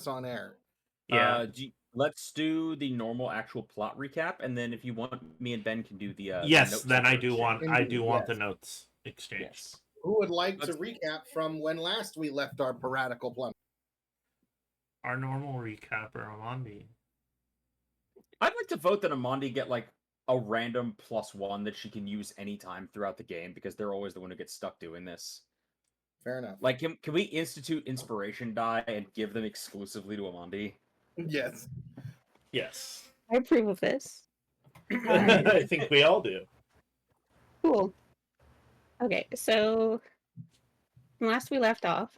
us on air. Yeah. Let's do the normal actual plot recap, and then if you want, me and Ben can do the yes. the Then I do Indeed, want the notes exchange. Yes. Who would like to recap from when last we left our piratical plumber? Our normal recapper, Amandi. I'd like to vote that Amandi get like a random +1 that she can use anytime throughout the game, because they're always the one who gets stuck doing this. Fair enough. Like, can we institute inspiration die and give them exclusively to Amandi? Yes. Yes. I approve of this. I think we all do. Cool. Okay, so from last we left off,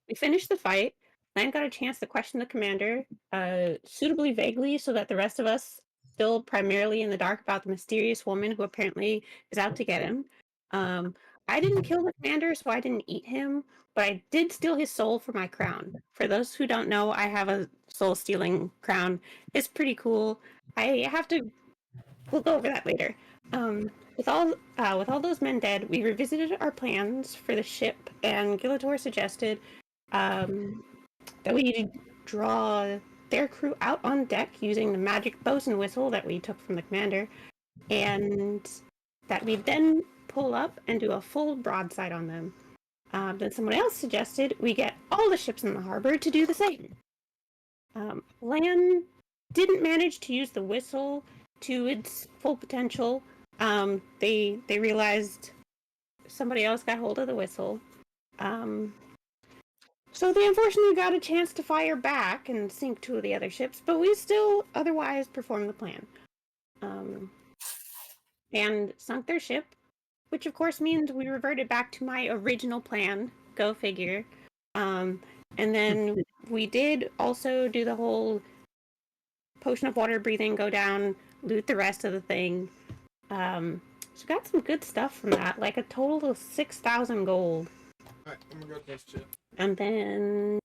we finished the fight. Lan got a chance to question the commander, suitably vaguely, so that the rest of us, still primarily in the dark about the mysterious woman who apparently is out to get him. I didn't kill the commander, so I didn't eat him, but I did steal his soul for my crown. For those who don't know, I have a soul-stealing crown. It's pretty cool. We'll go over that later. With all those men dead, we revisited our plans for the ship, and Gilator suggested that we draw their crew out on deck using the magic bosun whistle that we took from the commander, and that we then pull up and do a full broadside on them. Then someone else suggested we get all the ships in the harbor to do the same. Lan didn't manage to use the whistle to its full potential. They realized somebody else got hold of the whistle. So they unfortunately got a chance to fire back and sink 2 of the other ships, but we still otherwise performed the plan. And sunk their ship, which of course means we reverted back to my original plan. Go figure. And then we did also do the whole potion of water breathing, go down, loot the rest of the thing. So got some good stuff from that, like a total of 6,000 gold. Alright, I'm gonna go test shit. And then,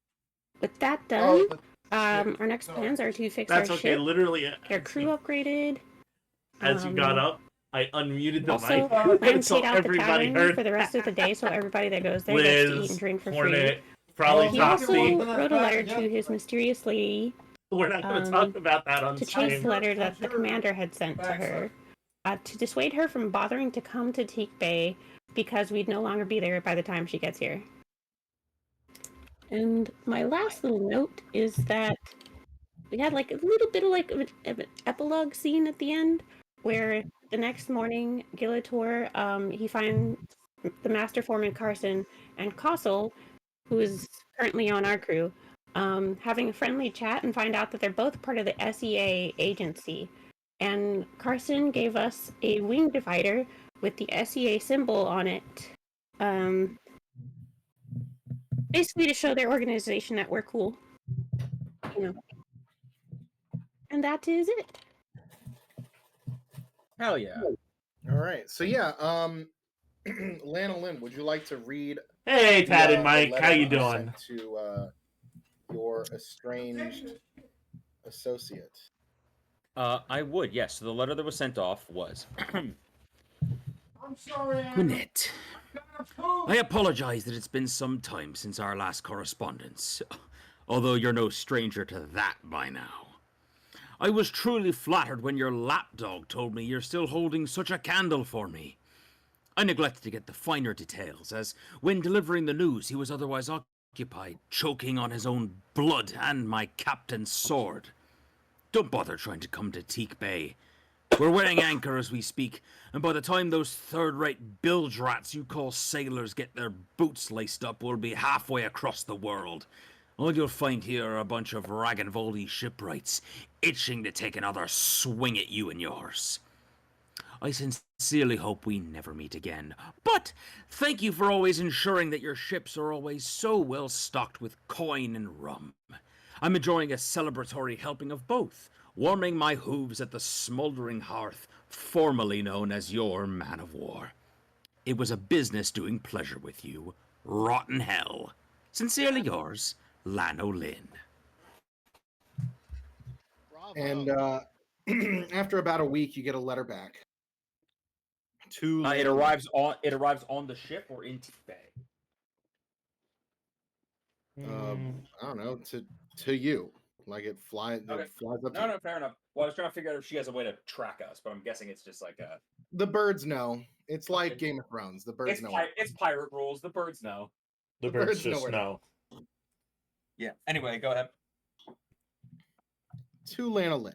with that done, our next plans are to fix our That's okay. ship, Literally, get our crew upgraded. as you got up, I unmuted the Also, mic, Lan so paid out the everybody tavern heard. for the rest of the day, so everybody that goes there gets to eat Liz, and drink for Hornet, free. probably He also Toxie. wrote a letter to his mysterious lady We're not going to talk about that on to chase the stream. letter that the commander had sent to her, to dissuade her from bothering to come to Teak Bay, because we'd no longer be there by the time she gets here. And my last little note is that we had like a little bit of an epilogue scene at the end, where the next morning Gilator, he finds the master foreman Carson and Kossel, who is currently on our crew, having a friendly chat, and find out that they're both part of the SEA agency. And Carson gave us a wing divider with the SEA symbol on it. Basically to show their organization that we're cool. You know. And that is it. Hell yeah. All right. So yeah, Lana Lynn, would you like to read? Hey, Tad and Mike, the how you letter doing? sent to your estranged associate. I would, yes. So the letter that was sent off was... I'm sorry. Minette, I apologize that it's been some time since our last correspondence, although you're no stranger to that by now. I was truly flattered when your lapdog told me you're still holding such a candle for me. I neglected to get the finer details, as when delivering the news he was otherwise occupied, choking on his own blood and my captain's sword. Don't bother trying to come to Teak Bay. We're weighing anchor as we speak, and by the time those third-rate bilge rats you call sailors get their boots laced up, we'll be halfway across the world. All you'll find here are a bunch of rag-and-voldy shipwrights, itching to take another swing at you and yours. I sincerely hope we never meet again, but thank you for always ensuring that your ships are always so well stocked with coin and rum. I'm enjoying a celebratory helping of both, warming my hooves at the smoldering hearth, formerly known as your man of war. It was a business doing pleasure with you. Rotten hell. Sincerely yours, Lano Lynn. And after about a week, you get a letter back. It arrives on the ship or in Teak Bay. I don't know. to you. Like it flies Okay. up to No, you. no, fair enough. Well, I was trying to figure out if she has a way to track us, but I'm guessing it's just like a. The birds know. It's like Okay. Game of Thrones. The birds know. It's pirate rules. The birds know. The The birds birds know just where to know. Yeah. Anyway, go ahead. To Lana Lynn.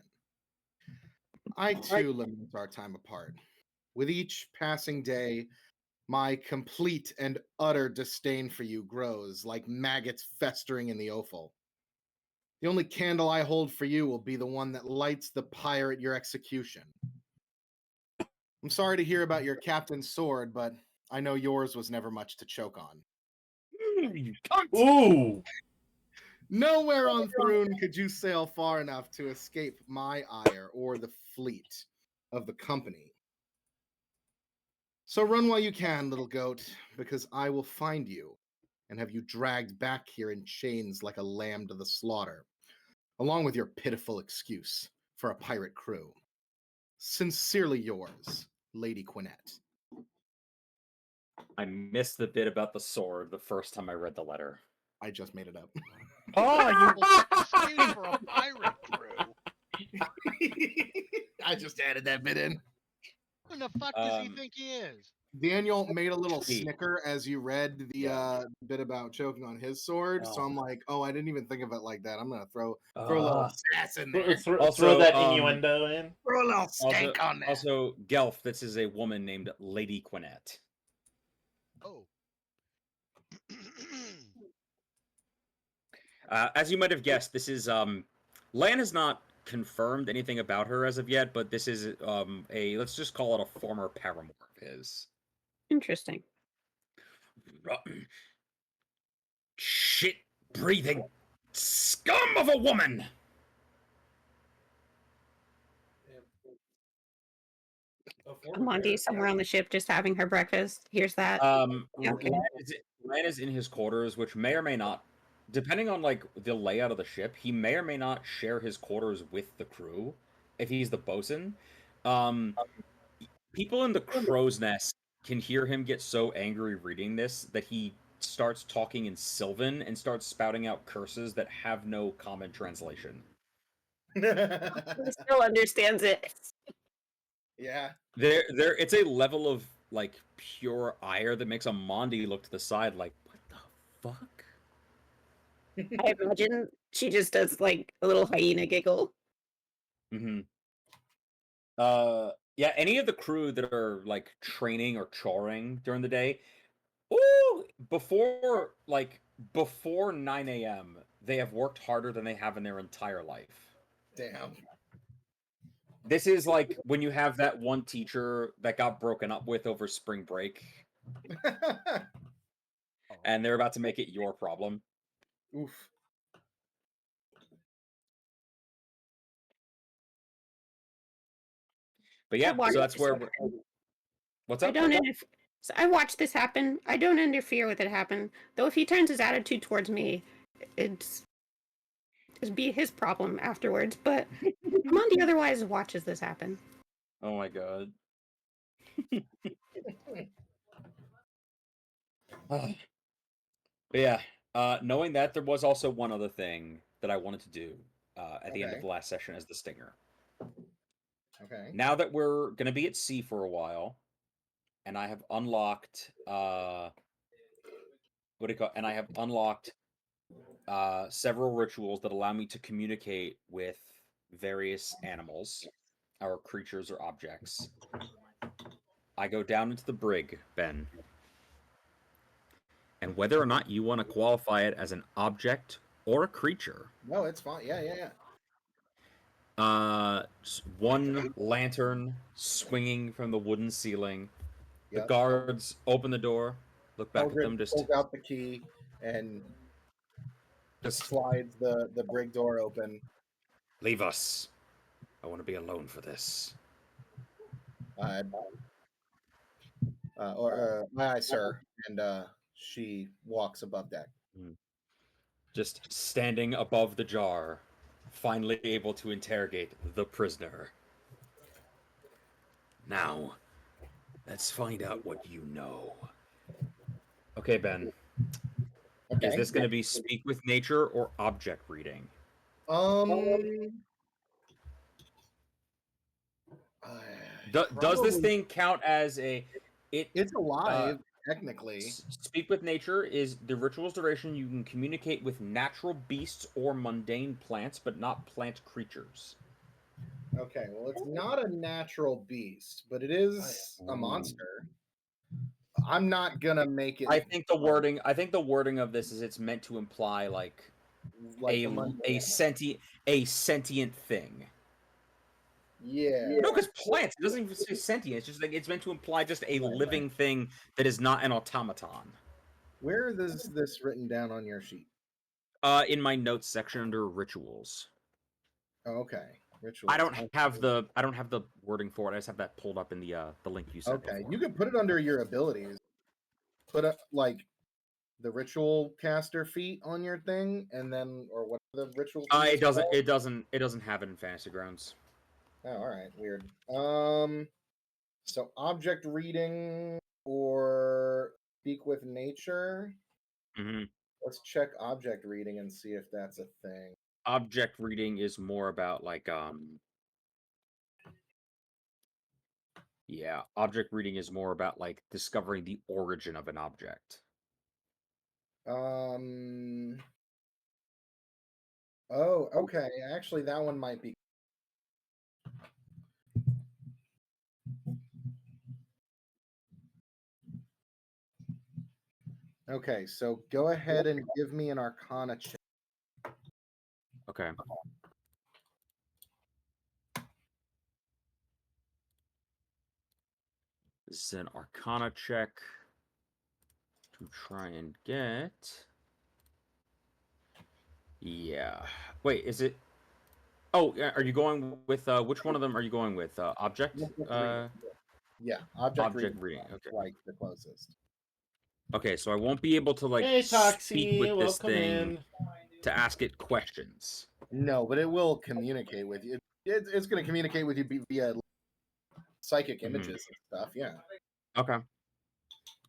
I too lament our time apart. With each passing day, my complete and utter disdain for you grows like maggots festering in the offal. The only candle I hold for you will be the one that lights the pyre at your execution. I'm sorry to hear about your captain's sword, but I know yours was never much to choke on. You cunt! Ooh! Nowhere on Thrune could you sail far enough to escape my ire or the fleet of the company. So run while you can, little goat, because I will find you and have you dragged back here in chains like a lamb to the slaughter, along with your pitiful excuse for a pirate crew. Sincerely yours, Lady Quinette. I missed the bit about the sword the first time I read the letter. I just made it up. Oh, Excuse for a pirate crew. I just added that bit in. Who the fuck does he think he is? Daniel made a little Gee. snicker as you read the bit about choking on his sword. So Oh. I'm like, oh, I didn't even think of it like that. I'm gonna throw a little sass in there. throw Also, that innuendo in. Throw a little stank on that. Also, Gelf, this is a woman named Lady Quinette. Oh. As you might have guessed, this is Lan has not confirmed anything about her as of yet, but this is a, let's just call it a former paramour of his. Interesting. Rotten, shit-breathing scum of a woman! Amandi somewhere on the ship just having her breakfast. Here's that. Okay. Lan is in his quarters, which may or may not, depending on like the layout of the ship, he may or may not share his quarters with the crew if he's the bosun. People in the crow's nest can hear him get so angry reading this that he starts talking in Sylvan and starts spouting out curses that have no common translation. He still understands it. Yeah. There, it's a level of like pure ire that makes Amandi look to the side like, what the fuck? I imagine she just does like a little hyena giggle. Mm-hmm. Yeah, any of the crew that are like training or choring during the day, before 9 a.m., they have worked harder than they have in their entire life. Damn. This is like when you have that one teacher that got broken up with over spring break, and they're about to make it your problem. Oof. But yeah, watched so that's this where. happen. What's I up? don't so I watched this happen. I don't interfere with it happen. Though if he turns his attitude towards me, it's be his problem afterwards. But Amandi otherwise watches this happen. Oh my god. But yeah, knowing that, there was also one other thing that I wanted to do at the end of Okay. the last session as the stinger. Okay. Now that we're going to be at sea for a while, and I have unlocked and I have unlocked several rituals that allow me to communicate with various animals, or creatures, or objects. I go down into the brig, Ben. And whether or not you want to qualify it as an object or a creature. No, it's fine. Yeah. One lantern swinging from the wooden ceiling. Yep. The guards open the door, look back at them, just pulls out the key and just slides the brig door open. Leave us. I want to be alone for this. Aye, sir. And she walks above deck. just standing above the jar, finally able to interrogate the prisoner. Now, let's find out what you know. Okay, Ben. Okay. Is this going to be speak with nature or object reading? Does this Probably- thing count as a It's alive, technically. Speak with nature is the ritual's duration. You can communicate with natural beasts or mundane plants, but not plant creatures. Okay, well, it's not a natural beast, but it is a monster. I'm not gonna make it I think the wording of this is it's meant to imply like like a sentient thing. Yeah. No, because plants, it doesn't even say sentient. It's just like it's meant to imply just a living thing that is not an automaton. Where is this written down on your sheet? In my notes section under rituals. Oh, okay. Rituals. I don't have the wording for it. I just have that pulled up in the link you sent. Okay, before. you can put it under your abilities. Put up like the ritual caster feat on your thing, and then or what the ritual. It doesn't have it in Fantasy Grounds. Oh, all right, weird. So object reading or speak with nature. Mm-hmm. Let's check object reading and see if that's a thing. Object reading is more about like yeah, object reading is more about like discovering the origin of an object. Oh, okay. Actually, that one might be. Okay, so go ahead and give me an Arcana check. Okay. This is an Arcana check to try and get. Yeah. Wait, is it? Oh, are you going with which one of them are you going with? Object? Yeah, object reading. Okay. Like the closest. Okay, so I won't be able to like Hey, Toxie, speak with this welcome thing in. to ask it questions. No, but it will communicate with you. It's going to communicate with you via psychic images and stuff. Yeah. Okay.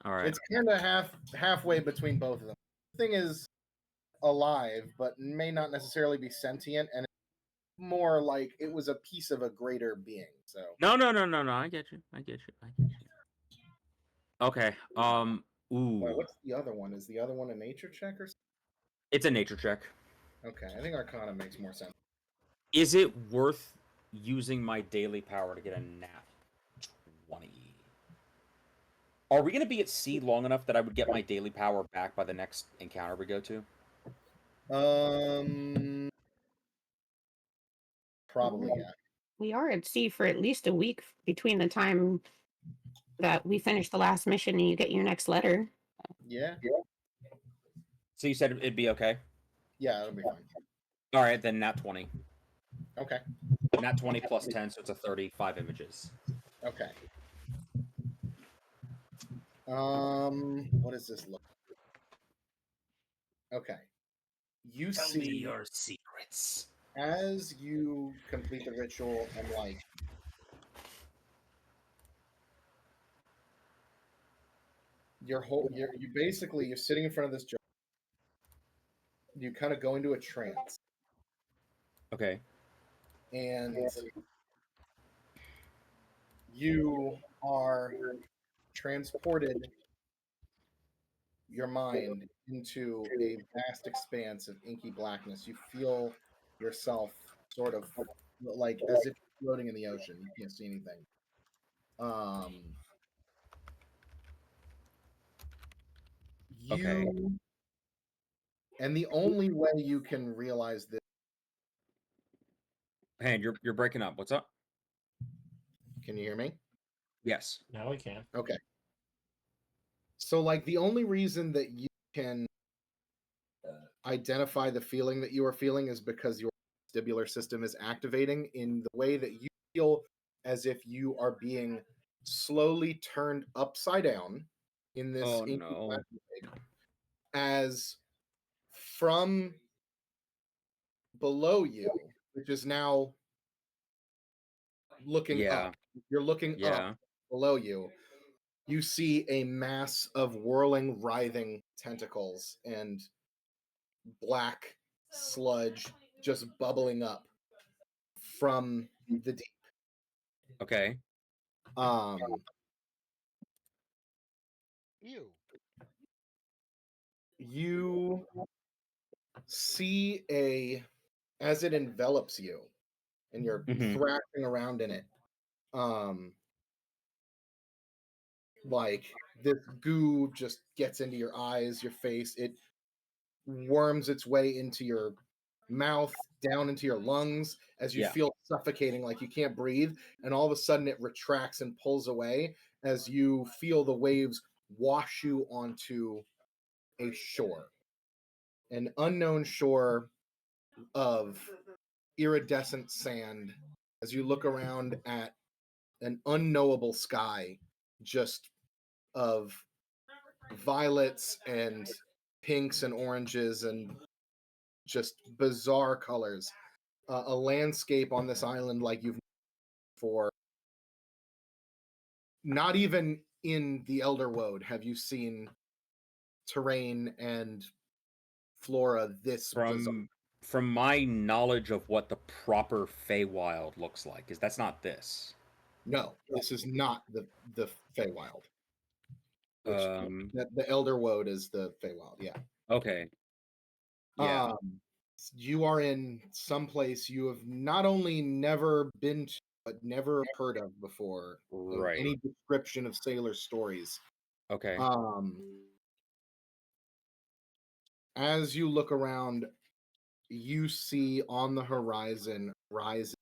All right. It's kind of halfway between both of them. The thing is alive, but may not necessarily be sentient, and more like it was a piece of a greater being. So No. I get you. Okay. Ooh. Wait, what's the other one? Is the other one a nature check or something? It's a nature check. Okay, I think Arcana makes more sense. Is it worth using my daily power to get a nat 20? Are we going to be at sea long enough that I would get my daily power back by the next encounter we go to? Probably, yeah. We are at sea for at least a week between the time that we finish the last mission and you get your next letter. Yeah? So you said it'd be okay? Yeah, it'll be fine. All right, then nat 20. Okay. Nat 20 plus 10, so it's a 35 images. Okay. What does this look like? Okay. You Tell see me your secrets. as you complete the ritual and like you're sitting in front of this jar. You kind of go into a trance. Okay. And you are transported your mind into a vast expanse of inky blackness. You feel yourself sort of like as if you're floating in the ocean. You can't see anything. Okay. And the only way you can realize this. Hand, you're breaking up. What's up? Can you hear me? Yes. Now we can. Okay. So, like, the only reason that you can identify the feeling that you are feeling is because your vestibular system is activating in the way that you feel as if you are being slowly turned upside down in this as from below you, which is now looking up. You're looking up below you. you see a mass of whirling, writhing tentacles and black sludge just bubbling up from the deep. Okay. Ew. You see as it envelops you and you're Mhm. thrashing around in it, like this goo just gets into your eyes, your face, it worms its way into your mouth, down into your lungs as you Yeah. feel suffocating, like you can't breathe, and all of a sudden it retracts and pulls away as you feel the waves wash you onto a shore, an unknown shore of iridescent sand. As you look around at an unknowable sky, just of violets and pinks and oranges and just bizarre colors, a landscape on this island like you've for not even in the Elder Woad have you seen terrain and flora this bizarre. From my knowledge of what the proper Feywild looks like, is that's not this. No, this is not the Feywild. Which Um. the Elder Woad is the Feywild, yeah. Okay. Yeah. You are in some place you have not only never been to, but never heard of before. Right. Any description of sailor stories. Okay. As you look around, you see on the horizon rises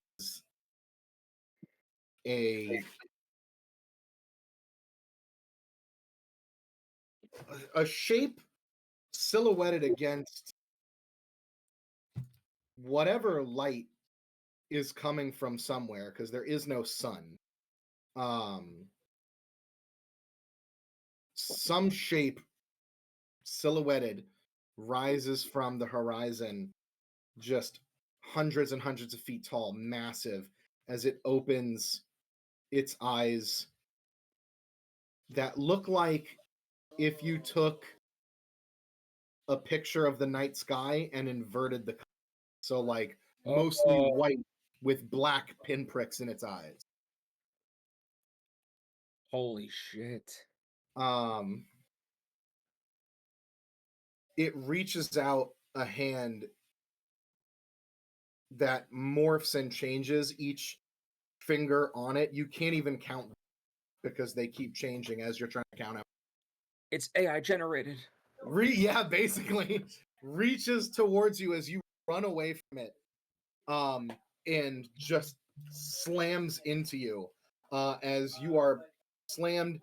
a shape silhouetted against whatever light is coming from somewhere, because there is no sun. Some shape silhouetted rises from the horizon, just hundreds and hundreds of feet tall, massive, as it opens its eyes that look like if you took a picture of the night sky and inverted the color. So like mostly white with black pinpricks in its eyes. Holy shit. It reaches out a hand that morphs and changes each finger on it. You can't even count because they keep changing as you're trying to count out. It's AI generated. Yeah, basically reaches towards you as you run away from it, and just slams into you, as you are slammed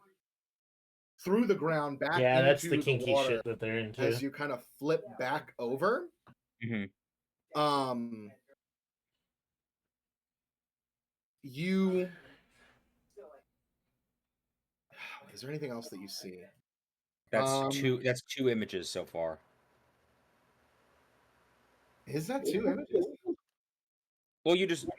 through the ground back Yeah, that's the into the kinky water shit that they're into. as you kind of flip back over. You is there anything else that you see? That's two images so far. Is that two images? Well,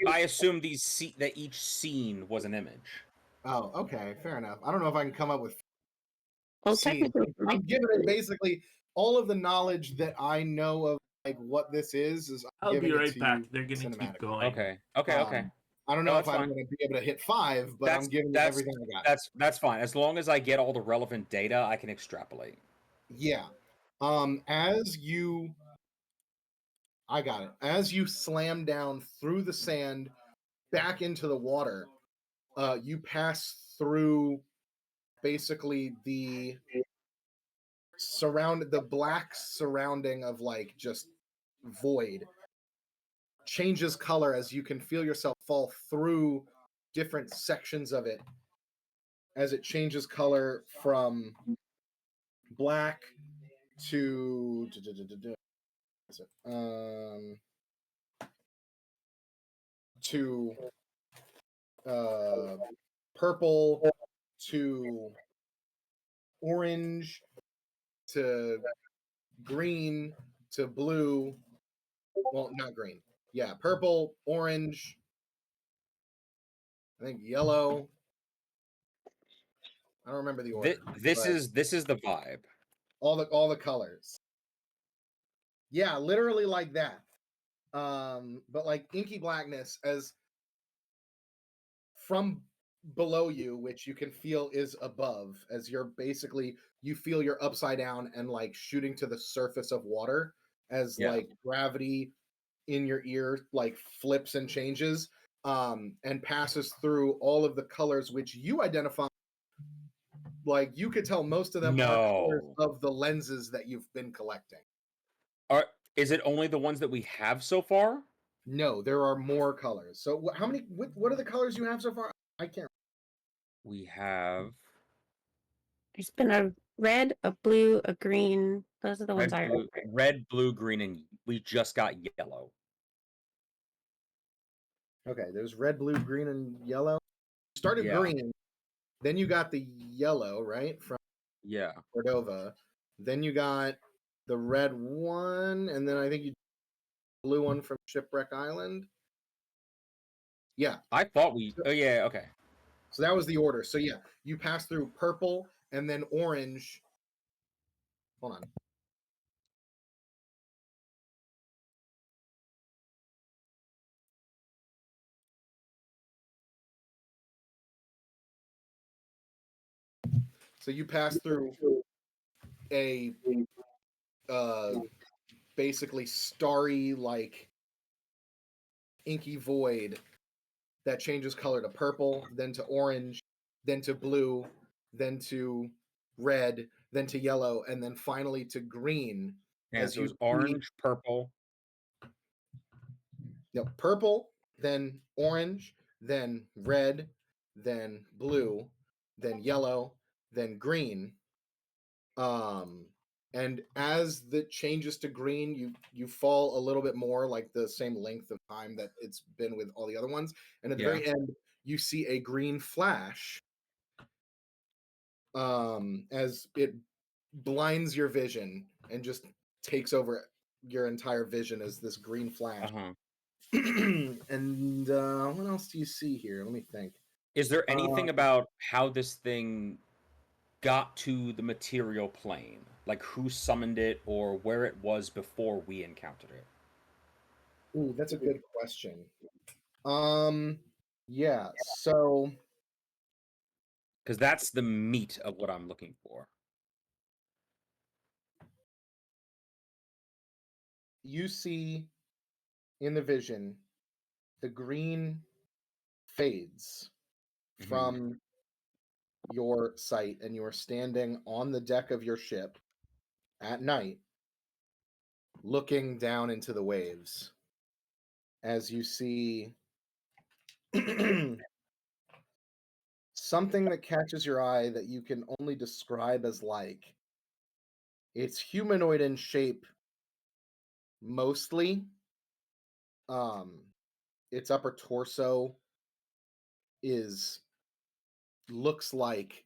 I assume that each scene was an image. Oh, okay, fair enough. I don't know if I can come up with Well, scenes. technically, I'm giving it basically all of the knowledge that I know of, like what this is I'm I'll giving be it right to back. you They're gonna keep cinematically. going. Okay. I don't No, know if that's I'm fine. going to be able to hit 5, but I'm giving you everything I got. That's fine. As long as I get all the relevant data, I can extrapolate. Yeah. I got it. As you slam down through the sand back into the water, you pass through basically the black surrounding of like just void changes color as you can feel yourself fall through different sections of it as it changes color from black to to purple to orange to green to blue. Well, not green. Yeah, purple, orange, I think yellow. I don't remember the order. This but is the vibe. all the colors. Yeah, literally like that. But like inky blackness as from below you, which you can feel is above, as you're basically you feel you're upside down and like shooting to the surface of water as Yeah. like gravity in your ear like flips and changes and passes through all of the colors which you identify. Like you could tell most of them are colors No. of the lenses that you've been collecting. Is it only the ones that we have so far? No, there are more colors. So how many? What are the colors you have so far? I can't. We have There's been a red, a blue, a green. Those are the ones I remember. red, blue, green, and we just got yellow. Okay, there's red, blue, green, and yellow. You started Yeah. green, then you got the yellow, right, from Yeah. Cordova. Then you got the red one, and then I think you blue one from Shipwreck Island. Yeah. I thought we. Oh yeah. Okay. So that was the order. So yeah, you pass through purple and then orange. Hold on. So you pass through a basically starry like inky void that changes color to purple, then to orange, then to blue, then to red, then to yellow, and then finally to green. Yeah. As So it was you orange, purple. purple, then orange, then red, then blue, then yellow, then green. And as the changes to green, you fall a little bit more, like the same length of time that it's been with all the other ones. And at the very end, you see a green flash as it blinds your vision and just takes over your entire vision as this green flash. And what else do you see here? Let me think. Is there anything about how this thing got to the material plane? Like who summoned it or where it was before we encountered it? Ooh, that's a good question. Yeah, so Because that's the meat of what I'm looking for. you see in the vision the green fades from your sight, and you are standing on the deck of your ship at night looking down into the waves as you see something that catches your eye that you can only describe as like it's humanoid in shape mostly. Its upper torso is looks like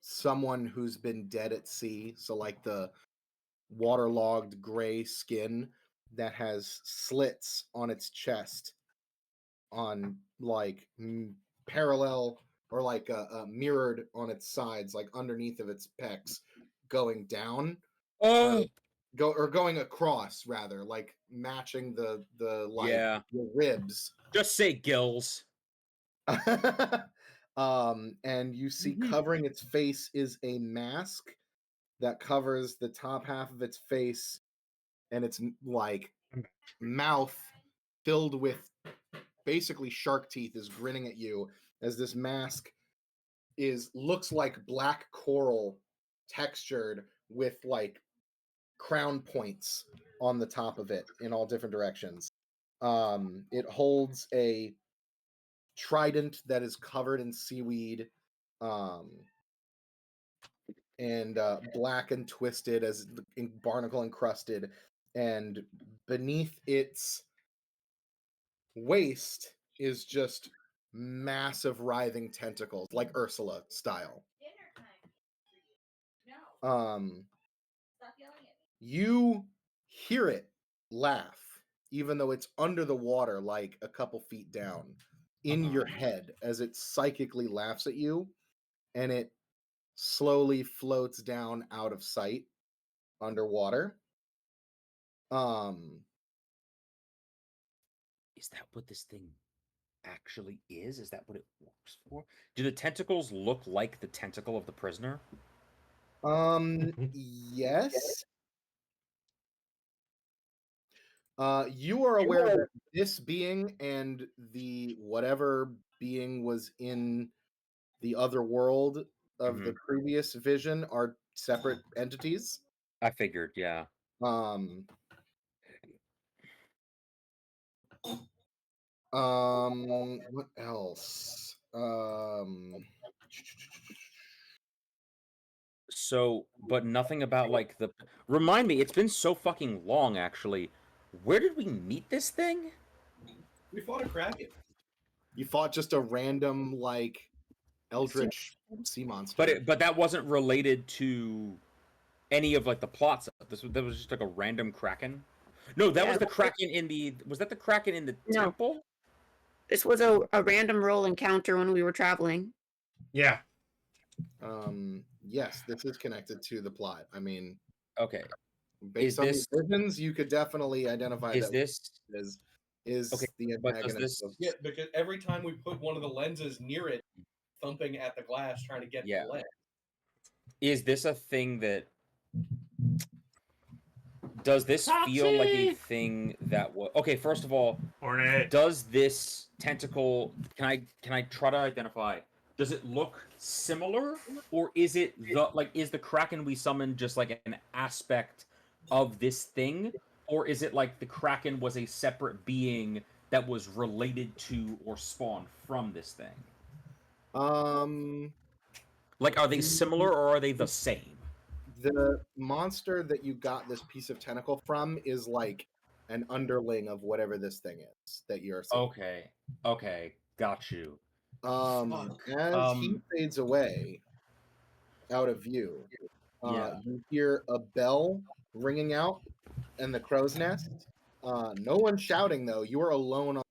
someone who's been dead at sea, so like the waterlogged gray skin that has slits on its chest on like parallel or like mirrored on its sides, like underneath of its pecs, going down or going across, rather, like matching the like the ribs. Just say gills. And you see covering its face is a mask that covers the top half of its face, and its like mouth filled with basically shark teeth is grinning at you as this mask looks like black coral textured with like crown points on the top of it in all different directions. It holds a trident that is covered in seaweed and black and twisted as barnacle encrusted, and beneath its waist is just massive writhing tentacles like Ursula style. You hear it laugh even though it's under the water, like a couple feet down in your head, as it psychically laughs at you, and it slowly floats down out of sight underwater. Is that what this thing actually is? Is that what it works for? Do the tentacles look like the tentacle of the prisoner? Yes. You are aware that this being and the whatever being was in the other world of the previous vision are separate entities. I figured, yeah. What else? So, but nothing about like the. Remind me, it's been so fucking long. Actually, where did we meet this thing? We fought a kraken. You fought just a random like eldritch sea monster. But that wasn't related to any of like the plots. That was just like a random kraken. No, that was the kraken in the. Was that the kraken in the temple? This was a random roll encounter when we were traveling. Yeah. Yes, this is connected to the plot. I mean, okay. Based on these visions, you could definitely identify is that this is okay, the antagonist. Yeah, because every time we put one of the lenses near it, thumping at the glass trying to get the lens. Is this a thing that does this feel like a thing that was okay? First of all, does this tentacle? Can I try to identify? Does it look similar, or is it is the kraken we summoned just like an aspect of this thing, or is it like the kraken was a separate being that was related to or spawned from this thing? Like, are they similar or are they the same? The monster that you got this piece of tentacle from is like an underling of whatever this thing is that you're seeing. Okay, got you. As he fades away out of view, you hear a bell ringing out in the crow's nest. No one shouting though. You are alone.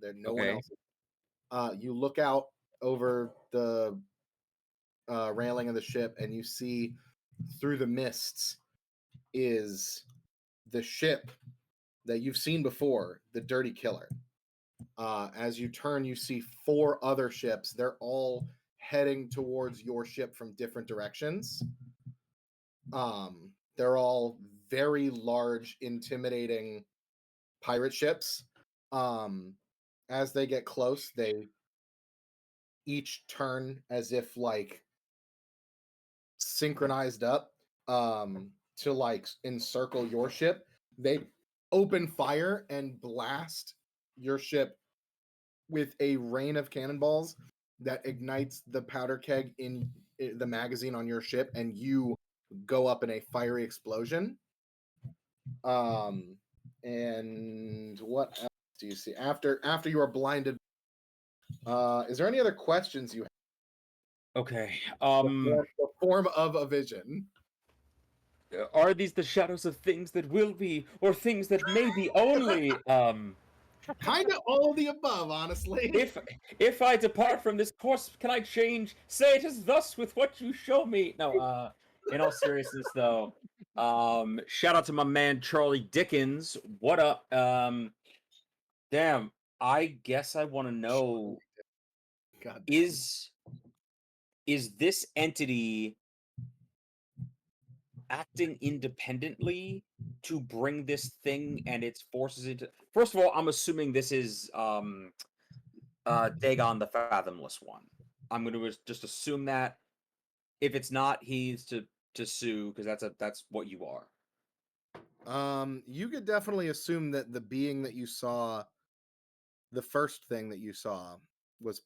There's no one else. You look out over the railing of the ship, and you see through the mists is the ship that you've seen before, the Dirty Killer. As you turn, you see 4 other ships. They're all heading towards your ship from different directions. They're all very large, intimidating pirate ships. As they get close, they each turn as if like synchronized up to like encircle your ship. They open fire and blast your ship with a rain of cannonballs that ignites the powder keg in the magazine on your ship, and you go up in a fiery explosion. And what else do you see after you are blinded? Is there any other questions you have? Okay. The form of a vision. Are these the shadows of things that will be, or things that may be only? Kind of all the above, honestly. If I depart from this course, can I change? Say it is thus with what you show me. No, in all seriousness though, shout out to my man Charlie Dickens. What up? Damn, I guess I want to know God. Is this entity acting independently to bring this thing and its forces into? First of all, I'm assuming this is Dagon the Fathomless one. I'm going to just assume that. If it's not, he's to sue because that's what you are. You could definitely assume that the being that you saw, the first thing that you saw, was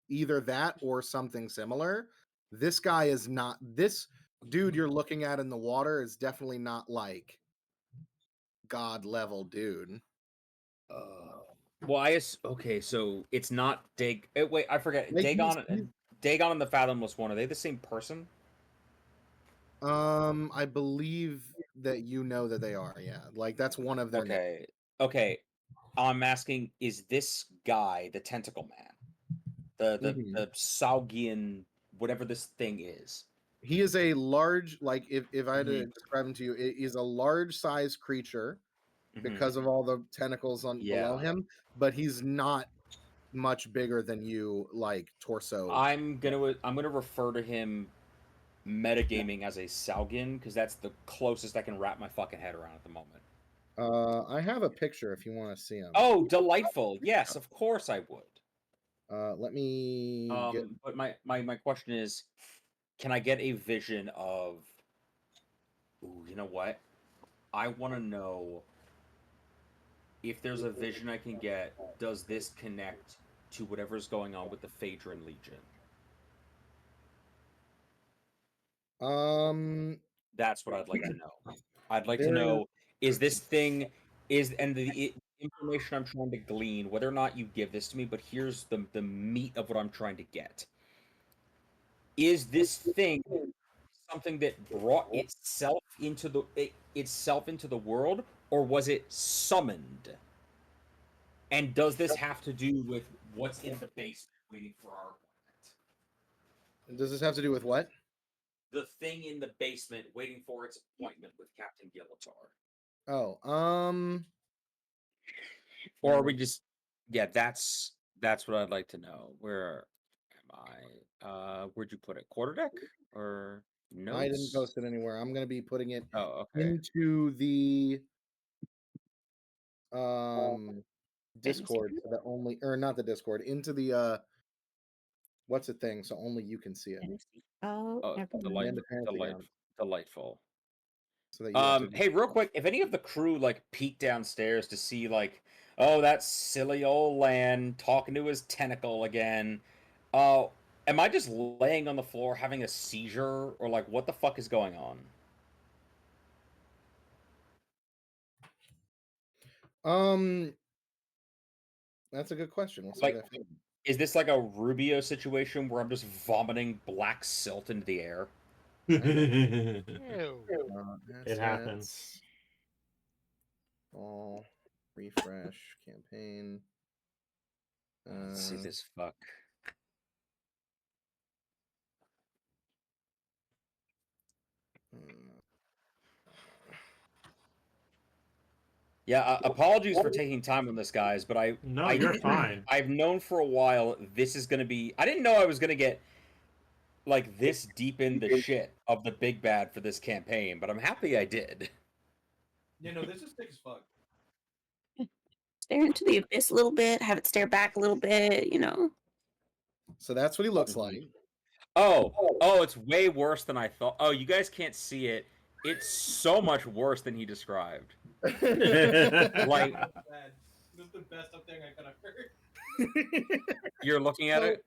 either that or something similar. This guy is not. This dude you're looking at in the water is definitely not like God level dude. Well, okay, so it's not wait, I forget. Dagon and the Fathomless one, are they the same person? I believe that you know that they are. Yeah, like that's one of their names. Okay. I'm asking: is this guy the Tentacle Man, the Saugian whatever this thing is. He is a large, like if I had to Mhm. describe him to you, he is a large size creature Mhm. because of all the tentacles on below Yeah. him, but he's not much bigger than you, like torso. I'm gonna refer to him metagaming as a Saugin because that's the closest I can wrap my fucking head around at the moment. I have a picture if you want to see him. Oh, delightful! Yes, of course I would. Let me get. But my question is, can I get a vision of? Ooh, you know what? I want to know if there's a vision I can get. Does this connect to whatever's going on with the Phaedron Legion? That's what I'd like to know. I'd like to There- know, is this thing and the information I'm trying to glean, whether or not you give this to me, but here's the meat of what I'm trying to get. Is this thing something that brought itself into the world, or was it summoned? And does this have to do with what's in the basement waiting for our appointment? Does this have to do with what? The thing in the basement waiting for its appointment with Captain Gilitar. Oh, Or are we just that's what I'd like to know. Where am I? Where'd you put it? Quarterdeck or notes? I didn't post it anywhere. I'm gonna be putting it Oh, okay. into the Discord so that only, or not the Discord, into the what's the thing so only you can see it. Oh, Oh, never mind. delightful. So that you have to Hey, real quick, if any of the crew like peek downstairs to see like, oh, that silly old Lan talking to his tentacle again. Am I just laying on the floor having a seizure, or like what the fuck is going on? That's a good question. We'll see Like, what I find. is this like a Rubio situation where I'm just vomiting black silt into the air? Ew. It happens. All refresh campaign. Let's see this fuck. Yeah, apologies for taking time on this, guys, but You're fine. I've known for a while this is gonna be. I didn't know I was gonna get like this deep in the shit of the big bad for this campaign, but I'm happy I did. Yeah, no, this is thick as fuck. Stare into the abyss a little bit, have it stare back a little bit, you know. So that's what he looks like. Oh, it's way worse than I thought. Oh, you guys can't see it. It's so much worse than he described. Like, Bad. This is the best thing I could have heard. you're looking at it?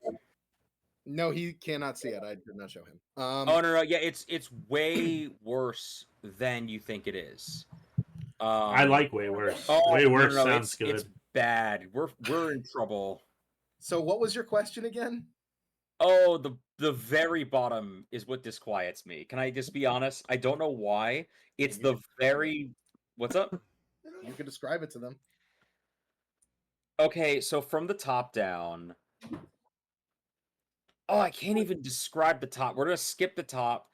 No, he cannot see it. I did not show him. Oh no, yeah, it's way worse than you think it is. I like way worse. Oh, way worse no, sounds good. It's bad. We're in trouble. So what was your question again? Oh, the very bottom is what disquiets me. Can I just be honest? I don't know why. It's the very. What's up? You could describe it to them. Okay, so from the top down. Oh, I can't even describe the top. We're gonna skip the top.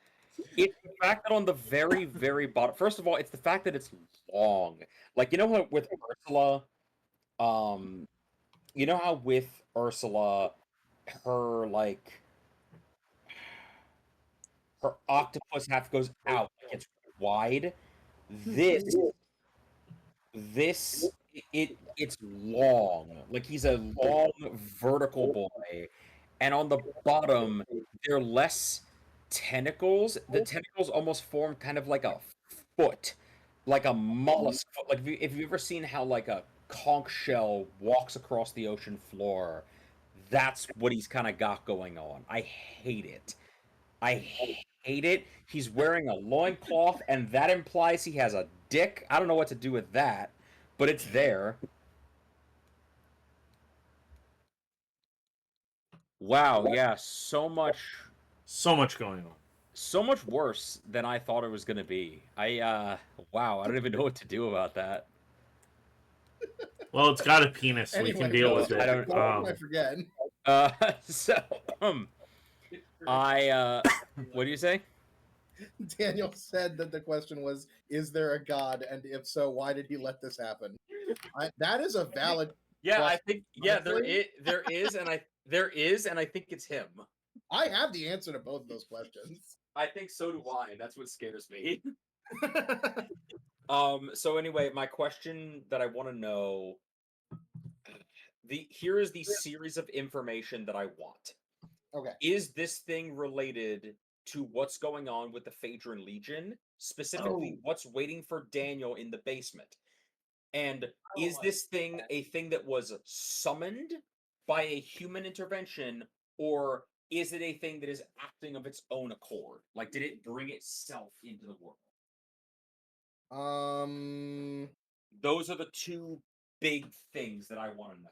It's the fact that on the very, very bottom. First of all, it's the fact that it's long. Like, you know how with Ursula, you know how with Ursula, her like her octopus half goes out, like it's wide. This it's long. Like he's a long vertical boy. And on the bottom, they're less tentacles. The tentacles almost form kind of like a foot, like a mollusk foot. Like if you've ever seen how like a conch shell walks across the ocean floor, that's what he's kind of got going on. I hate it. I hate it. He's wearing a loincloth, and that implies he has a dick. I don't know what to do with that, but it's there. Wow, yeah, so much going on. So much worse than I thought it was gonna be. Wow, I don't even know what to do about that. Well, it's got a penis. Anyway, we can deal with it. I forget. What do you say? Daniel said that the question was, "Is there a god? And if so, why did he let this happen?" That is a valid. Yeah, I question, think honestly. there is, and I think it's him. I have the answer to both of those questions. I think so do I, and that's what scares me. So anyway, my question that I want to know, here is the series of information that I want. Okay. Is this thing related to what's going on with the Phaedron Legion? Specifically, what's waiting for Daniel in the basement? And is this thing a thing that was summoned by a human intervention, or is it a thing that is acting of its own accord? Like, did it bring itself into the world? Those are the two big things that I want to know.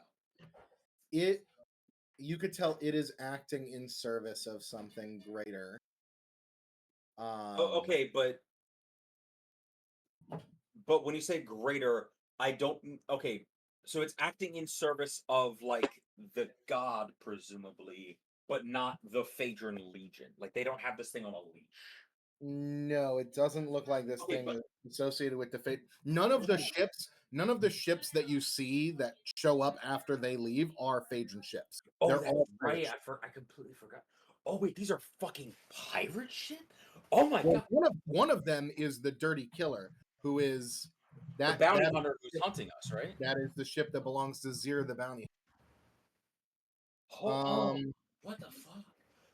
You could tell it is acting in service of something greater. Okay, but when you say greater, I don't. Okay, so it's acting in service of like the god, presumably, but not the Phaedron Legion. Like they don't have this thing on a leash. No, it doesn't look like this Okay, thing but- is associated with the fate. None of the ships that you see that show up after they leave are Phaedron ships. Oh, They're that's all right. pirate I completely forgot. Oh wait, these are fucking pirate ship. Oh my Well, god, one of them is the Dirty Killer, who is the bounty hunter who's hunting us, right? That is the ship that belongs to Zir the Bounty. Oh, what the fuck?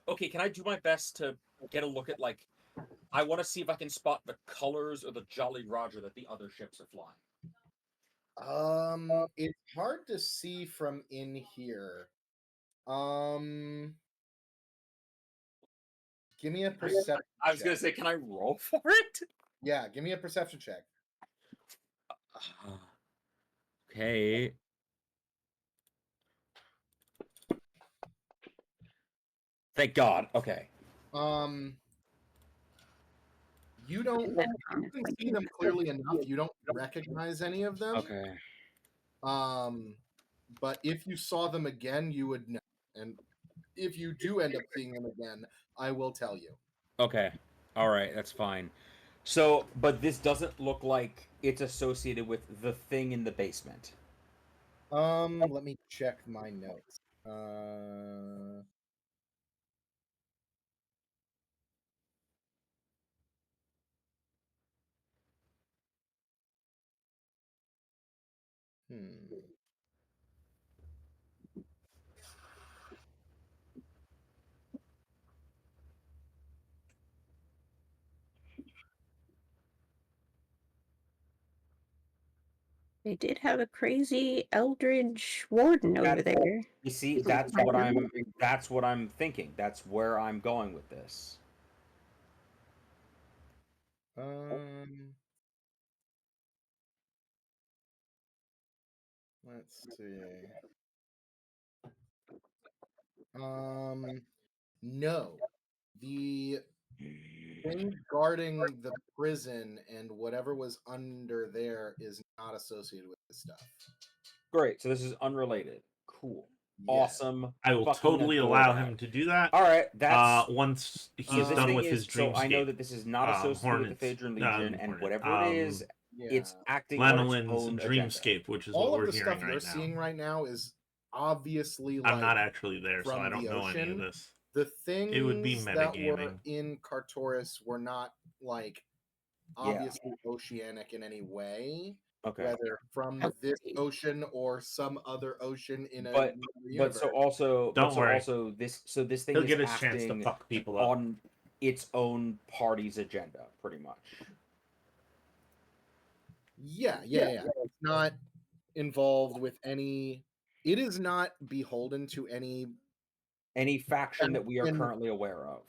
Okay, can I do my best to get a look at like? I want to see if I can spot the colors or the Jolly Roger that the other ships are flying. It's hard to see from in here. Give me a perception. I was gonna say, can I roll for it? Yeah, give me a perception check. Okay. Thank God. Okay. You don't see them clearly enough. You don't recognize any of them. Okay. But if you saw them again, you would know. And if you do end up seeing them again, I will tell you. Okay. All right, that's fine. So, but this doesn't look like it's associated with the thing in the basement. Let me check my notes. They did have a crazy Eldridge Warden over there. You see, that's what I'm thinking. That's where I'm going with this. Let's see. No. The thing guarding the prison and whatever was under there is not associated with this stuff. Great. So this is unrelated. Cool. Yes. Awesome. I will Fucking totally adore allow that. him to do that. All right. That's once he's so this done thing with is, his dreamscape. So I know that this is not associated with the Phaedron Legion, and whatever it is, it's acting on its Lanolin's own dreamscape, agenda. which is all what of we're the hearing stuff you're right now. seeing right now is obviously I'm not actually there, so from I don't the know any of ocean. this. The things It would be that were metagaming. in Cartoris were not like obviously oceanic in any way. Okay. Whether from this ocean or some other ocean in a But universe. so also Don't worry. Also this thing He'll is get his chance to acting fuck people up. on its own party's agenda, pretty much. Yeah. It's not involved with any. It is not beholden to any faction that we are currently aware of.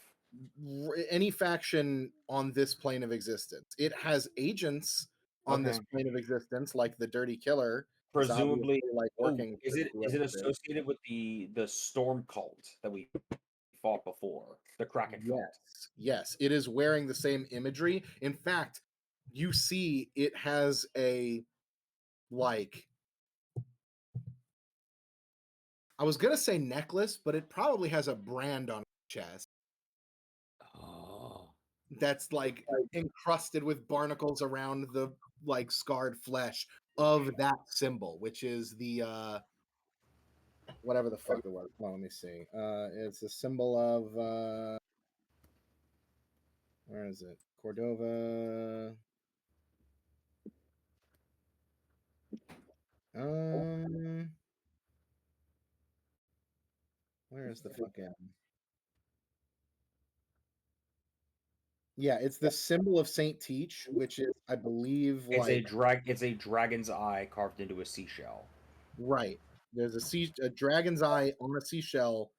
Any faction on this plane of existence. It has agents on this plane of existence, like the Dirty Killer. Presumably, like working. Is it associated with the Storm cult that we fought before, the Kraken cult? Yes, it is wearing the same imagery. In fact, you see it has a like. I was gonna say necklace, but it probably has a brand on its chest. that's like encrusted with barnacles around the like scarred flesh of that symbol, which is the whatever the fuck it was. Well, let me see. It's a symbol of where is it? Cordova. Where is the fucking? Yeah, it's the symbol of Saint Teach, which is, I believe, It's like It's a dragon's eye carved into a seashell. right. There's a dragon's eye on a seashell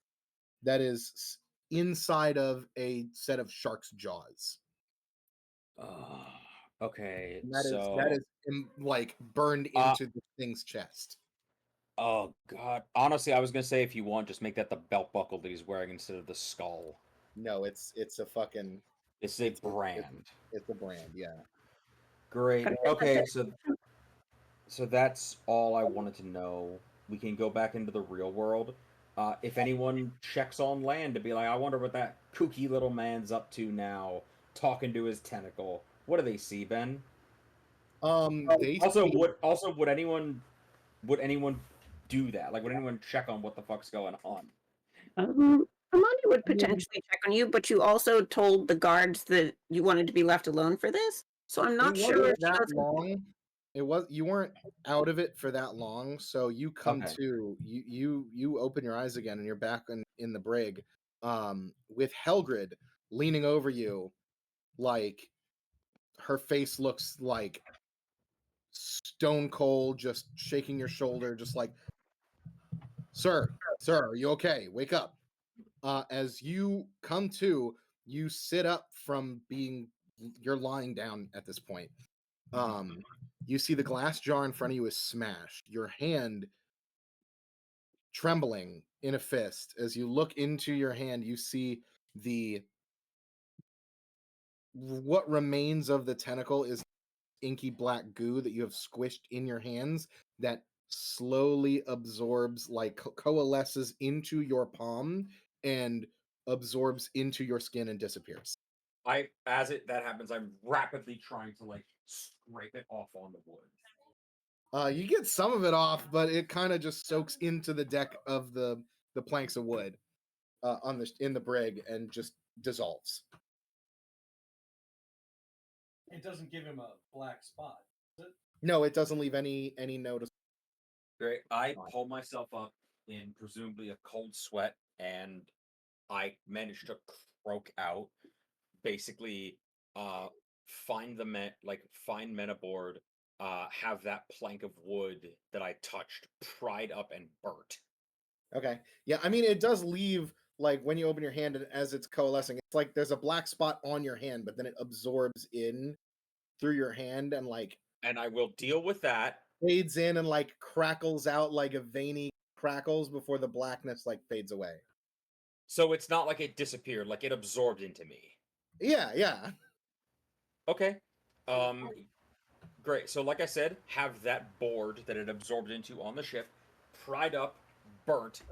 that is inside of a set of shark's jaws. Okay, And so that is like burned into the thing's chest. oh god. Honestly, I was gonna say if you want, just make that the belt buckle that he's wearing instead of the skull. No, it's a fucking It's a brand. it's a brand, yeah. Great. Okay, so that's all I wanted to know. We can go back into the real world. If anyone checks on land to be like, I wonder what that kooky little man's up to now, talking to his tentacle. What do they see, Ben? They Also, see, would anyone do that? Like, would anyone check on what the fuck's going on? Amani would potentially check on you, but you also told the guards that you wanted to be left alone for this. So I'm not it sure wasn't if she that goes. long. It was you weren't out of it for that long, so you come Okay. to you open your eyes again and you're back in the brig, with Helgrid leaning over you, like her face looks like stone cold, just shaking your shoulder, just like, sir, are you okay? Wake up. As you come to, you sit up from you're lying down at this point. You see the glass jar in front of you is smashed. Your hand trembling in a fist. As you look into your hand, you see what remains of the tentacle is inky black goo that you have squished in your hands that slowly absorbs, like coalesces into your palm and absorbs into your skin and disappears. That happens, I'm rapidly trying to like scrape it off on the wood. You get some of it off, but it kind of just soaks into the deck of the planks of wood in the brig and just dissolves. It doesn't give him a black spot, does it? No, it doesn't leave any notice. Great. I pull myself up in presumably a cold sweat, and I manage to croak out. Basically, find find men aboard. Have that plank of wood that I touched pried up and burnt. Okay. Yeah, I mean, it does leave, like, when you open your hand and as it's coalescing, it's like there's a black spot on your hand, but then it absorbs in through your hand and, like, And I will deal with that. fades in and, like, crackles out like a veiny crackles before the blackness, like, fades away. So it's not like it disappeared, like it absorbed into me. Yeah, yeah. Okay. Great. So like I said, have that board that it absorbed into on the ship pried up, burnt,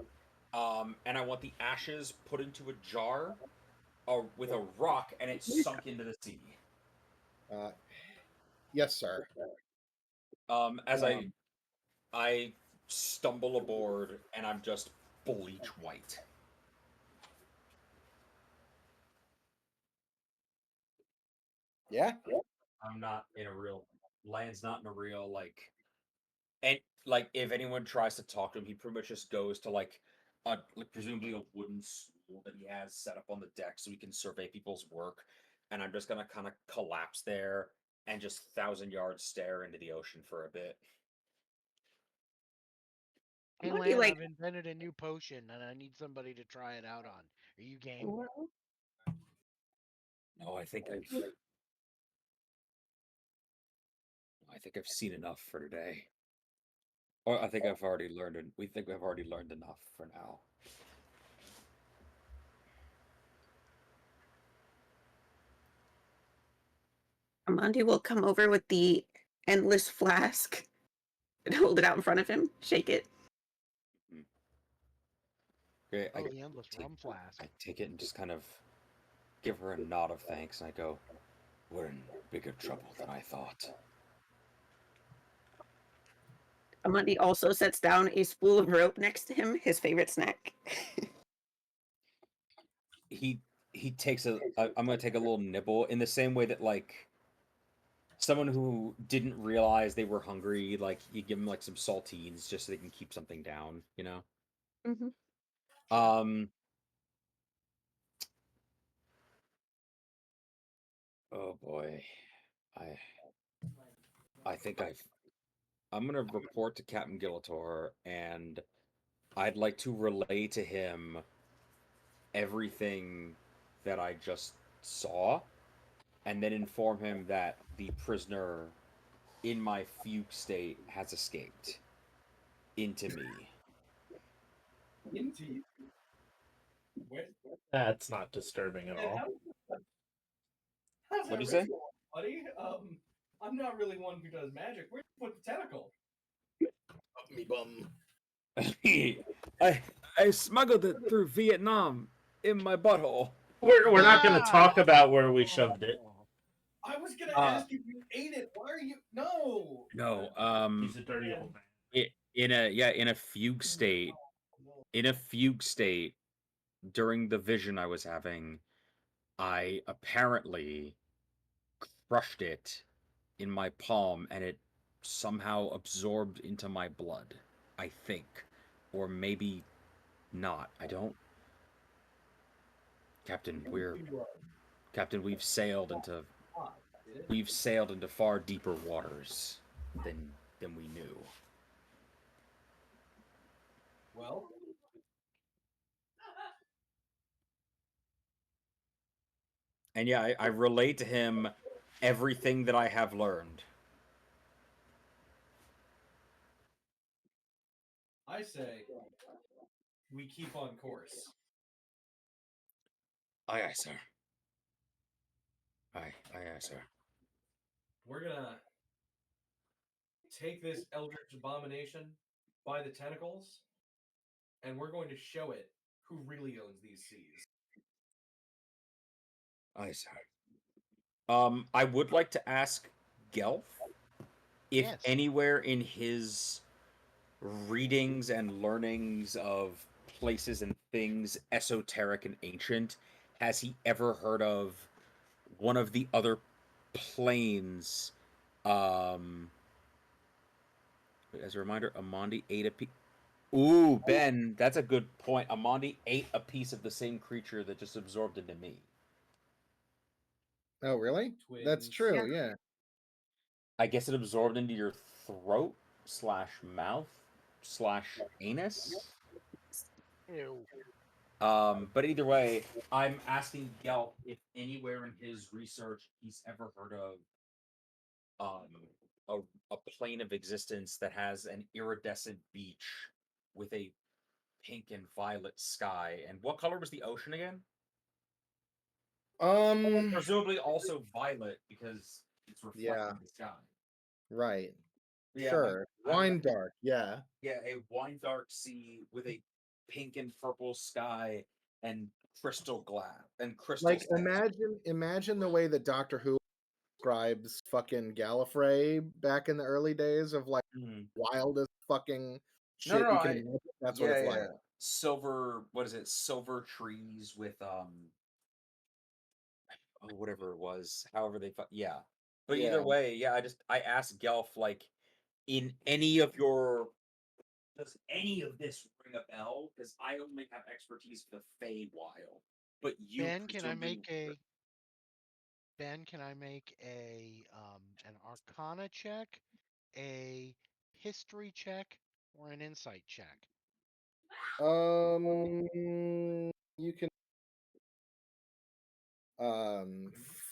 and I want the ashes put into a jar with a rock and it sunk into the sea. Yes, sir. As I stumble aboard and I'm just bleach white. Yeah. I'm not in a real land's not in a real and like if anyone tries to talk to him, he pretty much just goes to like presumably a wooden stool that he has set up on the deck so he can survey people's work. And I'm just gonna kind of collapse there and just 1,000 yards stare into the ocean for a bit. Hey, Might be Lan, like- I've invented a new potion, and I need somebody to try it out on. Are you game? Well, No, I think I've seen enough for today. Or I think I've already learned it. We think we've already learned enough for now. Amandi will come over with the endless flask and hold it out in front of him, shake it. Okay, Oh, the endless rum flask. I take it and just kind of give her a nod of thanks, and I go, "We're in bigger trouble than I thought." Amandi also sets down a spool of rope next to him, his favorite snack. He takes I'm gonna take a little nibble in the same way that like someone who didn't realize they were hungry, like you give them like some saltines just so they can keep something down, you know. Mm-hmm. Oh boy, I think I'm gonna report to Captain Gillator, and I'd like to relay to him everything that I just saw, and then inform him that the prisoner in my fugue state has escaped into me. Into you. Where? That's not disturbing at all. How's What'd that you say? ritual, buddy? I'm not really one who does magic. Where'd you put the tentacle? Up me bum. I smuggled it through Vietnam in my butthole. We're not going to talk about where we shoved it. I was gonna ask if you ate it. Why are you? No. No, He's a dirty old man. in a fugue state. In a fugue state, during the vision I was having, I apparently crushed it in my palm, and it somehow absorbed into my blood. I think, or maybe not. I don't. Captain, we've sailed into far deeper waters than we knew. Well, And yeah, I relate to him everything that I have learned. I say we keep on course. Aye, sir. Aye, sir. We're gonna take this eldritch abomination by the tentacles, and we're going to show it who really owns these seas. Aye, sir. I would like to ask Gelf if Yes. anywhere in his readings and learnings of places and things esoteric and ancient, has he ever heard of one of the other planes? As a reminder, Amandi ate a piece. Ooh, Ben, that's a good point. Amandi ate a piece of the same creature that just absorbed into me. Oh, really? That's Twins. true. Yeah. I guess it absorbed into your throat / mouth / anus. Ew. But either way, I'm asking Gelf if anywhere in his research he's ever heard of a plane of existence that has an iridescent beach with a pink and violet sky. And what color was the ocean again? Presumably also violet because it's reflecting the sky. Right. Yeah, Sure. Wine dark. Yeah. Yeah, a wine dark sea with a pink and purple sky and crystal glass and crystal. Like imagine the way that Doctor Who describes fucking Gallifrey back in the early days of like wildest fucking shit you can imagine. That's what it's like. Silver, what is it? Silver trees with whatever it was. However they yeah. But either way, yeah, I asked Gelf like in any of your does any of this ring a bell? Because I only have expertise for the Feywild. But you Ben, can I make a an Arcana check, a history check, or an insight check? You can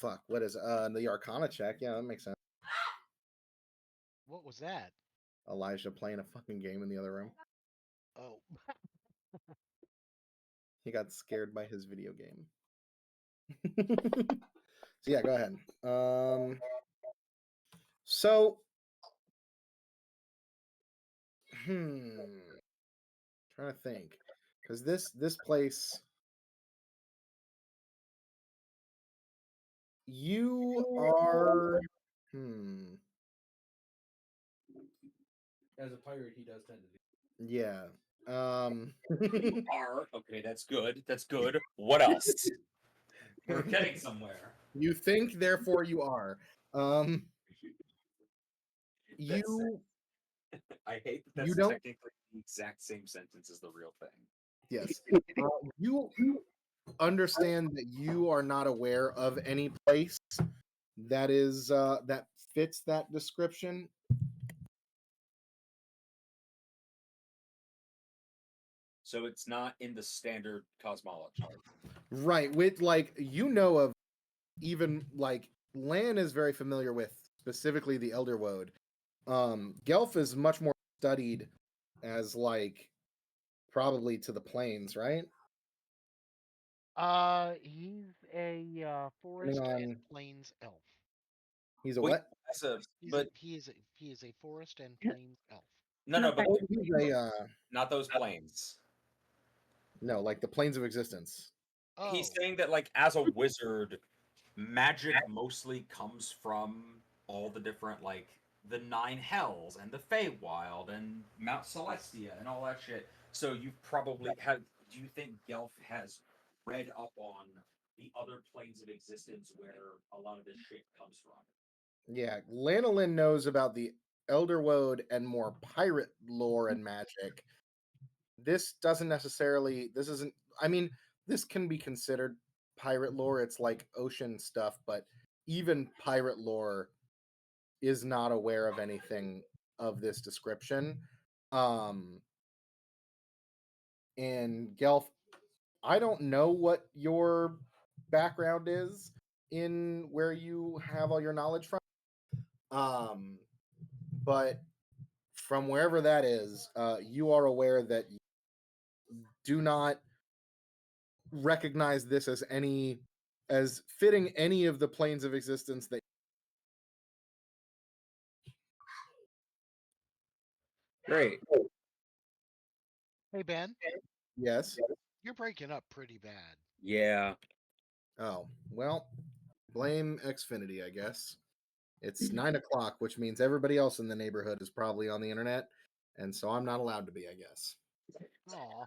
fuck, what is the Arcana check? Yeah, that makes sense. What was that? Elijah playing a fucking game in the other room. Oh. He got scared by his video game. So yeah, go ahead. So trying to think. Because this place You are. As a pirate, he does tend to do. Yeah. You are okay. That's good. That's good. What else? We're getting somewhere. You think, therefore you are. You I hate that you that's don't. technically the exact same sentence as the real thing. Yes. You understand that you are not aware of any place that is that fits that description. So it's not in the standard cosmology. Right. With like you know of even like Lan is very familiar with specifically the Elder Woad. Gelf is much more studied as like probably to the plains, right? He's a forest Depending and on plains elf. he's a Wait, what? that's a He's but he is a forest and plains elf. no, but Oh, he's a not those planes. no, like the planes of existence. He's Oh, saying that like as a wizard, magic mostly comes from all the different like the nine hells and the Feywild and Mount Celestia and all that shit. So you've probably had. Do you think Gelf has read up on the other planes of existence where a lot of this shit comes from? Yeah, Lanolin knows about the Elder Woad and more pirate lore and magic. This doesn't necessarily. This isn't. I mean, this can be considered pirate lore. It's like ocean stuff, but even pirate lore is not aware of anything of this description. And Gelf, I don't know what your background is in where you have all your knowledge from. But from wherever that is, you are aware that you do not recognize this as fitting any of the planes of existence that. Great. hey Ben, Yes. you're breaking up pretty bad. Yeah. Oh well, blame Xfinity, I guess. It's 9 o'clock, which means everybody else in the neighborhood is probably on the internet, and so I'm not allowed to be, I guess. Aw.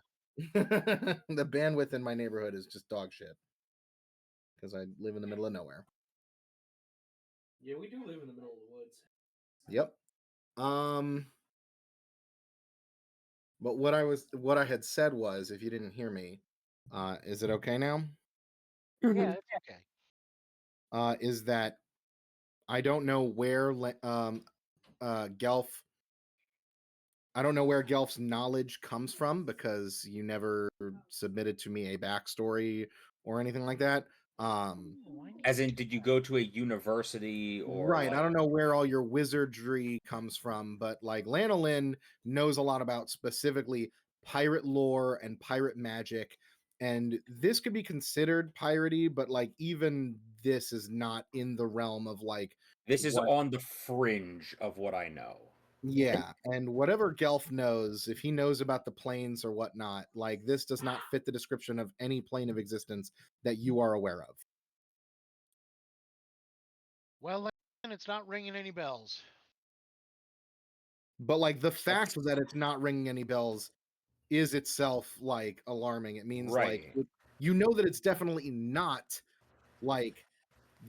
The bandwidth in my neighborhood is just dog shit because I live in the middle of nowhere. Yeah, we do live in the middle of the woods. Yep. But what I had said was, if you didn't hear me, is it okay now? Yeah, it's okay. Is that I don't know where Gelf. I don't know where Gelf's knowledge comes from because you never submitted to me a backstory or anything like that. As in, did you go to a university or Right. like... I don't know where all your wizardry comes from, but like Lanolin knows a lot about specifically pirate lore and pirate magic. And this could be considered piratey, but like even this is not in the realm of like This is what. on the fringe of what I know. Yeah, and whatever Gelf knows, if he knows about the planes or whatnot, like this does not fit the description of any plane of existence that you are aware of. Well, then it's not ringing any bells. But like the fact that it's not ringing any bells is itself like alarming. It means like Right. you know that it's definitely not like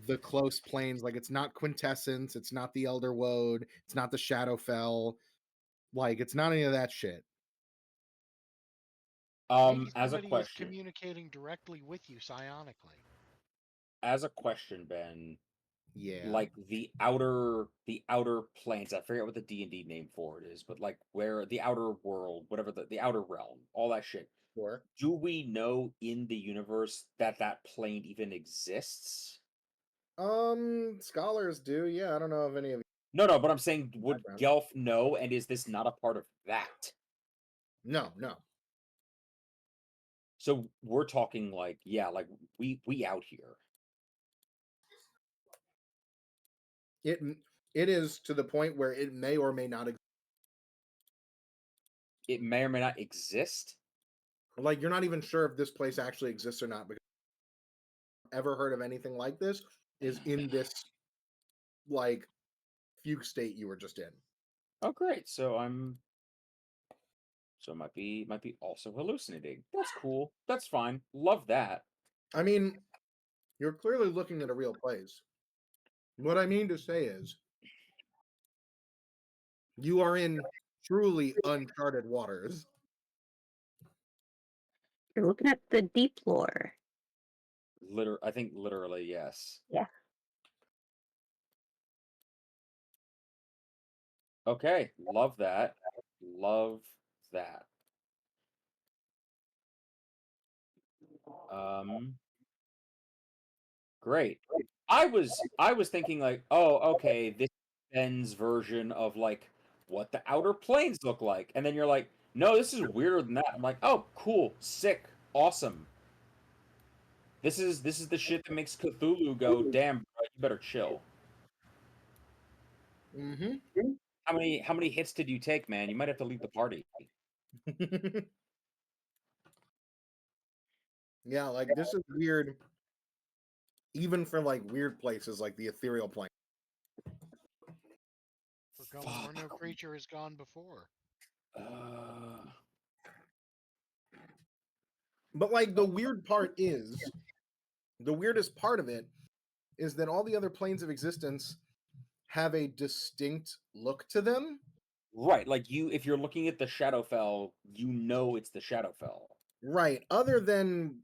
the close planes. Like it's not Quintessence, it's not the Elder Woad, it's not the Shadowfell. Like it's not any of that shit. Maybe As a somebody is question. communicating directly with you psionically. As a question, Ben, Yeah. like the outer planes, I forget what the D&D name for it is, but like where the outer world, whatever the outer realm, all that shit. Sure. Do we know in the universe that plane even exists? Scholars do. Yeah, I don't know if any of No, but I'm saying, would Background. Gelf know, and is this not a part of that? No. So we're talking like, yeah, like we out here. It is to the point where it may or may not exist. It may or may not exist. Like you're not even sure if this place actually exists or not because I've ever heard of anything like this, is in this like fugue state you were just in. Oh, great. So it might be also hallucinating. That's cool. That's fine. Love that. I mean, you're clearly looking at a real place. What I mean to say is, you are in truly uncharted waters. You're looking at the deep lore. I think literally, yes. Yeah. Okay, love that. Love that. Great. I was thinking like, oh, okay, this is Ben's version of like what the outer planes look like. And then you're like, no, this is weirder than that. I'm like, oh, cool, sick, awesome. This is the shit that makes Cthulhu go, damn, bro, you better chill. Mm-hmm. How many hits did you take, man? You might have to leave the party. Yeah, like this is weird, even for like weird places like the ethereal plane. We're going where no creature has gone before. But like the weirdest part of it is that all the other planes of existence have a distinct look to them. Right, like if you're looking at the Shadowfell, you know it's the Shadowfell. Right. Other than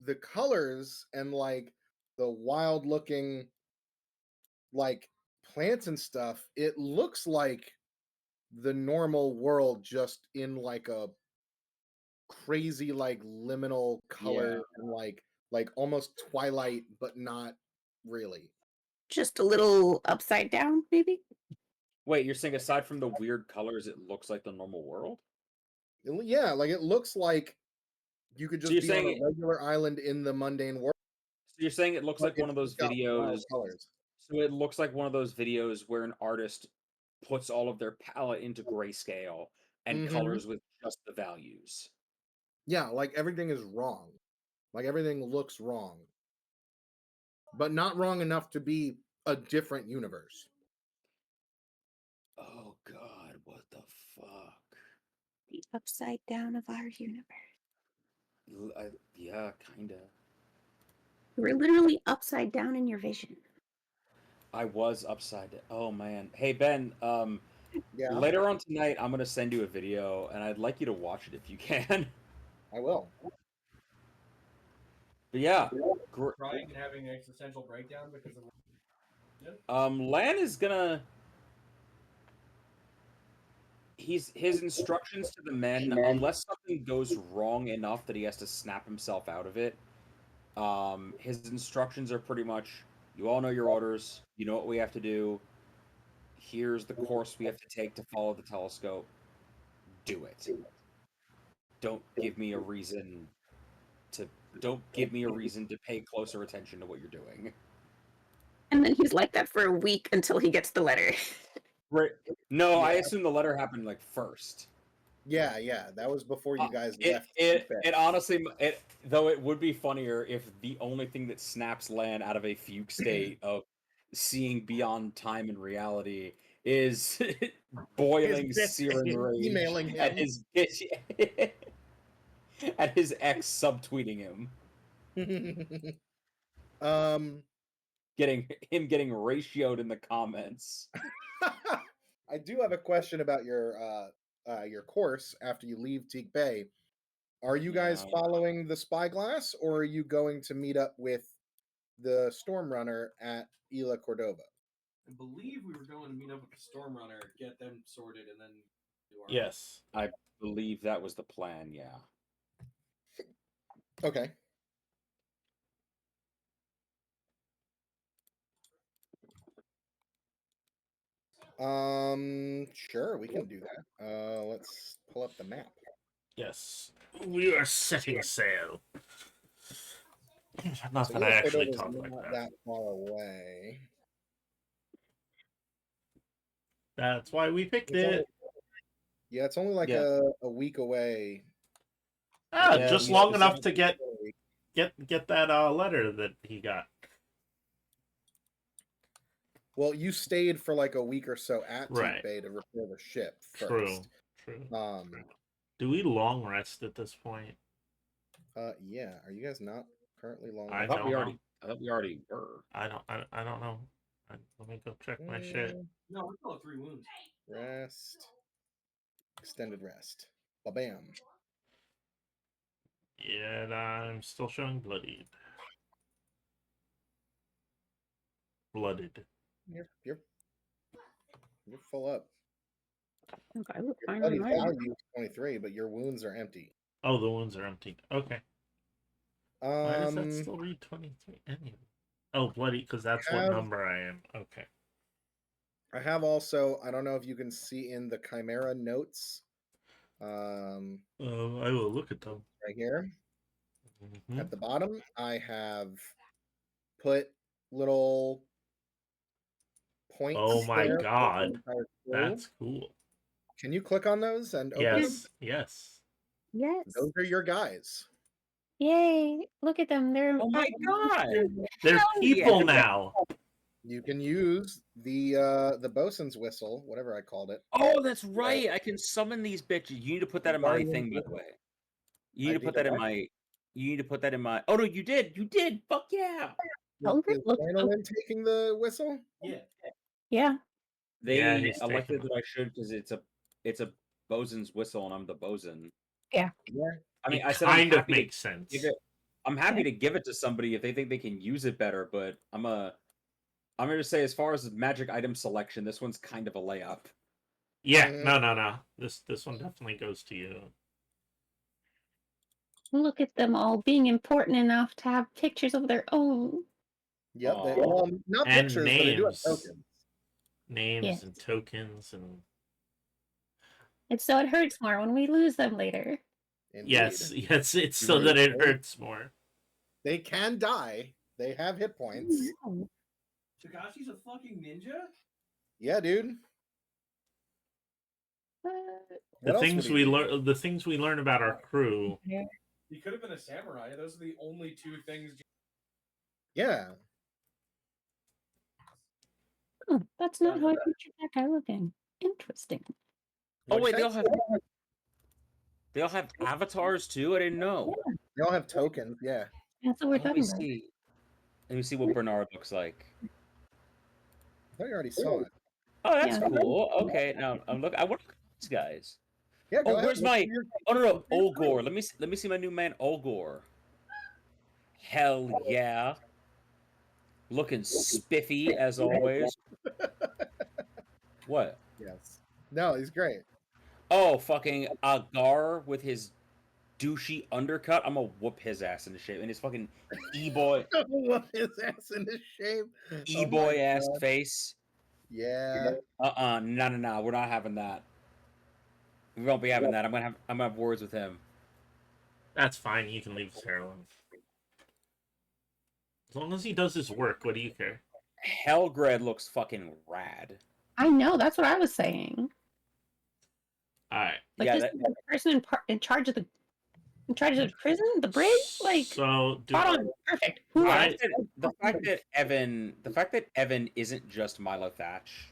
the colors and like the wild looking like plants and stuff, it looks like the normal world just in like a crazy like liminal color and like almost twilight, but not really. Just a little upside down, maybe? Wait, you're saying aside from the weird colors, it looks like the normal world? Yeah, like it looks like you could So just you're be on saying a regular island in the mundane world. So you're saying it looks but like one it's of those just got wild videos. colors. So it looks like one of those videos where an artist puts all of their palette into grayscale and Mhm. colors with just the values. Yeah, like everything is wrong. Like everything looks wrong. But not wrong enough to be a different universe. Oh god, what the fuck? The upside down of our universe. Yeah, kinda. We're literally upside down in your vision. I was upside down. Oh man. Hey Ben, Yeah, later on tonight I'm gonna send you a video and I'd like you to watch it if you can. I will. But yeah, Crying and having an existential breakdown because of. Lan is gonna. His instructions to the men, unless something goes wrong enough that he has to snap himself out of it, his instructions are pretty much, you all know your orders, you know what we have to do, here's the course we have to take to follow the telescope, do it. Don't give me a reason to pay closer attention to what you're doing. And then he's like that for a week until he gets the letter. Right. No, Yeah. I assume the letter happened like first. Yeah, that was before you guys left. It honestly, though it would be funnier if the only thing that snaps Lan out of a fugue state of seeing beyond time and reality is boiling, searing rage emailing him. at his bitch, at his ex subtweeting him, getting ratioed in the comments. I do have a question about your course after you leave Teak Bay. Are you guys following the spyglass, or are you going to meet up with the Stormrunner at Isla Cordova? I believe we were going to meet up with the Stormrunner, get them sorted, and then do our. Yes. I believe that was the plan, yeah. Okay. Sure, we can do that. Let's pull up the map. Yes. We are setting sail. Not So that I Isla actually Cordova's talk not like that. that far away. That's why we picked It's it. it's only like Yeah. a week away. Yeah, just long enough to specifically- get that letter that he got. Well, you stayed for like a week or so at Right. Teak Bay to repair the ship True. first. True. Um, Do we long rest at this point? yeah. Are you guys not currently long? I I thought don't we know. already. I thought we already were. I don't know. Let me go check my shit. No, we're still at 3 wounds. Rest. Extended rest. Ba-bam. Yet I'm still showing bloodied. Blooded. You're full up. Okay, look, Your finally bloody mine. value is 23, but your wounds are empty. Oh, the wounds are empty. Okay. Why does that still read 23 anyway? Oh, bloody, because that's what number I am. Okay. I have also, I don't know if you can see in the Chimera notes. I will look at them. Right here. Mhm. At the bottom, I have put little points. Oh my there for the god. entire crew. That's cool. Can you click on those and open them? Yes. Yes. Yes. Those are your guys. Yay! Look at them. They're Oh my god! They're Hell people yeah. now. You can use the bosun's whistle, whatever I called it. Oh, that's right. I can summon these bitches. You need to put that in my Guardian thing, by the whistle. way. You need I to put did that in what? my. You need to put that in my. Oh no, you did. You did. Fuck yeah. Hungry? Is Look, Lanolin taking the whistle? Yeah. yeah. They Yeah, he's elected taking that I should because it's a bosun's whistle and I'm the bosun. Yeah. Yeah. I mean, It I said I'm kind of happy makes to sense. give it. I'm happy to give it to somebody if they think they can use it better, but I'm gonna say as far as magic item selection, this one's kind of a layup. Yeah, no. This one definitely goes to you. Look at them all being important enough to have pictures of their own. Yep. They, Aw. not And pictures, but they do have names. tokens. Names Yes. and tokens and And so it hurts more when we lose them later. Indeed. yes, it's so that it hurts more. They can die. They have hit points. No. Takashi's a fucking ninja? Yeah, dude. Uh, The What else things would he we do? the things we learn about our crew. He could have been a samurai. Those are the only 2 things. Yeah. oh, that's not how I pictured that guy looking. Interesting. Oh What'd wait, you they say? all have avatars too. I didn't know. They all have tokens. Yeah. That's what we're Let me talking about. see. Let me see what Bernard looks like. I thought you already saw it. Oh, that's Yeah. cool. Okay, now I'm looking. I want to look at these guys. Yeah. Go Oh, ahead. where's Look my? through your- Oh no, Olgor. Let me see my new man Olgor. Hell yeah. Looking spiffy as always. What? Yes. No, he's great. Oh, fucking Agar with his douchey undercut. I'm gonna whoop his ass into shape. And his fucking e-boy, What his ass in his shape? e-boy ass God. face. Yeah. No. We're not having that. We won't be having that. I'm gonna have words with him. That's fine. You can leave his hair alone. As long as he does his work, what do you care? Helgred looks fucking rad. I know. That's what I was saying. All right. Like Yeah, this is the person in charge of the prison, the bridge. Like So spot on, perfect. The Who fact that Evan isn't just Milo Thatch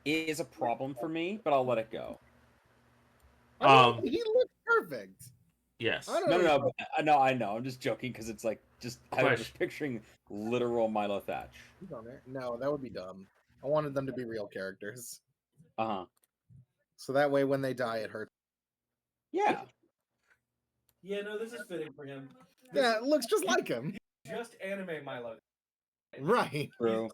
is a problem for me, but I'll let it go. He looks perfect. Yes. I don't No, know. I know. I'm just joking because it's like I was just picturing literal Milo Thatch. He's on there. No, that would be dumb. I wanted them to be real characters. Uh-huh. So that way when they die it hurts. Yeah. Yeah, no, this is fitting for him. Yeah, it looks just like him. Just anime Milo. Right. True.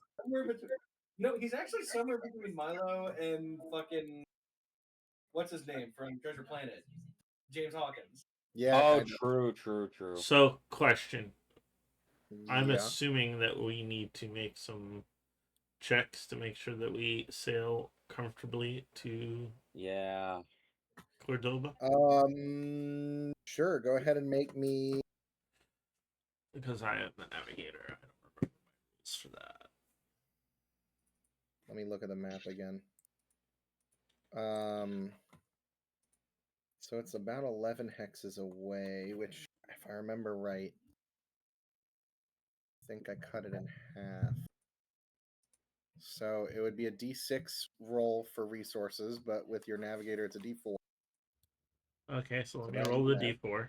No, he's actually somewhere between Milo and fucking what's his name from Treasure Planet, James Hawkins. Yeah. Oh, true. So, question. I'm Yeah. assuming that we need to make some checks to make sure that we sail comfortably to Cordoba. Sure. Go ahead and make me. Because I am the navigator. I don't remember my rules for that. Let me look at the map again. So it's about 11 hexes away, which, if I remember right, I think I cut it in half. So it would be a D6 roll for resources, but with your navigator, it's a D4. Okay, so let So me that'll roll be the that. D4.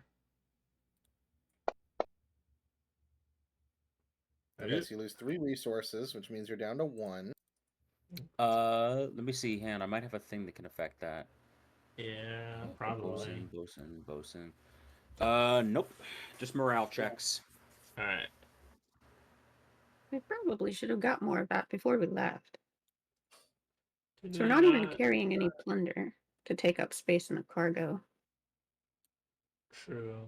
Okay, so you lose 3 resources, which means you're down to 1. Let me see, Han. I might have a thing that can affect that. Yeah, probably. Bosun. Nope. Just morale checks. Alright. We probably should have got more of that before we left. Did So we're we not even carrying any plunder to take up space in the cargo. True.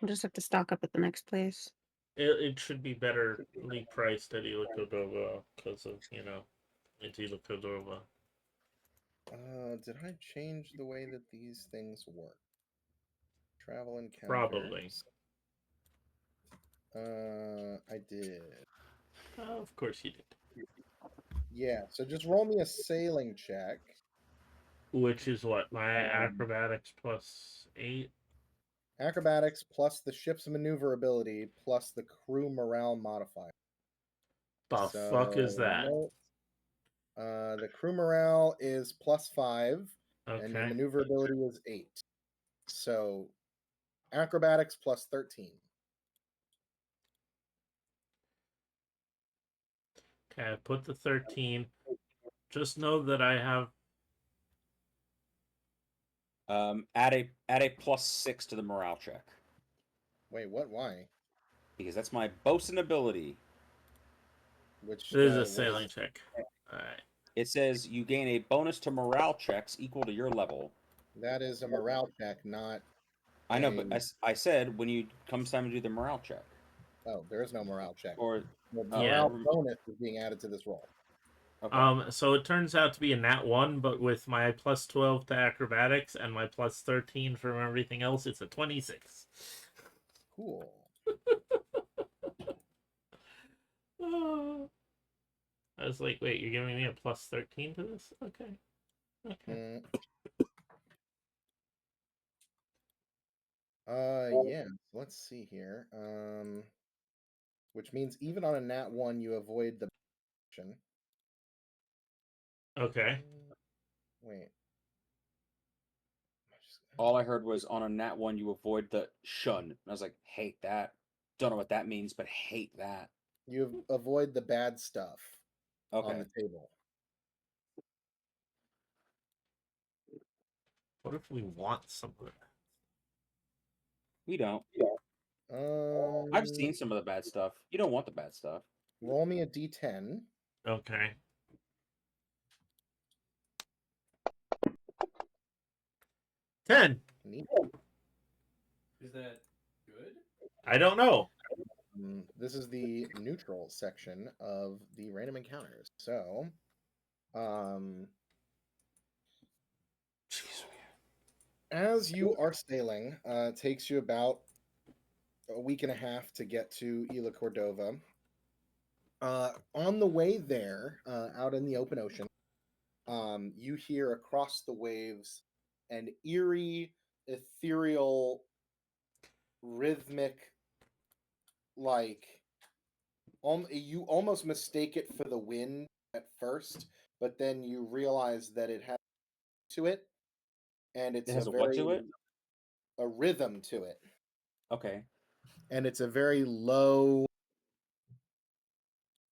We'll just have to stock up at the next place. It should be betterly priced at Ila Cordova because of, it's Ila Cordova. Did I change the way that these things work? Travel encounters. Probably. I did. Of course you did. Yeah, so just roll me a sailing check. Which is what? My acrobatics plus 8? Acrobatics plus the ship's maneuverability plus the crew morale modifier. The fuck is that? The crew morale is +5, and your Okay. maneuverability is 8. So acrobatics plus 13. Okay, I put the 13. Just know that I have. Add a +6 to the morale check. Wait, what? Why? Because that's my bosun ability. Which This is a sailing check. Alright. It says you gain a bonus to morale checks equal to your level. That is a morale check, not. I know, but I said when you comes time to do the morale check. Oh, there is no morale check. Or the morale bonus is being added to this roll. Okay. So it turns out to be a nat 1, but with my plus 12 to acrobatics and my plus 13 from everything else, it's a 26. Cool. I was like, wait, you're giving me a plus 13 to this? Okay. Okay. Yeah. Let's see here. Which means even on a nat 1, you avoid the action. Okay. Wait. All I heard was on a nat 1 you avoid the shun. And I was like, hate that. Don't know what that means, but hate that. You avoid the bad stuff on the table. What if we want some of it? We don't. I've seen some of the bad stuff. You don't want the bad stuff. Roll me a d10. Okay. Ten. Neat. Is that good? I don't know. This is the neutral section of the random encounters. So, as you are sailing, it takes you about a week and a half to get to Ila Cordova. On the way there, out in the open ocean, you hear across the waves an eerie, ethereal, rhythmic, like you almost mistake it for the wind at first, but then you realize that it has to it, and it's It has a what to it? a rhythm to it. Okay. And it's a very low,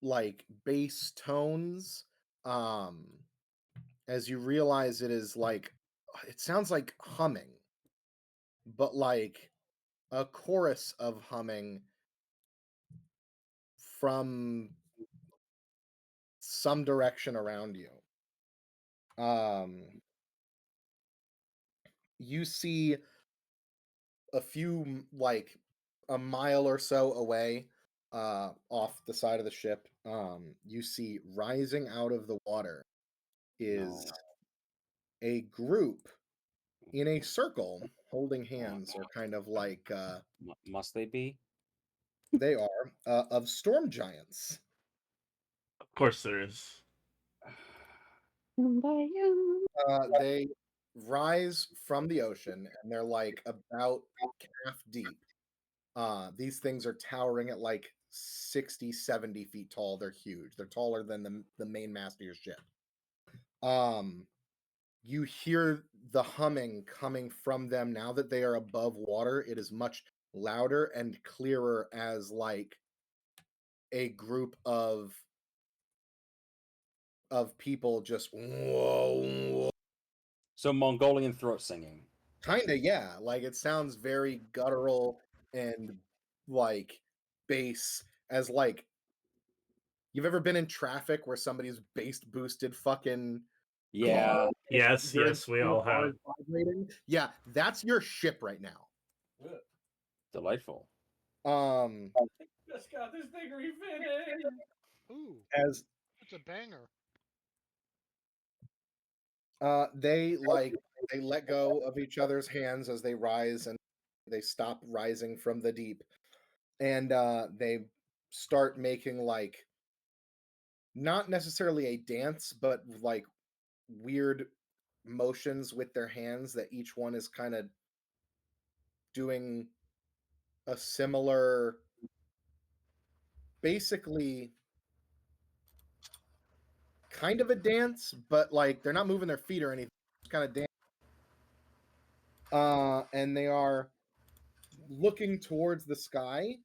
like bass tones. As you realize it is like it sounds like humming, but like a chorus of humming from some direction around you. You see a few, like a mile or so away, off the side of the ship, you see rising out of the water is a group in a circle holding hands, or kind of like must they be? They are of storm giants. Of course there is. They rise from the ocean, and they're like about calf deep. These things are towering at like 60, 70 feet tall. They're huge. They're taller than the main mast of your ship. You hear the humming coming from them now that they are above water. It is much louder and clearer, as like a group of people just whoa. So Mongolian throat singing. Kinda, yeah. Like it sounds very guttural and like bass, as like you've ever been in traffic where somebody's bass boosted fucking Yeah. car? Yes, Your yes, we all car have. is vibrating? Yeah, that's your ship right now. Delightful. Just got this thing refitted. Ooh, As it's a banger. they let go of each other's hands as they rise, and they stop rising from the deep, and they start making like not necessarily a dance, but like weird motions with their hands that each one is kind of doing a similar, basically kind of a dance, but like they're not moving their feet or anything, it's kind of dance. And they are looking towards the sky.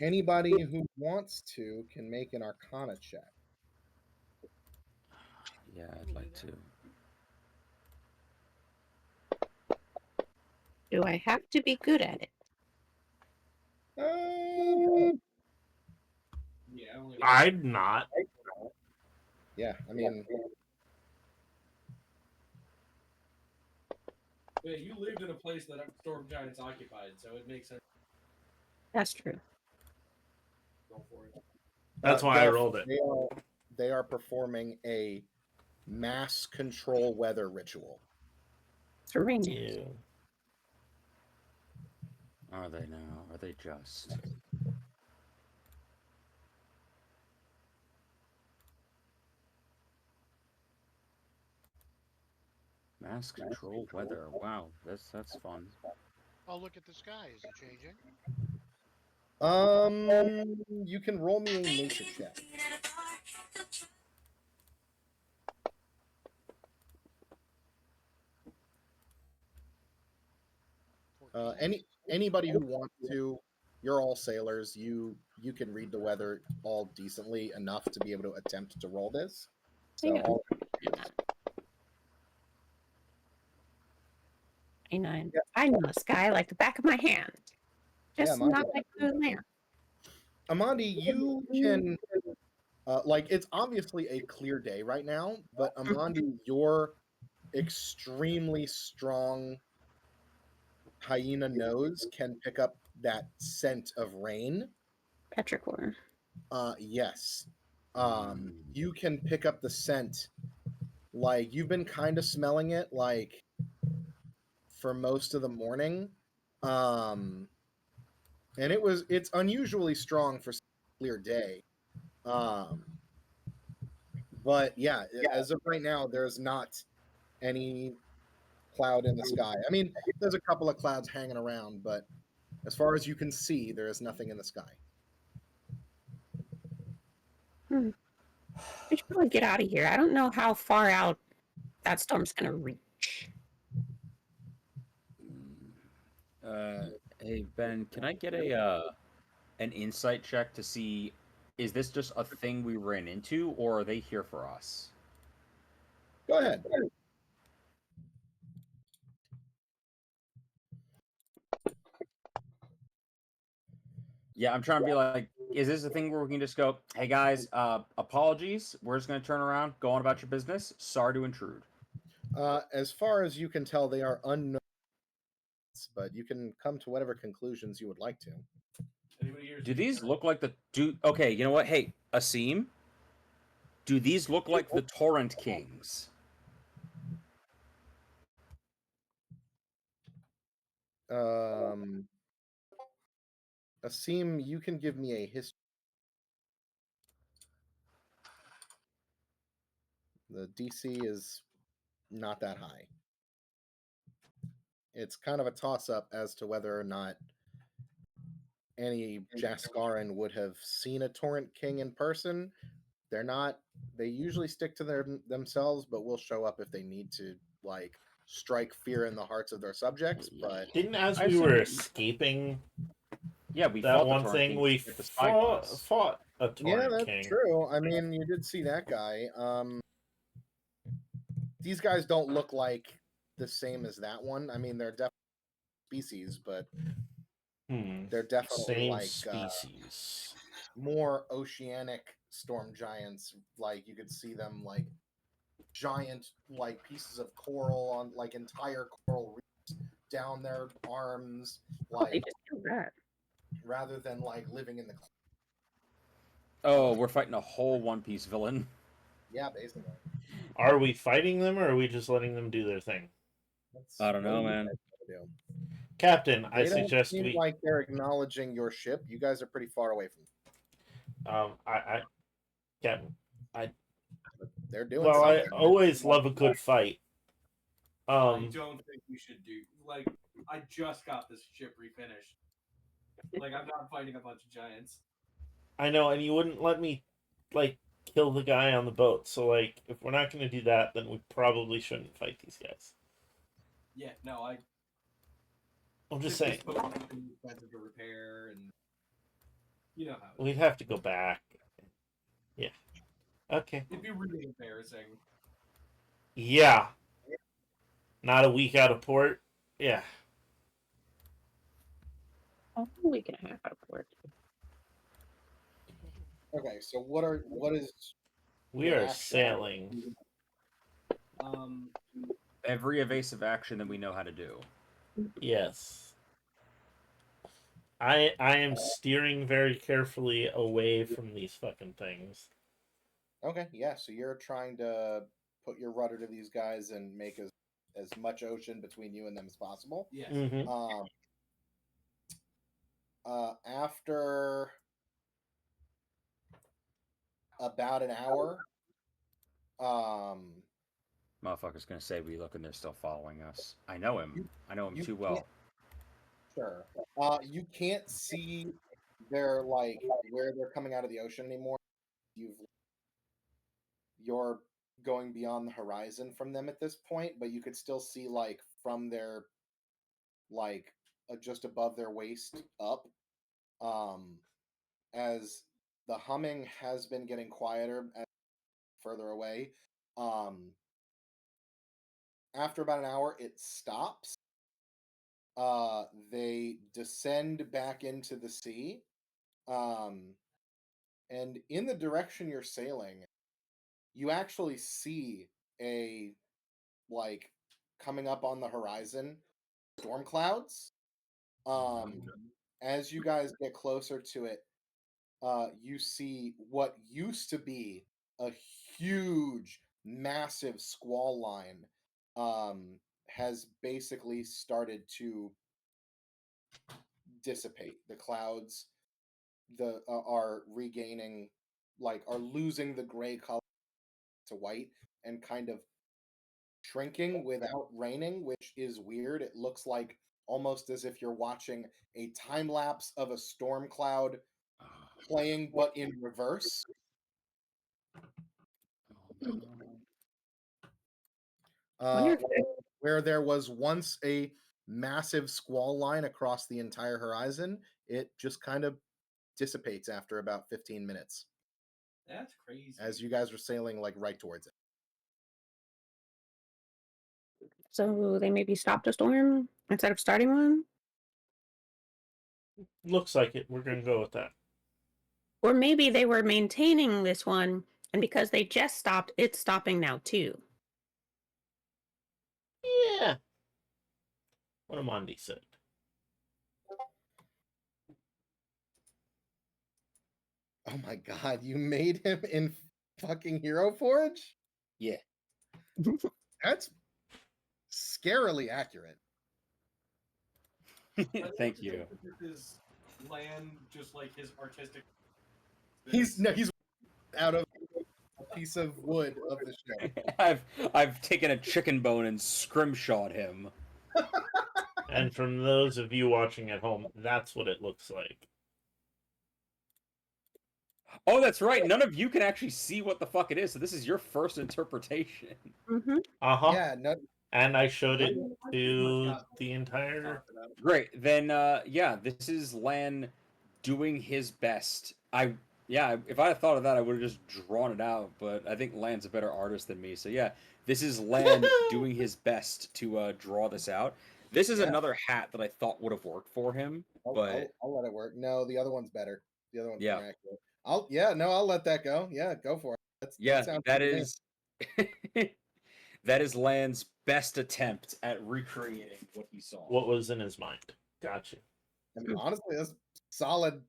Anybody who wants to can make an Arcana check. Yeah, I'd like to. Do I have to be good at it? Yeah, only I'm not. Yeah, I mean, yeah, you lived in a place that storm giants occupied, so it makes sense. That's true. Go for it. That's why I Delph, rolled it. They are performing a mass control weather ritual. Serene. Yeah. Are they now? Are they just? Mass control weather. Wow, that's fun. Oh, look at the sky. Is it changing? You can roll me a nature check. Anybody who wants to, you're all sailors. You can read the weather all decently enough to be able to attempt to roll this. So Yeah. all 29. Yeah. I know the sky like the back of my hand. Just mine not does. like the land. Amandi, you can like it's obviously a clear day right now, but Amandi, your extremely strong hyena nose can pick up that scent of rain. Petrichor. Yes. You can pick up the scent. Like you've been kind of smelling it like for most of the morning. And it's unusually strong for a clear day. But yeah, as of right now, there's not any cloud in the sky. I mean, there's a couple of clouds hanging around, but as far as you can see, there is nothing in the sky. We should probably get out of here. I don't know how far out that storm's gonna reach. Hey Ben, can I get an insight check to see, is this just a thing we ran into, or are they here for us? Go ahead. Yeah, I'm trying to be like, is this a thing where we can just go, hey guys, apologies, we're just gonna turn around, go on about your business. Sorry to intrude. As far as you can tell, they are unknown, but you can come to whatever conclusions you would like to. Anybody here? Do these look like the okay, you know what? Hey, Asim, do these look like the Torrent Kings? Asim, you can give me a history. The DC is not that high. it's kind of a toss-up as to whether or not any Jaskaran would have seen a Torrent King in person. They're not. They usually stick to themselves, but will show up if they need to, like, strike fear in the hearts of their subjects. But Didn't as I we were assume- escaping Yeah, we that fought one the Torrent thing, King we to get the spy class. fought a yeah, Torrent that's King. true. I mean, you did see that guy. These guys don't look like the same as that one. I mean, they're definitely species, but they're definitely Same like species. more oceanic storm giants. Like you could see them like giant like pieces of coral on like entire coral reefs down their arms, Oh, they like just killed that. rather than like living in the Oh, we're fighting a whole One Piece villain. yeah, basically. Are we fighting them, or are we just letting them do their thing? I don't know, man. Captain, I They don't suggest seem we. like they're acknowledging your ship. You guys are pretty far away from Captain, they're doing well, I something. always love a good fight. I don't think we should do like I just got this ship refinished. Like I'm not fighting a bunch of giants. I know, and you wouldn't let me like kill the guy on the boat. So like, if we're not going to do that, then we probably shouldn't fight these guys. Yeah, no, I'm just this saying. boat is expensive to repair, and you know how it is. We'd have to go back. Yeah. Okay. It'd be really embarrassing. Yeah. Not a week out of port. Yeah. A week and a half out of port. Okay, so what is We your are action? sailing. Every evasive action that we know how to do. Yes. I am steering very carefully away from these fucking things. Okay, yeah, so you're trying to put your rudder to these guys and make as much ocean between you and them as possible. Yes. Mm-hmm. After about an hour, Motherfucker's gonna say we look and they're still following us. I know him. I know him you too well. sure. You can't see their like where they're coming out of the ocean anymore. You're going beyond the horizon from them at this point, but you could still see like from their like just above their waist up. As the humming has been getting quieter as further away. After about an hour, it stops. They descend back into the sea. And in the direction you're sailing, you actually see a like coming up on the horizon storm clouds. As you guys get closer to it, you see what used to be a huge, massive squall line has basically started to dissipate. The clouds are regaining, like, are losing the gray color to white and kind of shrinking without raining, which is weird. It looks like almost as if you're watching a time lapse of a storm cloud playing, but in reverse. Where there was once a massive squall line across the entire horizon, it just kind of dissipates after about 15 minutes. That's crazy. As you guys are sailing like right towards it. So they maybe stopped a storm instead of starting one? Looks like it. We're going to go with that. Or maybe they were maintaining this one, and because they just stopped, it's stopping now too. Yeah. What Amandi said. Oh my god, you made him in fucking Hero Forge? Yeah. That's scarily accurate. Thank you. His land, just like his artistic. He's out of a piece of wood of the ship. I've taken a chicken bone and scrimshawed him. And from those of you watching at home, that's what it looks like. Oh, that's right. None of you can actually see what the fuck it is, so this is your first interpretation. Mm-hmm. Uh-huh. Yeah, no, And I showed it to the entire... Great. Then, yeah, this is Lan doing his best. If I had thought of that, I would have just drawn it out, but I think Lan's a better artist than me. So, yeah, this is Lan doing his best to draw this out. This is another hat that I thought would have worked for him, but... I'll let it work. No, the other one's better. The other one's Yeah. more accurate. I'll let that go. Yeah, go for it. That is... that is Lan's best attempt at recreating what he saw. What was in his mind. Gotcha. I mean, honestly, that's solid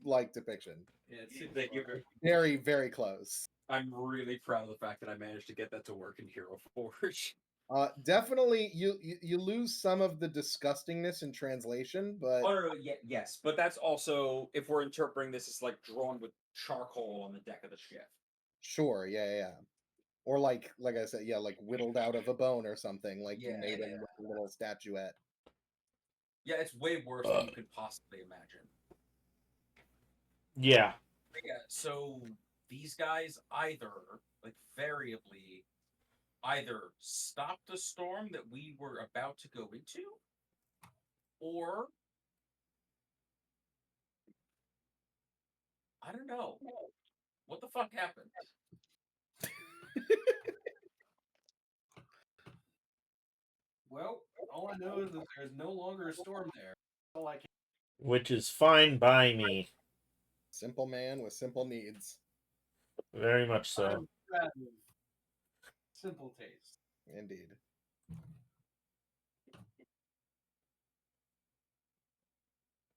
like depiction. Yeah, thank you. Very, very close. I'm really proud of the fact that I managed to get that to work in Hero Forge. Definitely, you lose some of the disgustingness in translation, but yes, but that's also if we're interpreting this as like drawn with charcoal on the deck of the ship. sure, yeah. Or like I said, yeah, like whittled out of a bone or something. Like you made him with a little statuette. Yeah, it's way worse than you could possibly imagine. Yeah. But yeah, so these guys variably either stopped the storm that we were about to go into, or I don't know. What the fuck happened? Well, all I know is that there's no longer a storm there. All I can. Which is fine by me. Simple man with simple needs. Very much so. Simple taste. Indeed.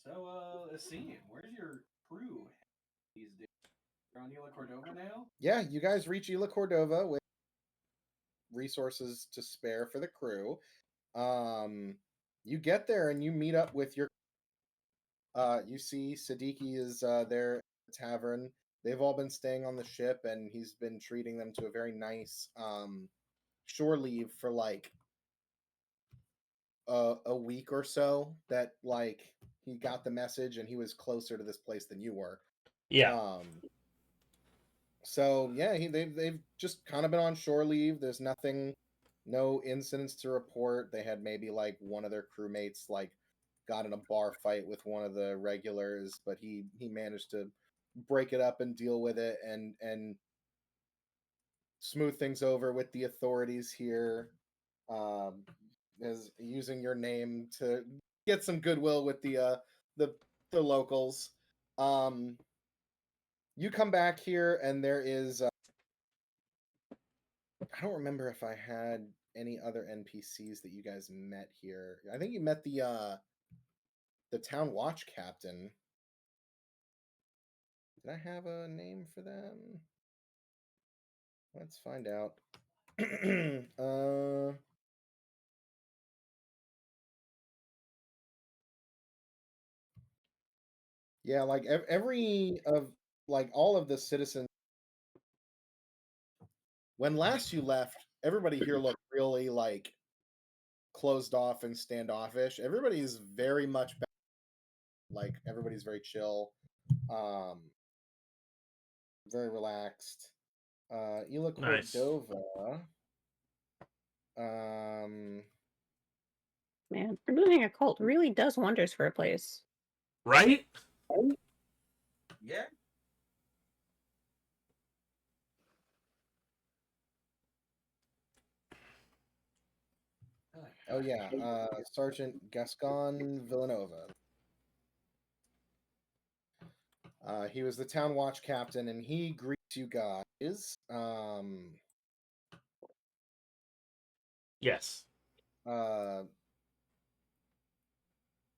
So, let's see. Where's your crew these days? You're on Isla Cordova now? Yeah, you guys reach Isla Cordova with resources to spare for the crew. You get there and you meet up with your you see Siddiqui is there at the tavern. They've all been staying on the ship and he's been treating them to a very nice shore leave for like a week or so, that like he got the message and he was closer to this place than you were. Yeah. So yeah, they've just kind of been on shore leave. There's no incidents to report. They had maybe like one of their crewmates like got in a bar fight with one of the regulars, but he managed to break it up and deal with it and smooth things over with the authorities here. Is using your name to get some goodwill with the locals. You come back here and there is I don't remember if I had any other NPCs that you guys met here. I think you met the town watch captain. Did I have a name for them? Let's find out. Yeah, like all of the citizens. When last you left, everybody here looked really like closed off and standoffish. Everybody's very much back, like everybody's very chill, very relaxed. Isla Cordova. Man, removing a cult really does wonders for a place. Right? Yeah. Oh yeah, Sergeant Gascon Villanova. He was the town watch captain, and he greets you guys. Yes.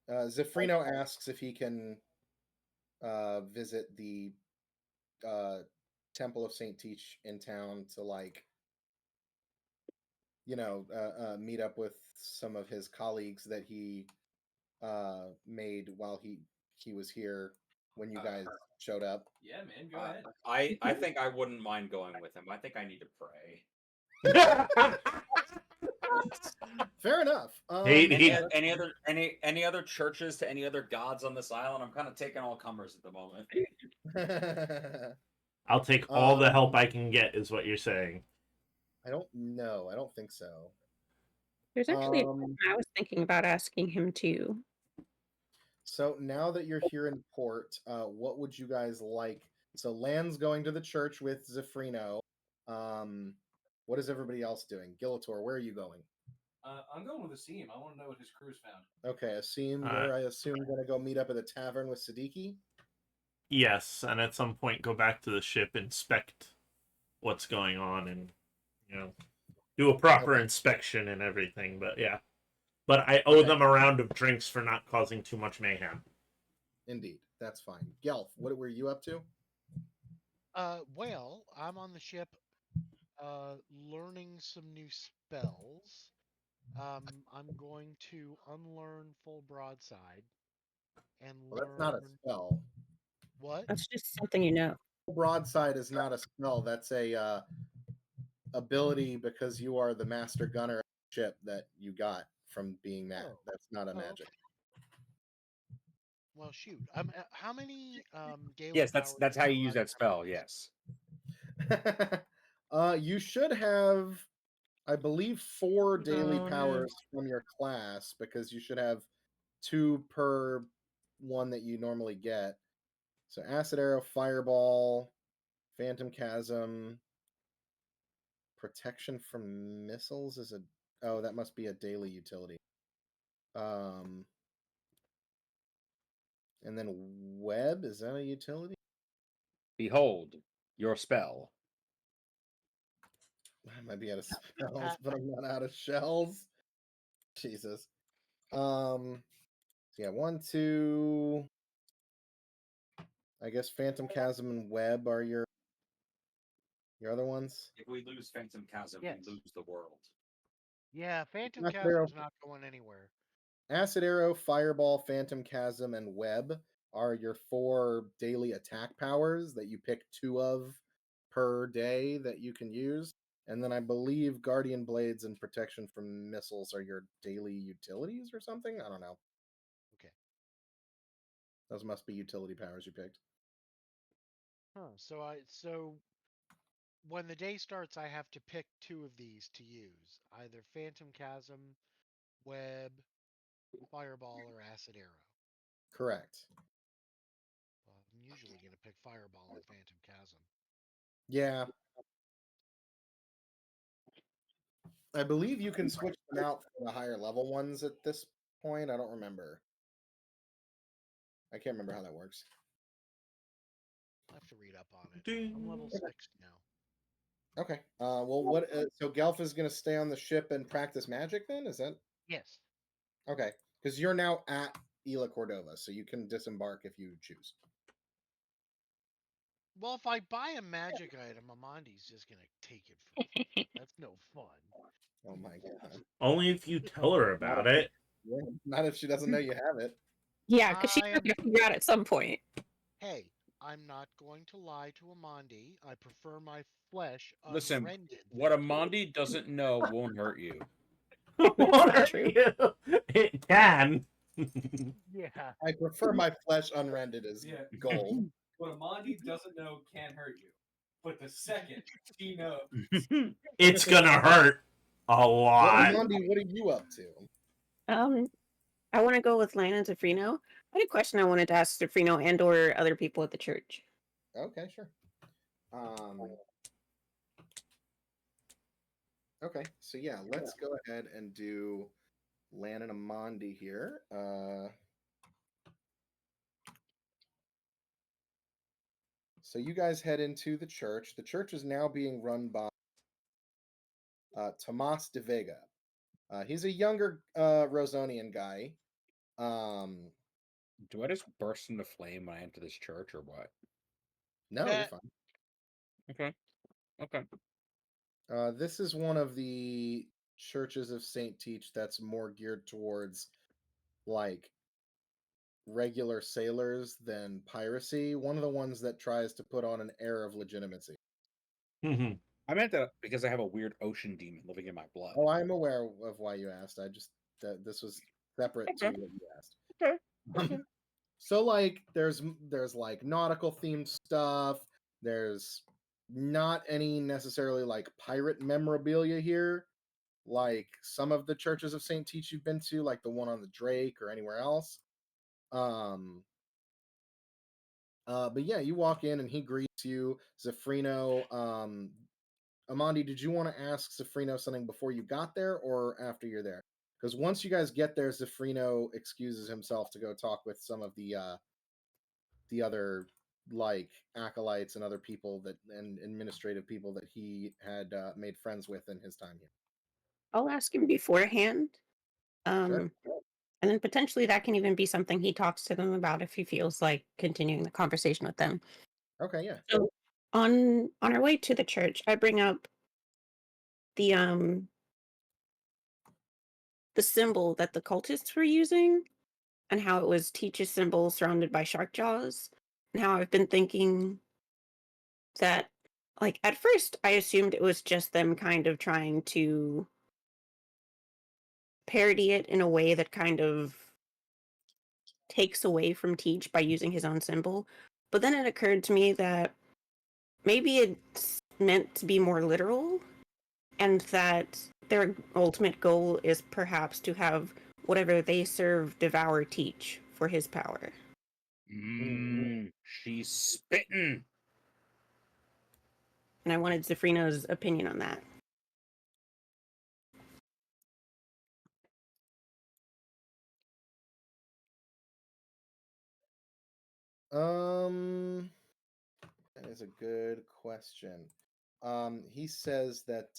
Zeffrino asks if he can visit the Temple of Saint Teach in town to meet up with some of his colleagues that he made while he was here when you guys showed up. Yeah, man, go ahead. I think I wouldn't mind going with him. I think I need to pray. Fair enough. Any other churches to any other gods on this island? I'm kind of taking all comers at the moment. I'll take all the help I can get, is what you're saying. I don't know. I don't think so. There's actually a question I was thinking about asking him too. So now that you're here in port, what would you guys like? So Lan's going to the church with Zafrino. What is everybody else doing? Gillator, where are you going? I'm going with Asim. I want to know what his crew's found. Okay, Asim, you're, I assume, going to go meet up at the tavern with Siddiqui? Yes, and at some point go back to the ship, inspect what's going on, and, you know, do a proper inspection and everything, but yeah. But I owe them a round of drinks for not causing too much mayhem. Indeed, that's fine. Gelf, what were you up to? Well, I'm on the ship, learning some new spells. I'm going to unlearn full broadside and Well, that's not a spell. What? That's just something you know. Broadside is not a spell. That's a ability because you are the master gunner of the ship that you got from being that. Oh. That's not a Oh, magic. okay. Well, shoot. How many Galen Yes, powers that's how you do use I that spell. Yes. You should have, I believe, 4 daily No, powers from your class because you should have 2 per one that you normally get. So acid arrow, fireball, phantom chasm, protection from missiles is a that must be a daily utility. And then web, is that a utility? Behold your spell. I might be out of spells, but I'm not out of shells. Jesus. Yeah, 1, 2. I guess Phantom Chasm and Web are your other ones. If we lose Phantom Chasm, Yes. we lose the world. Yeah, Phantom Acid arrow, Chasm's not going anywhere. Acid Arrow, Fireball, Phantom Chasm, and Web are your 4 daily attack powers that you pick 2 of per day that you can use. And then I believe Guardian Blades and Protection from Missiles are your daily utilities or something. I don't know. Okay. Those must be utility powers you picked. Huh. So when the day starts, I have to pick 2 of these to use, either Phantom Chasm, Web, Fireball, or Acid Arrow. Correct. Well, I'm usually going to pick Fireball and Phantom Chasm. Yeah. I believe you can switch them out for the higher level ones at this point. I don't remember. I can't remember how that works. I'll have to read up on it. I'm level 6 now. Okay. Well, what? So Gelf is going to stay on the ship and practice magic. Then is that? Yes. Okay, because you're now at Isla Cordova, so you can disembark if you choose. Well, if I buy a magic item, Amandi's just going to take it from me. That's no fun. Oh my god. Only if you tell her about it. Yeah, not if she doesn't know you have it. Yeah, because she's I not am- going to figure out at some point. Hey, I'm not going to lie to Amandi. I prefer my flesh Listen, unrended. what Amandi doesn't know won't hurt you. That's true. It can. Yeah. I prefer my flesh unrended as gold. What Amandi doesn't know can hurt you, but the second she knows, It's gonna hurt a Well, lot. Amandi, what are you up to? I want to go with Lan and Zafrino. I had a question I wanted to ask Zafrino and or other people at the church. Okay, sure. Okay, so yeah, let's go ahead and do Lan and Amandi here. So you guys head into the church. The church is now being run by Tomas de Vega. He's a younger Rosonian guy. Do I just burst into flame when I enter this church, or what? No, you're fine. Okay. Okay. This is one of the churches of Saint Teach that's more geared towards like regular sailors than piracy. One of the ones that tries to put on an air of legitimacy. I meant that because I have a weird ocean demon living in my blood. Oh, I'm aware of why you asked. I just this was separate to Okay. what you asked. Okay. Okay. So like there's like nautical themed stuff. There's not any necessarily like pirate memorabilia here, like some of the churches of St. Teach you've been to, like the one on the Drake or anywhere else. But yeah, you walk in and he greets you, Zafrino. Amandi, did you want to ask Zafrino something before you got there or after you're there? Because once you guys get there, Zafrino excuses himself to go talk with some of the other like acolytes and other people that and administrative people that he had made friends with in his time here. I'll ask him beforehand. Sure. And then potentially that can even be something he talks to them about if he feels like continuing the conversation with them. Okay, yeah. So on our way to the church, I bring up the symbol that the cultists were using and how it was Teach's symbol surrounded by shark jaws. And how I've been thinking that, like, at first I assumed it was just them kind of trying to parody it in a way that kind of takes away from Teach by using his own symbol. But then it occurred to me that maybe it's meant to be more literal, and that their ultimate goal is perhaps to have whatever they serve devour Teach for his power. She's spitting. And I wanted Zafrino's opinion on that. That is a good question. He says that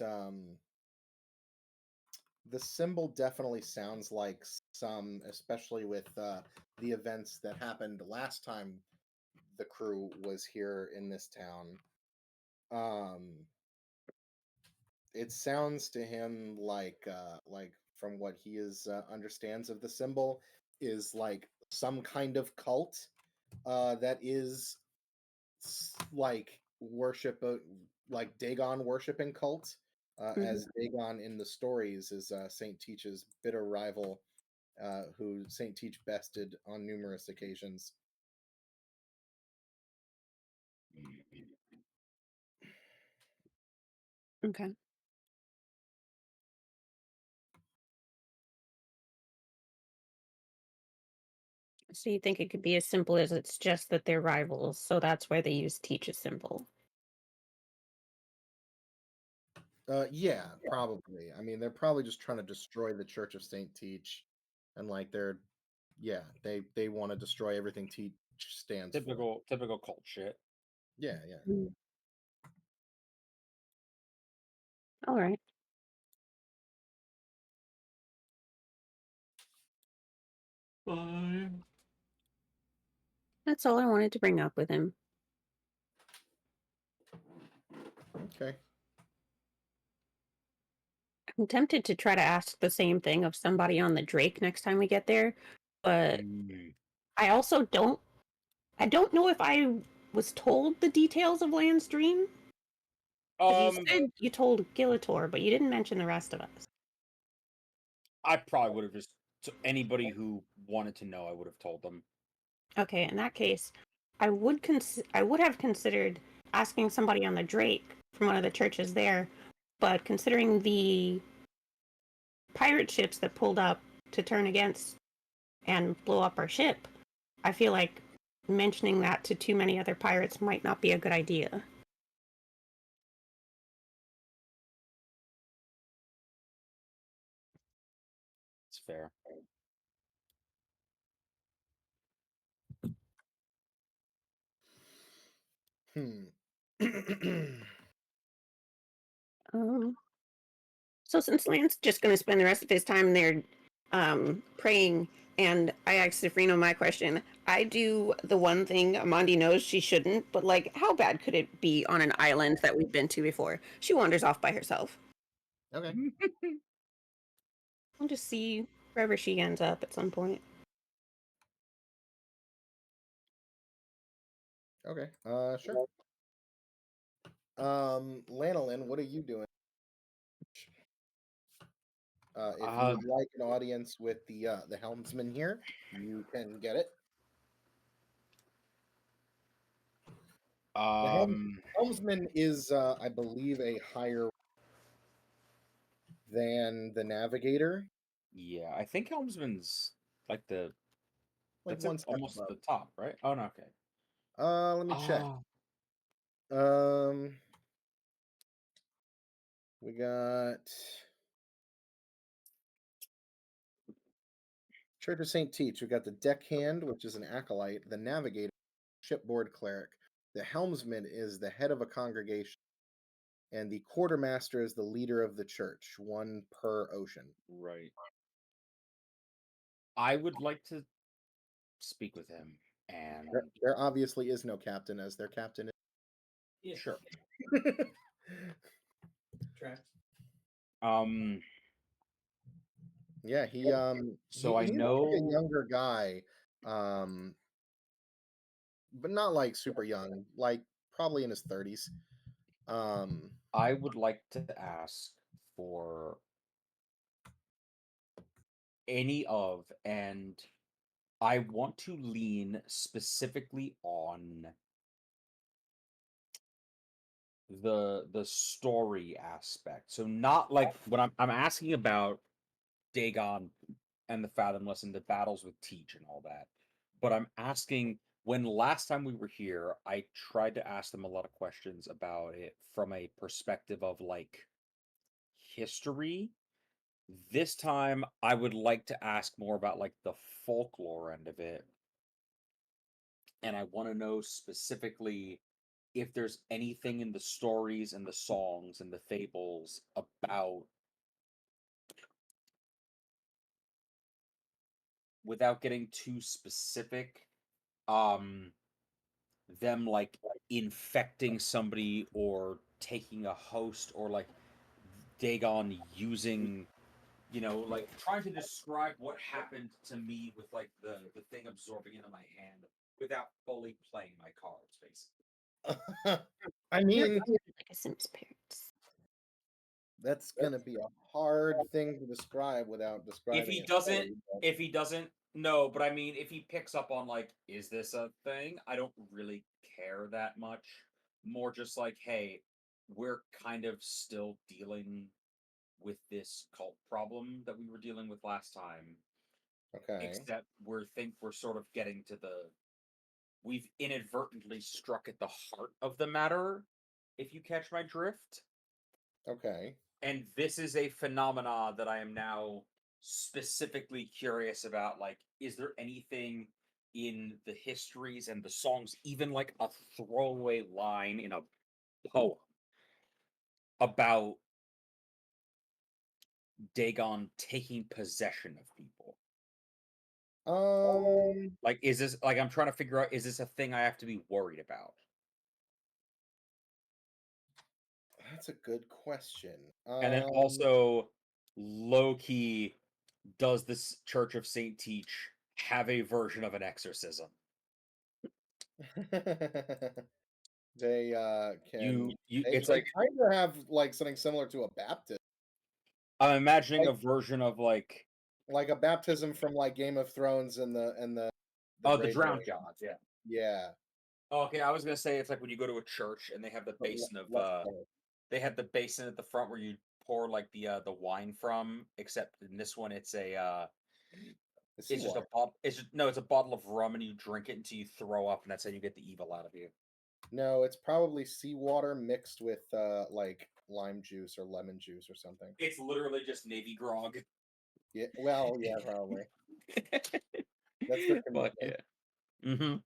the symbol definitely sounds like some, especially with the events that happened last time the crew was here in this town. It sounds to him like from what he is understands of the symbol is like some kind of cult that is like worship like Dagon worshiping cult, as Dagon in the stories is Saint Teach's bitter rival, who Saint Teach bested on numerous occasions. Okay. So you think it could be as simple as it's just that they're rivals, so that's why they use Teach's symbol. Yeah, probably. I mean, they're probably just trying to destroy the Church of Saint Teach, and like they want to destroy everything Teach stands for. Typical cult shit. Yeah, yeah. All right. Bye. That's all I wanted to bring up with him. Okay. I'm tempted to try to ask the same thing of somebody on the Drake next time we get there, but I also don't know if I was told the details of Land's dream. 'Cause you said you told Gillator, but you didn't mention the rest of us. I probably would have just anybody who wanted to know, I would have told them. Okay, in that case, I would have considered asking somebody on the Drake from one of the churches there, but considering the pirate ships that pulled up to turn against and blow up our ship, I feel like mentioning that to too many other pirates might not be a good idea. It's fair. So since Lance's just going to spend the rest of his time there praying, and I asked Sifrino my question, I do the one thing Amandi knows she shouldn't, but like, how bad could it be on an island that we've been to before? She wanders off by herself. Okay. I'll just see wherever she ends up at some point. Okay. Sure. Lanolin, what are you doing? If you Uh, would like an audience with the helmsman here, you can get it. The helmsman is, I believe, a higher than the navigator, yeah, I think helmsman's like the like that's one it, step almost above. the top, right? Oh no, okay. Let me check. Ah, We got Church of Saint Teach. We got the deckhand, which is an acolyte, the navigator, shipboard cleric. The helmsman is the head of a congregation, and the quartermaster is the leader of the church, one per ocean. right. I would like to speak with him, and There obviously is no captain, as their captain Yeah. sure. is. Tracks. Yeah, he So I he's like a know younger guy, but not like super young, like probably in his 30s. Um, I would like to ask for any of, and I want to lean specifically on the story aspect. So not like when I'm asking about Dagon and the Fathomless and the battles with Teach and all that. But I'm asking when last time we were here, I tried to ask them a lot of questions about it from a perspective of like history. This time I would like to ask more about like the folklore end of it. And I want to know specifically if there's anything in the stories and the songs and the fables about, without getting too specific, um them like infecting somebody or taking a host or like Dagon using, like trying to describe what happened to me with like the thing absorbing into my hand without fully playing my cards, basically. I You're mean, probably like a Sims parents. that's gonna be a hard thing to describe without If describing he it doesn't, fully, but- if he doesn't, no. But I mean, if he picks up on like, is this a thing? I don't really care that much. More just like, hey, we're kind of still dealing with this cult problem that we were dealing with last time. Okay. Except we're sort of getting to we've inadvertently struck at the heart of the matter, if you catch my drift. Okay. And this is a phenomena that I am now specifically curious about. Like, is there anything in the histories and the songs, even like a throwaway line in a poem about Dagon taking possession of people? Um, Like, is this like I'm trying to figure out, is this a thing I have to be worried about? that's a good question. And then also, low key, does this Church of Saint Teach have a version of an exorcism? they can It's they like kind of have like something similar to a baptism, I'm imagining like a version of like like a baptism from like Game of Thrones and the the Grey drowned Worm. gods, yeah. Yeah, Oh, okay, I was gonna say it's like when you go to a church and they have the but basin of less color. they have the basin at the front where you pour like the wine from, except in this one The it's just a seawater. bottle, it's just, no, it's a bottle of rum and you drink it until you throw up and that's how you get the evil out of you. No, it's probably seawater mixed with like lime juice or lemon juice or something. It's literally just Navy grog. Yeah, well, yeah, probably. That's their But commitment. yeah. Mm-hmm.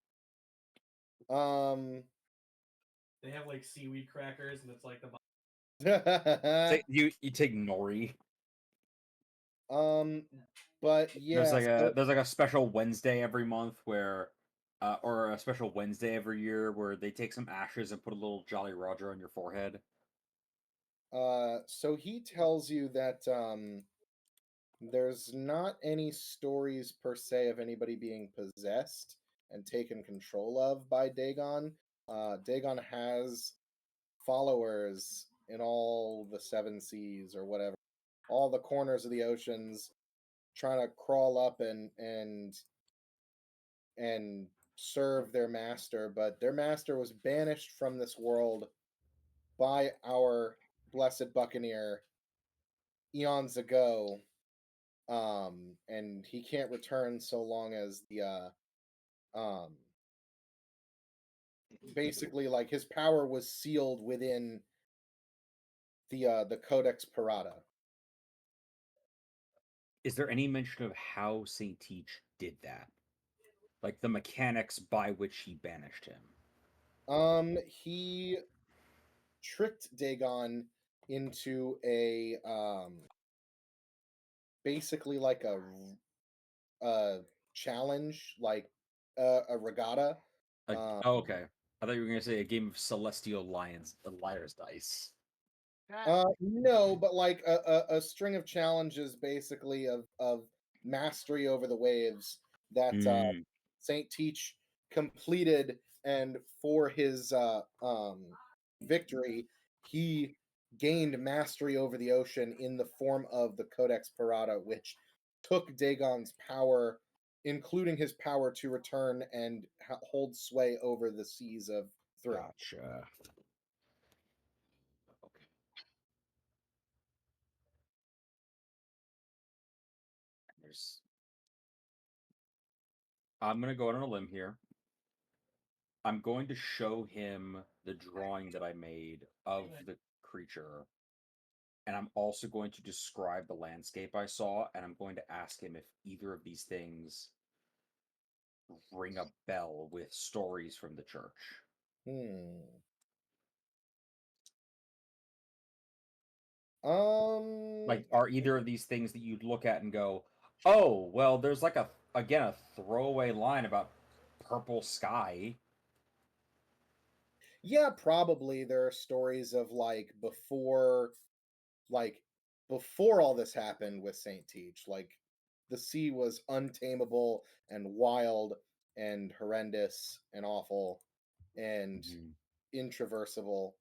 They have like seaweed crackers, and it's like the You take nori. But yeah, so, there's like a special Wednesday every month where or a special Wednesday every year where they take some ashes and put a little Jolly Roger on your forehead. so he tells you that there's not any stories per se of anybody being possessed and taken control of by Dagon. Dagon has followers in all the seven seas or whatever, all the corners of the oceans, trying to crawl up and serve their master, but their master was banished from this world by our blessed buccaneer eons ago. And he can't return so long as um basically like his power was sealed within the Codex Parada. Is there any mention of how Saint Teach did that? Like the mechanics by which he banished him? He tricked Dagon into a basically like a challenge, like a regatta. Oh, okay. I thought you were going to say a game of Celestial Liar's Dice. No, but like a string of challenges, basically of mastery over the waves that Mm, Saint Teach completed, and for his victory, he gained mastery over the ocean in the form of the Codex Parada, which took Dagon's power, including his power to return and hold sway over the seas of Three. gotcha. Okay. There's. I'm going to go out on a limb here. I'm going to show him the drawing that I made of the creature, and I'm also going to describe the landscape I saw, and I'm going to ask him if either of these things ring a bell with stories from the church. Like, are either of these things that you'd look at and go, oh, well, there's like a throwaway line about purple sky. Yeah, probably there are stories of like before all this happened with Saint Teach, like the sea was untamable and wild and horrendous and awful and Mhm. intraversible.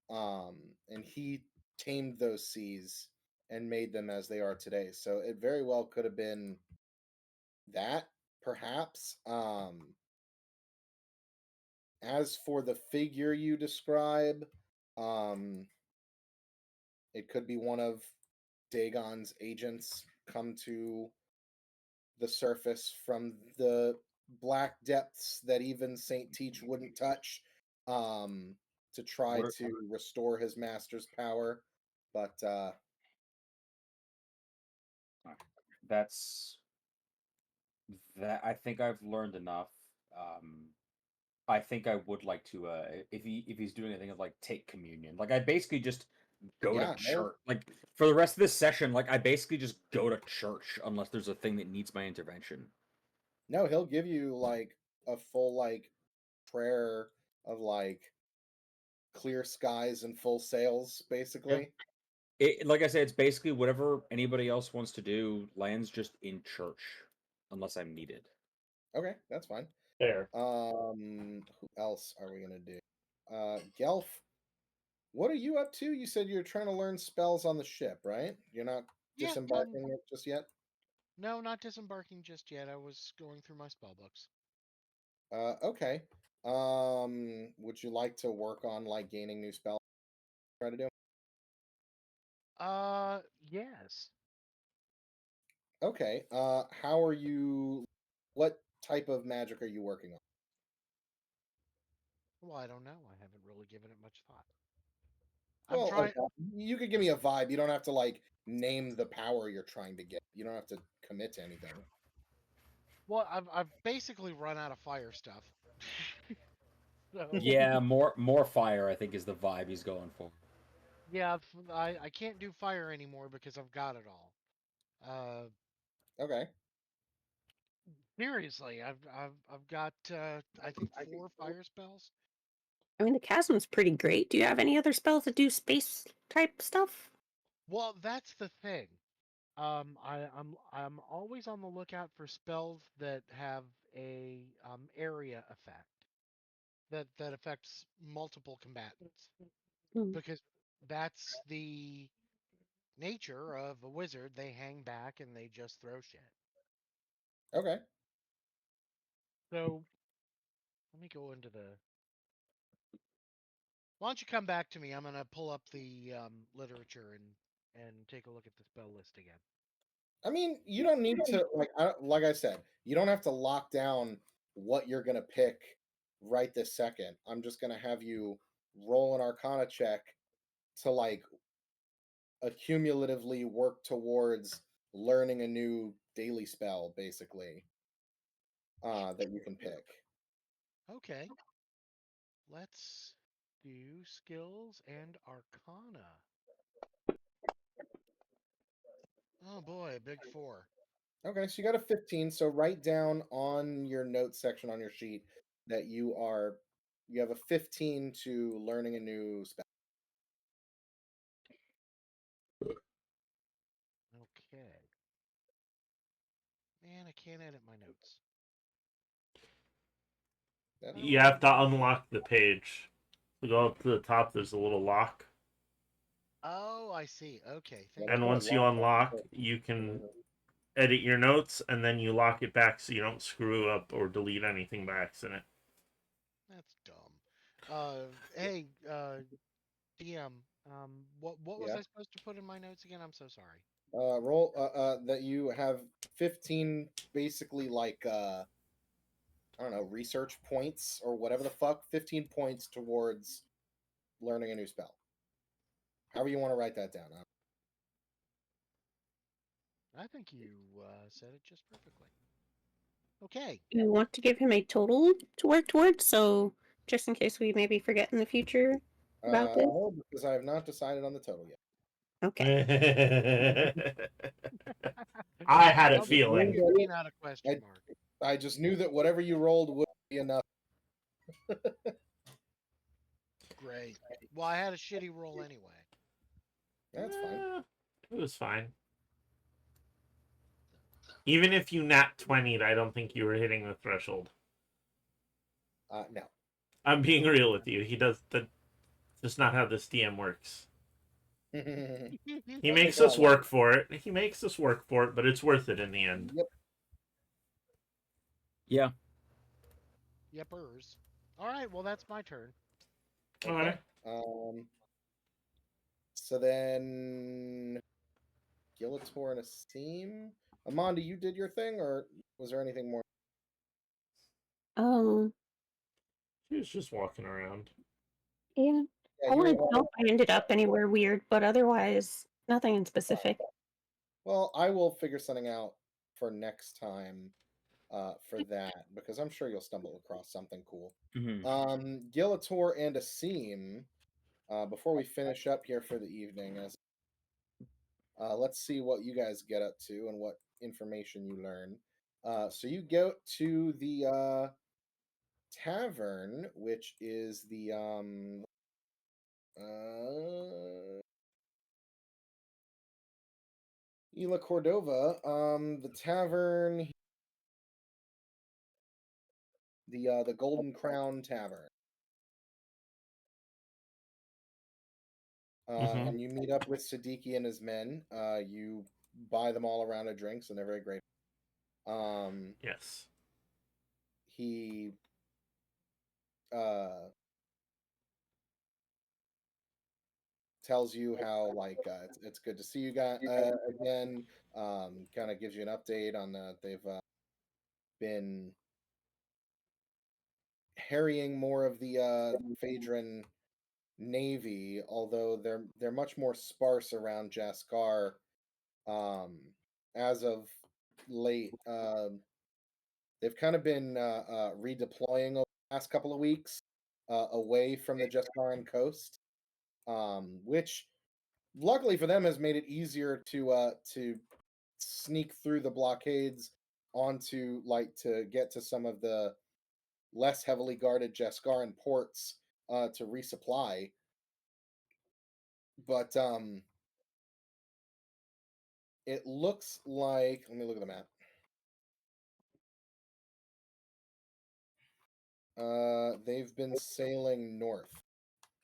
And he tamed those seas and made them as they are today. So it very well could have been that, perhaps. As for the figure you describe, um, it could be one of Dagon's agents come to the surface from the black depths that even Saint Teach wouldn't touch, to try What are, to restore his master's power. But that's that. I think I've learned enough. Um, I think I would like to, if he's doing anything of like take communion. Like I basically just go to yeah, no, church. Like for the rest of this session, like I basically just go to church unless there's a thing that needs my intervention. no, he'll give you like a full like prayer of like clear skies and full sails, basically. Like I said, it's basically whatever anybody else wants to do lands just in church, unless I'm needed. Okay, that's fine. There. Who else are we gonna do? Gelf, what are you up to? You said you're trying to learn spells on the ship, right? You're not Yeah, disembarking it just yet? no, not disembarking just yet. I was going through my spell books. Okay. Would you like to work on like gaining new spells? Try to do. Yes. Okay. How are you? What type of magic are you working on? Well, I don't know. I haven't really given it much thought. I'm Well, trying. you could give me a vibe. You don't have to like name the power you're trying to get. You don't have to commit to anything. Well, I've basically run out of fire stuff. So Yeah, more fire. I think is the vibe he's going for. yeah, I can't do fire anymore because I've got it all. Uh, Okay. seriously, I've got I think 4 fire spells. I mean, the chasm's pretty great. Do you have any other spells that do space type stuff? Well, that's the thing. I'm always on the lookout for spells that have a area effect that affects multiple combatants. Mm. because that's the nature of a wizard. They hang back and they just throw shit. Okay. So let me go into the. Why don't you come back to me? I'm gonna pull up the literature and take a look at the spell list again. I mean, you don't need to like I said, you don't have to lock down what you're gonna pick right this second. I'm just gonna have you roll an Arcana check to like accumulatively work towards learning a new daily spell, basically, that you can pick. Okay. Let's do skills and arcana. Oh boy, a big 4. Okay, so you got a 15. So write down on your notes section on your sheet that you have a 15 to learning a new spell. Okay. Man, I can't edit my notes. That's You have to unlock the page. So go up to the top, there's a little lock. Oh, I see. Okay, thank And you. once you unlock, you can edit your notes, and then you lock it back so you don't screw up or delete anything by accident. That's dumb. Hey, DM, what was yeah. I supposed to put in my notes again? I'm so sorry. Roll that you have 15 basically like I don't know, research points or whatever the fuck, 15 points towards learning a new spell. However you want to write that down. I think you said it just perfectly. Okay. You want to give him a total to work towards, so just in case we maybe forget in the future about this. No, because I have not decided on the total yet. Okay. I had a I'll just feeling. leave 15 out of question mark. I just knew that whatever you rolled would be enough. Great. Well, I had a shitty roll anyway. That's fine. It was fine. Even if you nat 20'd, I don't think you were hitting the threshold. No. I'm being real with you. That's not how this DM works. He makes us work for it. He makes us work for it, but it's worth it in the end. Yep. Yeah. Yepers. All right, well, that's my turn. All right. So then Gillator and Esteem. Amanda, you did your thing, or was there anything more? She was just walking around. Yeah. Yeah, I you were wanted to know if I ended up anywhere weird, but otherwise, nothing in specific. Well, I will figure something out for next time for that, because I'm sure you'll stumble across something cool. Mm-hmm. Gillator and Asim, before we finish up here for the evening, let's see what you guys get up to and what information you learn. So you go to the tavern, which is the Isla Cordova. The tavern, the Golden Crown Tavern. And you meet up with Siddiqui and his men. You buy them all around of drinks, and they're very grateful. Yes. He tells you how it's good to see you guys again. Kind of gives you an update on they've been harrying more of the Phaedron navy, although they're much more sparse around Jaskar as of late. They've kind of been redeploying over the last couple of weeks away from the Jaskaran coast, which luckily for them has made it easier to sneak through the blockades onto to get to some of the less heavily guarded Jaskaran ports to resupply. But it looks like, let me look at the map. They've been sailing north.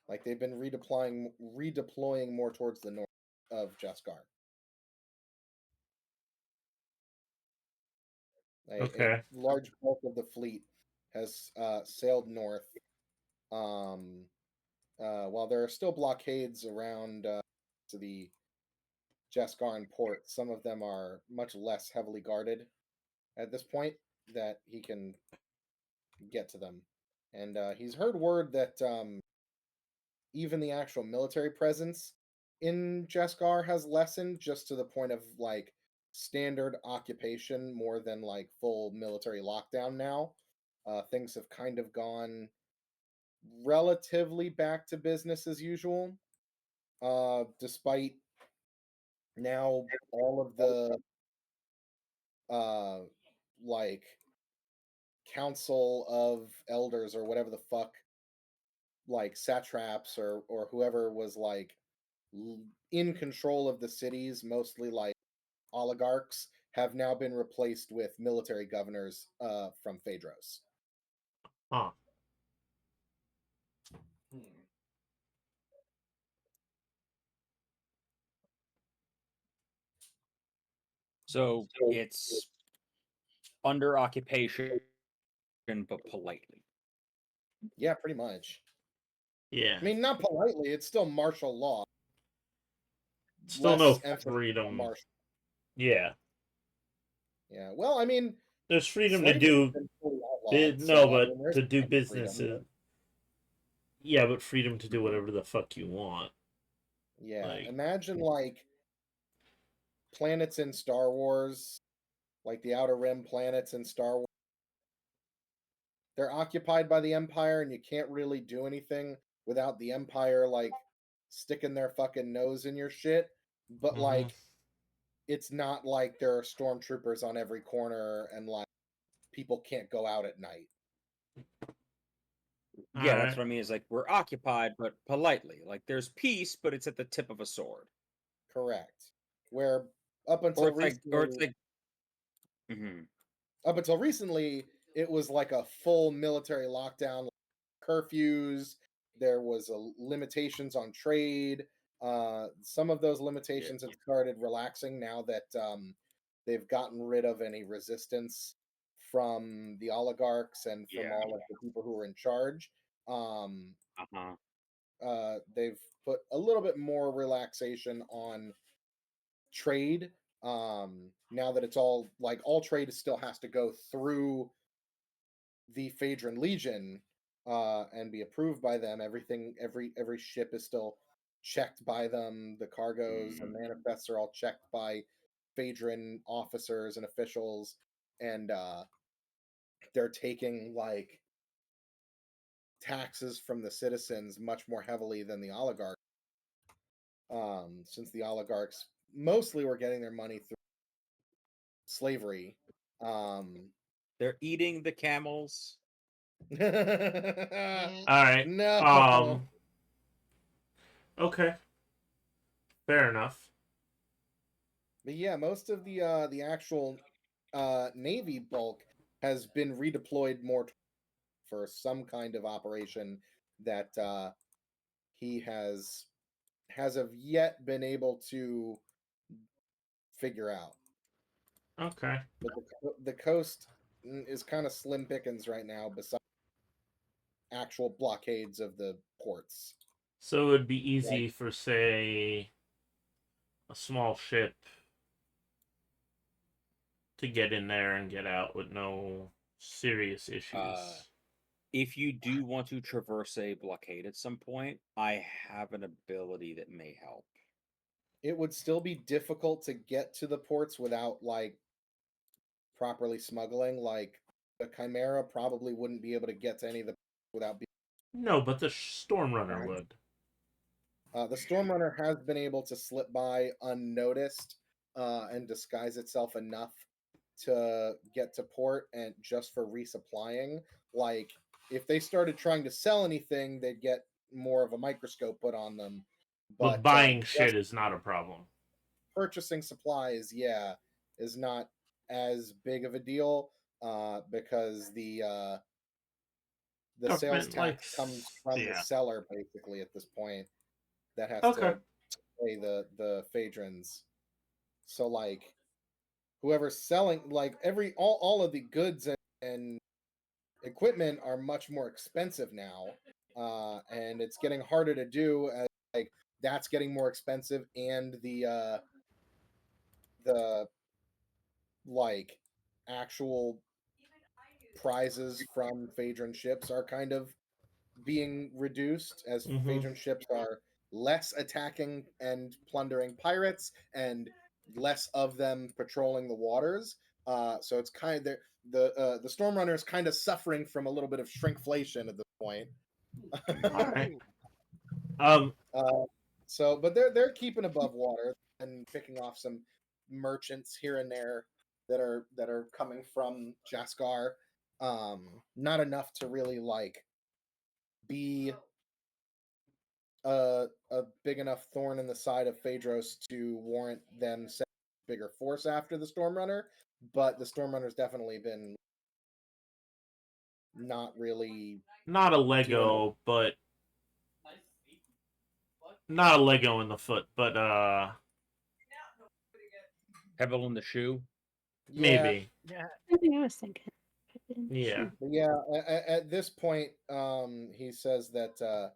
Like they've been redeploying more towards the north of Jaskar. A large bulk of the fleet has sailed north. While there are still blockades around to the Jaskaran port, some of them are much less heavily guarded at this point that he can get to them. And he's heard word that even the actual military presence in Jaskar has lessened just to the point of like standard occupation more than like full military lockdown now. Things have kind of gone relatively back to business as usual, despite now all of the like council of elders or whatever the fuck, like satraps or whoever was like in control of the cities, mostly like oligarchs, have now been replaced with military governors from Phaedros. Huh. So it's under occupation, but politely. Yeah, pretty much. Yeah. I mean, not politely. It's still martial law. Still Less no emphasis on freedom. martial. Yeah. Yeah. Well, I mean, there's freedom to slavery do. has been fully outlawed, No, so, I but mean, there's to do kind of business freedom. is. Yeah, but freedom to do whatever the fuck you want. Yeah. Like, Imagine like planets in Star Wars, like the Outer Rim planets in Star Wars. They're occupied by the Empire, and you can't really do anything without the Empire like sticking their fucking nose in your shit. But like, it's not like there are stormtroopers on every corner and like people can't go out at night. Yeah, that's what I mean. Is like we're occupied, but politely. Like there's peace, but it's at the tip of a sword. Correct. Where up until recently, up until recently, it was like a full military lockdown, curfews. There was limitations on trade. Some of those limitations have started relaxing now that they've gotten rid of any resistance from the oligarchs and from all of the people who are in charge. They've put a little bit more relaxation on trade. Now that it's all like all trade still has to go through the Phaedron Legion and be approved by them. Every ship is still checked by them. The cargoes and manifests are all checked by Phaedron officers and officials, and they're taking like taxes from the citizens much more heavily than the oligarchs. Since the oligarchs mostly were getting their money through slavery. They're eating the camels. All right. No. Okay. Fair enough. But yeah, most of the actual Navy bulk has been redeployed more for some kind of operation that he has of yet been able to figure out. Okay. But the coast is kind of slim pickings right now, besides actual blockades of the ports. So it would be easy for, say, a small ship to get in there and get out with no serious issues. If you do want to traverse a blockade at some point, I have an ability that may help. It would still be difficult to get to the ports without like properly smuggling. Like the Chimera probably wouldn't be able to get to any of the without being. No, but the Stormrunner would. The Stormrunner has been able to slip by unnoticed and disguise itself enough to get to port, and just for resupplying. Like if they started trying to sell anything, they'd get more of a microscope put on them. But buying shit is not a problem. Purchasing supplies, yeah, is not as big of a deal because the the sales Government likes- tax comes from the yeah. seller basically at this point that has Okay. to pay the Phaedrons. So like whoever's selling like all of the goods and equipment are much more expensive now. And it's getting harder to do as like that's getting more expensive and the like actual prizes from Phaedron ships are kind of being reduced as Mhm. Phaedron ships are less attacking and plundering pirates and less of them patrolling the waters. So it's kind of the Stormrunner is kind of suffering from a little bit of shrinkflation at this point. Alright. So, but they're keeping above water and picking off some merchants here and there that are coming from Jaskar. Not enough to really like be a big enough thorn in the side of Phaedros to warrant them sending a bigger force after the Stormrunner, but the Stormrunner's definitely been not really Not a Lego, but not a Lego in the foot, but Pebble in the shoe. maybe. Yeah. I think I was thinking. Yeah. But yeah, at this point, he says that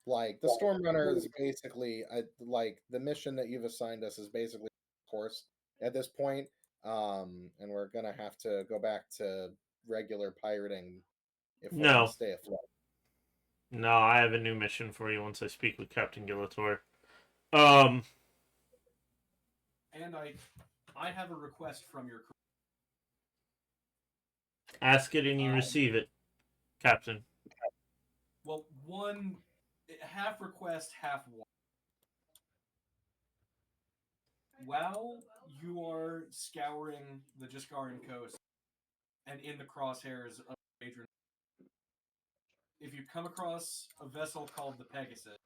like the Stormrunner is basically like the mission that you've assigned us is basically course at this point, and we're gonna have to go back to regular pirating if we're gonna No. stay afloat. No, I have a new mission for you once I speak with Captain Gillator. And I have a request from your crew. Ask it and you receive it, Captain. Well, one half request, half one. While you are scouring the Jaskaran coast and in the crosshairs of Adrian, if you come across a vessel called the Pegasus,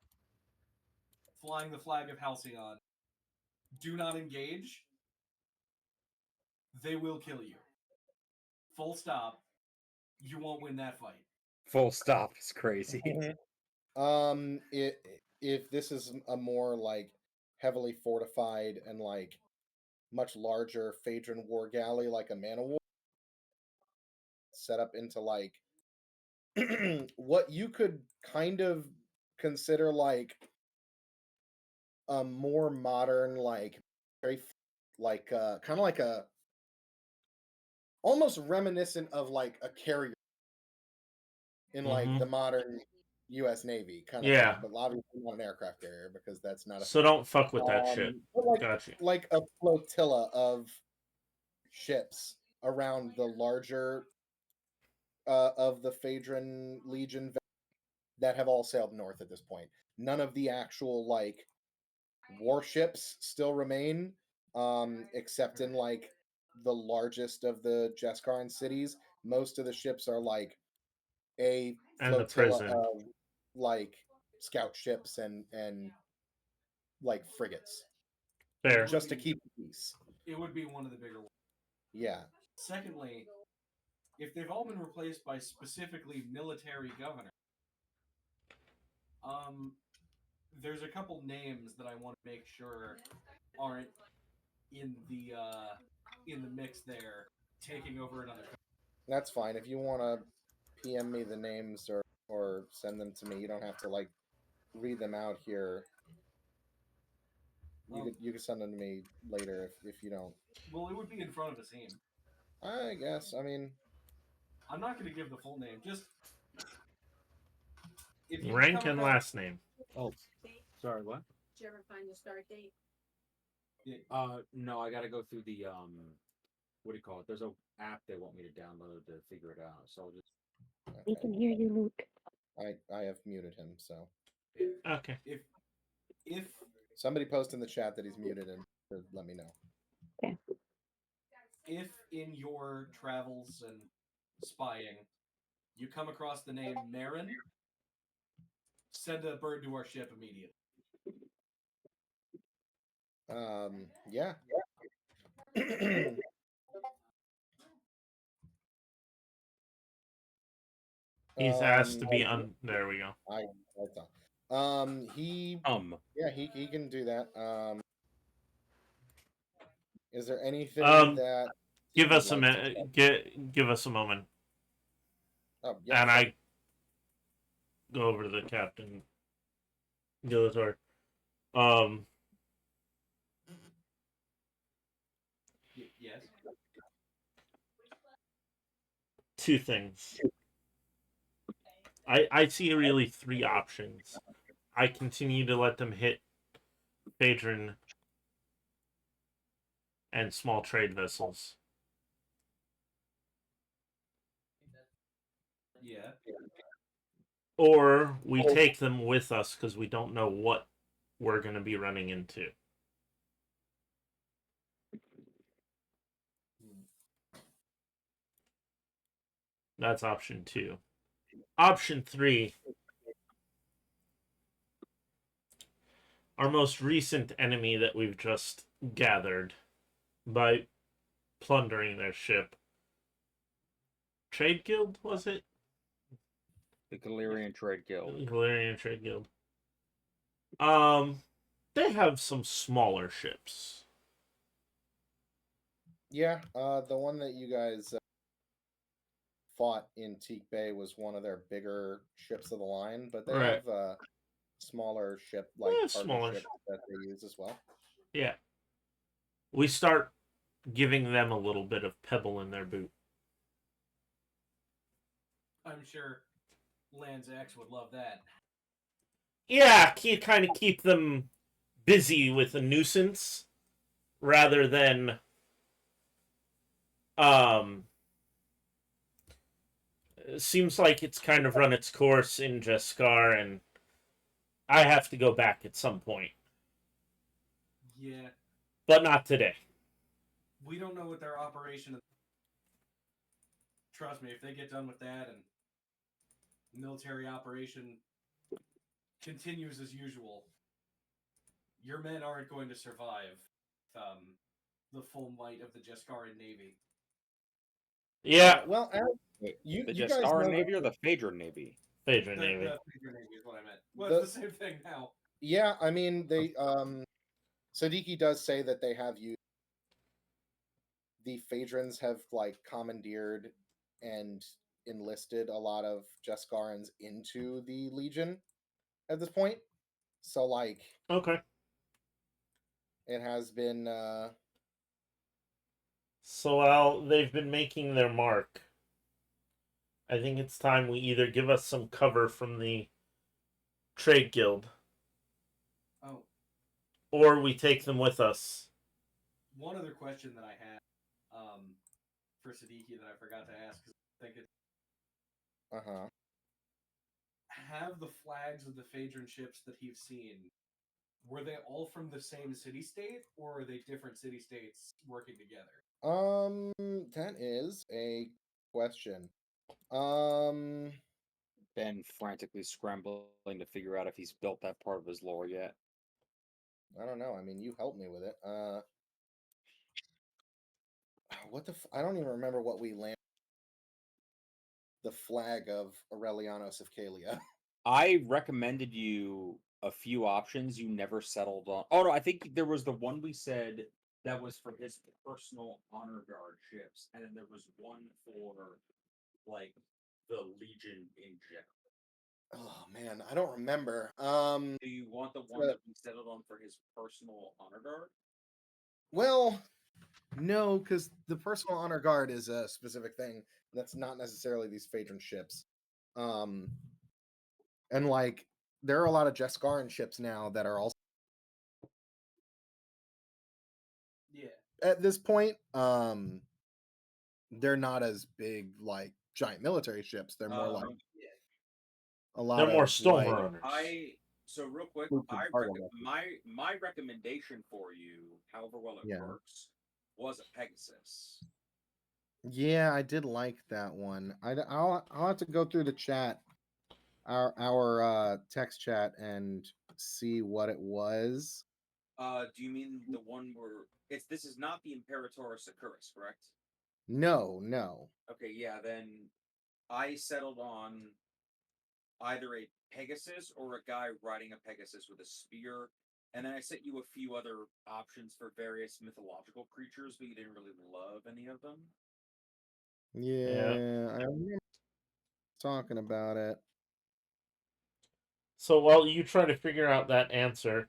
flying the flag of Halcyon, do not engage. They will kill you. Full stop. You won't win that fight. Full stop is crazy. If this is a more like heavily fortified and like much larger Phaedron war galley, like a man of war, set up into like what you could kind of consider like a more modern, like very like kind of like a almost reminiscent of like a carrier in like the modern U.S. Navy kind of Yeah. thing, but obviously not an aircraft carrier because that's not a So don't fuck with that shit. but like, Gotcha. like a flotilla of ships around the larger of the Phaedron Legion that have all sailed north at this point. None of the actual like warships still remain, except in like the largest of the Jaskaran cities. Most of the ships are like a And the flotilla prison. of like scout ships and like frigates, Fair. just to keep the peace. It would be one of the bigger ones. Yeah. Secondly, if they've all been replaced by specifically military governors, there's a couple names that I want to make sure aren't in the mix there, taking over another country. That's fine. If you want to PM me the names or send them to me, you don't have to like read them out here. You could send them to me later if you don't. Well, it would be in front of a scene. I guess. I mean, I'm not going to give the full name. Just if you Rank come and across- last name. Oh, sorry, what? Did you ever find the start date? No, I gotta go through the what do you call it? There's a app they want me to download to figure it out. So I'll just. We can hear you, Luke. I have muted him, so Okay. If somebody post in the chat that he's muted and let me know. if in your travels and spying you come across the name Marin, send a bird to our ship immediately. Yeah. He's asked to be I- on. There we go. I thought. He yeah, he can do that. Is there anything that Give you'd us a like to minute. Give us a moment, Oh, yeah. and I go over to the captain. Gillitor. Yes. Two things. I see really three options. I continue to let them hit Phaedron and small trade vessels. Yeah. Or we take them with us because we don't know what we're going to be running into. That's option 2. Option 3. Our most recent enemy that we've just gathered by plundering their ship. Trade Guild, was it? The Galarian Trade Guild. Galarian Trade Guild. They have some smaller ships. Yeah, the one that you guys fought in Teak Bay was one of their bigger ships of the line, but they Right. have smaller ship like Smaller partnership that they use as well. Yeah. We start giving them a little bit of pebble in their boot. I'm sure Land's X would love that. Yeah, kind of keep them busy with a nuisance rather than seems like it's kind of run its course in Jeskar, and I have to go back at some point. Yeah. But not today. We don't know what their operation is. Trust me, if they get done with that and military operation continues as usual, your men aren't going to survive the full might of the Jeskaran Navy. Yeah. Well, Wait, you the guys Jeskar know Navy or the Phaedron Navy? Phaedron The Navy. Phaedron Navy is what I meant. Well, it's the same thing now. Yeah, I mean they Sadiki does say that they have used the Phaedrons have like commandeered and enlisted a lot of Jeskarans into the Legion at this point. So like Okay. it has been So while they've been making their mark, I think it's time we either give us some cover from the Trade Guild. Oh. Or we take them with us. One other question that I had for Sadiki that I forgot to ask, because I think it. Have the flags of the Phaedron ships that he's seen, were they all from the same city-state, or are they different city-states working together? That is a question. Ben frantically scrambling to figure out if he's built that part of his lore yet. I don't know. I mean, you helped me with it. What the? I don't even remember what we landed. The flag of Aurelianos of Calia. I recommended you a few options. You never settled on. Oh no, I think there was the one we said that was for his personal honor guard ships, and then there was one for like the Legion in general. Oh man, I don't remember. Do you want the one that we settled on for his personal honor guard? Well, no, because the personal honor guard is a specific thing. That's not necessarily these Phaedron ships. And like there are a lot of Jeskaran ships now that are also at this point. They're not as big like giant military ships. They're more like a lot. They're more of storm like, runners. So real quick, my recommendation for you, however well it works, was a Pegasus. Yeah, I did like that one. I'll have to go through the chat, our text chat, and see what it was. Do you mean the one where this is not the Imperator Securus, correct? No. Okay, yeah, then I settled on either a Pegasus or a guy riding a Pegasus with a spear. And then I sent you a few other options for various mythological creatures, but you didn't really love any of them. Yeah, I remember talking about it. So while you try to figure out that answer,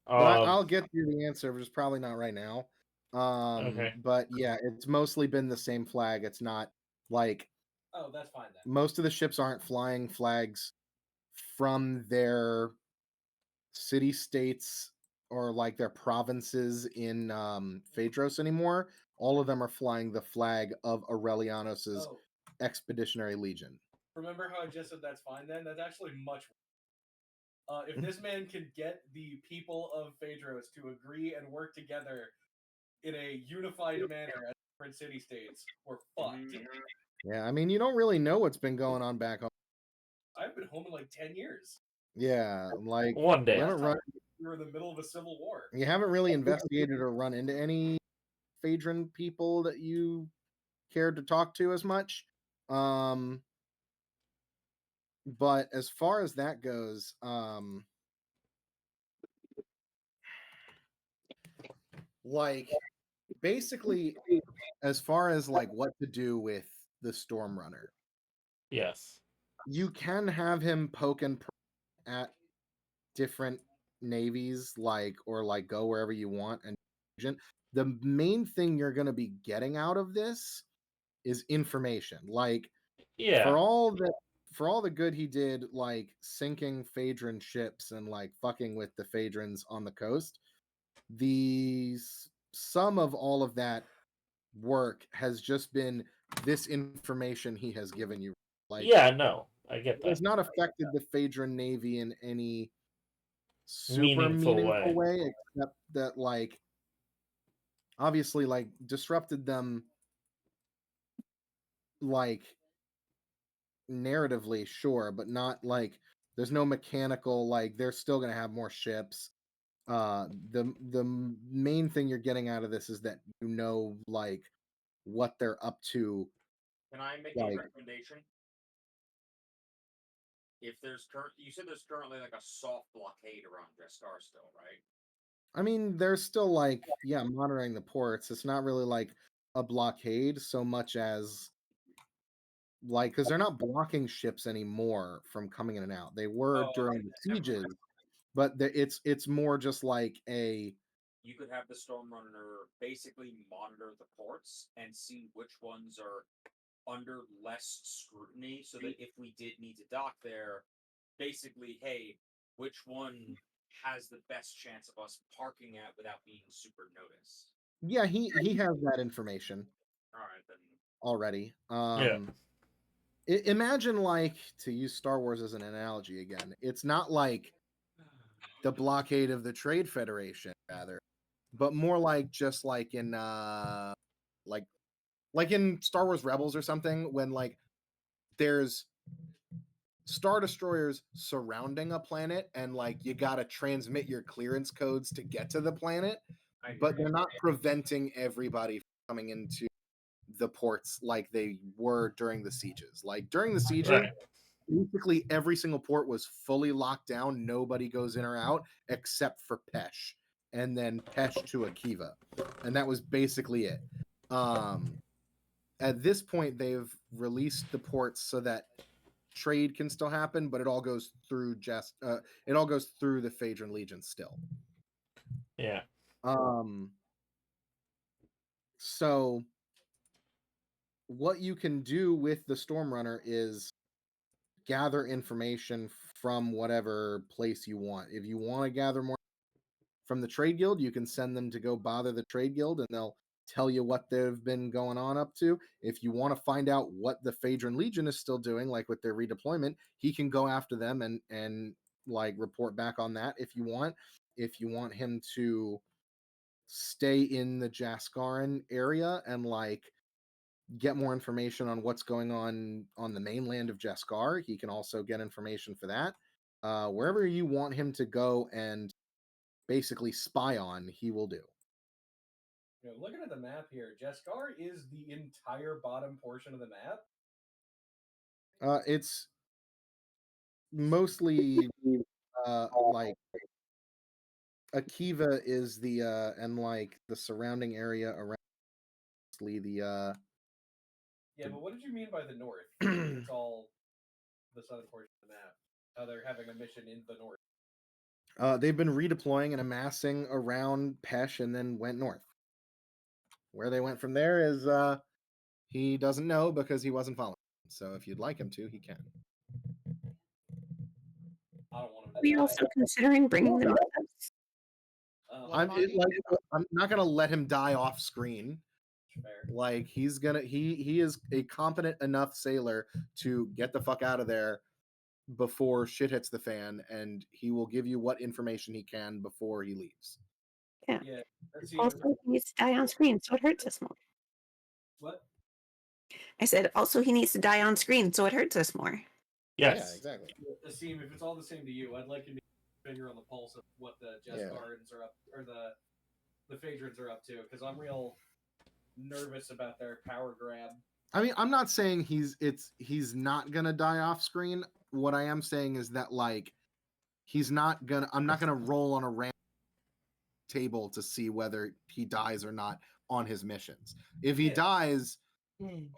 I'll get you the answer, but it's probably not right now. Okay. But yeah, it's mostly been the same flag. It's not like Oh, that's fine then. most of the ships aren't flying flags from their city states or like their provinces in Phaedros anymore. All of them are flying the flag of Aurelianos's Oh, Expeditionary Legion. remember how I just said that's fine then? That's actually much if this man can get the people of Phaedros to agree and work together in a unified manner as different city states, we're fucked. Yeah, I mean, you don't really know what's been going on back home. I've been home in like 10 years. Yeah, like One day. you haven't run, We were in the middle of a civil war. you haven't really investigated or run into any Phaedron people that you cared to talk to as much. But as far as that goes, like basically as far as like what to do with the Storm Runner, Yes. you can have him poke and at different navies, like or like go wherever you want. And the main thing you're going to be getting out of this is information. Like Yeah. for all the good he did, like sinking Phaedron ships and like fucking with the Phaedrons on the coast, the sum of all of that work has just been this information he has given you. Like, Yeah, no, I get it that. has not affected the Phaedron Navy in any super Meaningful meaningful way. way, except that, like, obviously, like, disrupted them, like, narratively, sure, but not like there's no mechanical, like, they're still going to have more ships. The main thing you're getting out of this is that you know, like, what they're up to. Can I make Like- a recommendation? If there's you said there's currently like a soft blockade around Jescar still, right? I mean, they're still like, yeah, monitoring the ports. It's not really like a blockade so much as like because they're not blocking ships anymore from coming in and out. They were Oh, during okay, the never mind. sieges, but it's more just like a You could have the Storm Runner basically monitor the ports and see which ones are under less scrutiny, so that if we did need to dock there, basically, hey, which one has the best chance of us parking at without being super noticed? yeah, he has that information All right, then. already. Yeah. Imagine, like, to use Star Wars as an analogy again, it's not like the blockade of the Trade Federation, rather, but more like just like in like in Star Wars Rebels or something, when like there's star destroyers surrounding a planet and like you got to transmit your clearance codes to get to the planet, but they're not preventing everybody from coming into the ports like they were during the sieges. Like during the sieges, Right. basically every single port was fully locked down. Nobody goes in or out except for Pesh, and then Pesh to Akiva, and that was basically it. At this point, they've released the ports so that trade can still happen, but it all goes through it all goes through the Phaedron Legion still. Yeah. So what you can do with the Storm Runner is gather information from whatever place you want. If you want to gather more from the Trade Guild, you can send them to go bother the Trade Guild and they'll tell you what they've been going on up to. If you want to find out what the Phaedron Legion is still doing, like with their redeployment, he can go after them and like report back on that if you want. If you want him to stay in the Jaskaran area and like get more information on what's going on the mainland of Jaskar, he can also get information for that. Wherever you want him to go and basically spy on, he will do. You know, looking at the map here, Jescar is the entire bottom portion of the map. It's mostly like Akiva is the and like the surrounding area around mostly the Yeah, but what did you mean by the north? It's all the southern portion of the map. How they're having a mission in the north. they've been redeploying and amassing around Pesh and then went north. Where they went from there is he doesn't know because he wasn't following. So if you'd like him to, he can. I don't want Are them to we die. also considering bringing them with us? What, I'm Monty? I'm not gonna let him die off screen. Fair. Like he is a competent enough sailor to get the fuck out of there before shit hits the fan, and he will give you what information he can before he leaves. Yeah. Yeah. Let's see. Also, he needs to die on screen, so it hurts us more. What? I said, also, he needs to die on screen, so it hurts us more. Yes. Yeah, exactly. Asim, if it's all the same to you, I'd like you to finger on the pulse of what the Jesgarans are up, or the Phaedrons are up to, because I'm real nervous about their power grab. I mean, I'm not saying he's not gonna die off screen. What I am saying is that like I'm not gonna roll on a random table to see whether he dies or not on his missions. If he dies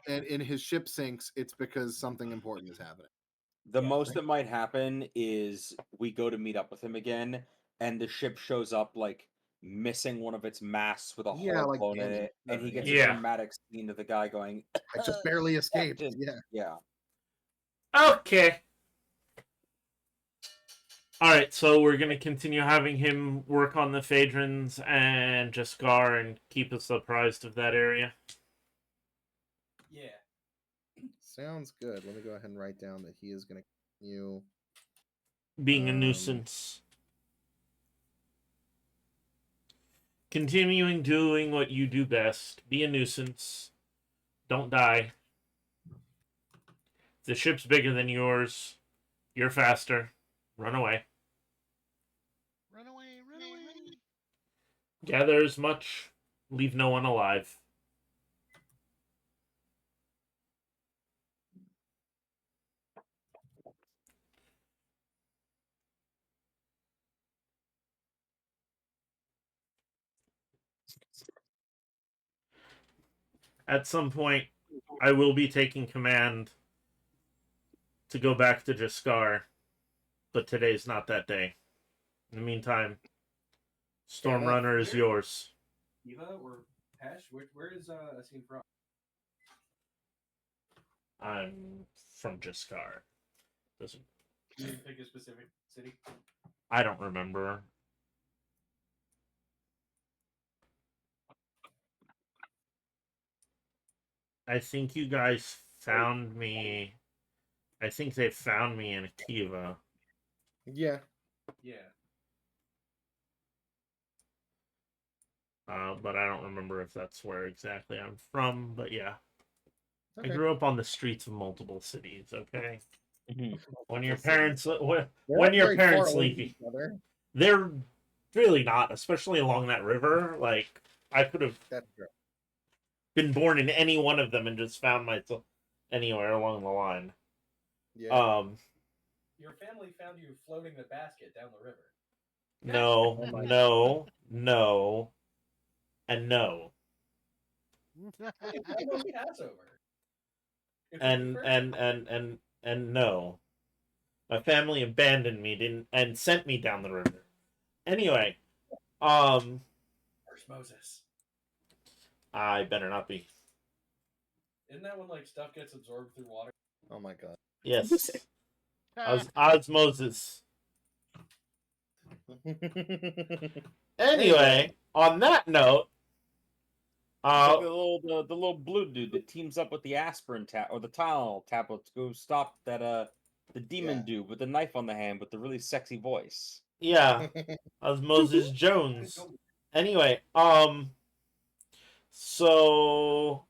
and his ship sinks, it's because something important is happening. The most that might happen is we go to meet up with him again, and the ship shows up like missing one of its masts with a Yeah, hole like blown in Danny. it, and he gets Yeah. a dramatic scene of the guy going, I just barely escaped. Captain. Yeah. Yeah. Okay. All right, so we're gonna continue having him work on the Phaedrons and Jaskar and keep us apprised of that area. Yeah. Sounds good. Let me go ahead and write down that he is going to continue Being a nuisance. Continuing doing what you do best. Be a nuisance. Don't die. The ship's bigger than yours. You're faster. Run away. Run away, run away. Gather as much. Leave no one alive. At some point, I will be taking command to go back to Jaskar, but today's not that day. In the meantime, Stormrunner is yours. Eva or Pesh? Where is Asim from? I'm from Jaskar. Doesn't You didn't pick a specific city? I don't remember. I think you guys found me. I think they found me in Akiva. Yeah. Yeah. But I don't remember if that's where exactly I'm from. But yeah, Okay. I grew up on the streets of multiple cities. Okay, Mhm. when your Multiple parents cities. when They're your very parents far away leave from you, each other. they're really not, especially along that river. Like I could have That's true. been born in any one of them and just found myself anywhere along the line. Yeah. Your family found you floating the basket down the river. No, Oh my no, no, and no. It's almost Passover. If you and prefer- and and and and no, my family abandoned me, didn't, and sent me down the river. Anyway, Where's Moses? I better not be. Isn't that when like stuff gets absorbed through water? Oh my god. Yes, osmosis. Anyway, on that note, It's like the little blue dude that teams up with the aspirin or the Tylenol tablet to go stop that the demon dude with the knife on the hand with the really sexy voice. yeah, Osmosis Jones. Anyway, so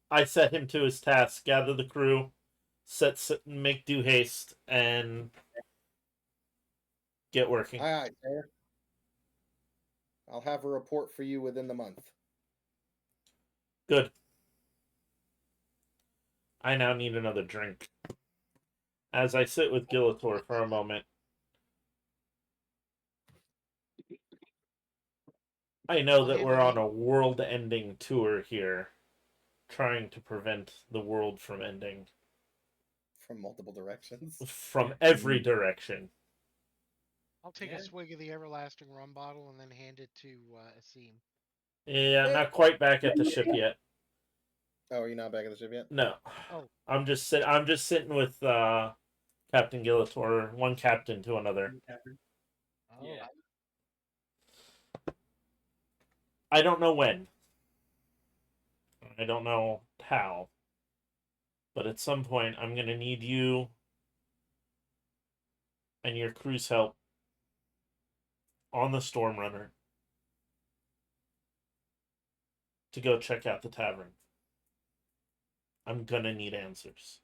I set him to his task: gather the crew, make due haste, and get working. Aye, aye, sir. I'll have a report for you within the month. Good. I now need another drink. as I sit with Gilator for a moment, I know that we're on a world-ending tour here, trying to prevent the world from ending. From multiple directions. From every direction. I'll take a swig of the everlasting rum bottle and then hand it to Asim. Yeah, not quite back at the ship yet. Oh, are you not back at the ship yet? No. Oh. I'm just sitting with Captain Gilator, one captain to another. Oh. Yeah. I don't know when. I don't know how. But at some point, I'm going to need you and your crew's help on the Stormrunner to go check out the tavern. I'm going to need answers.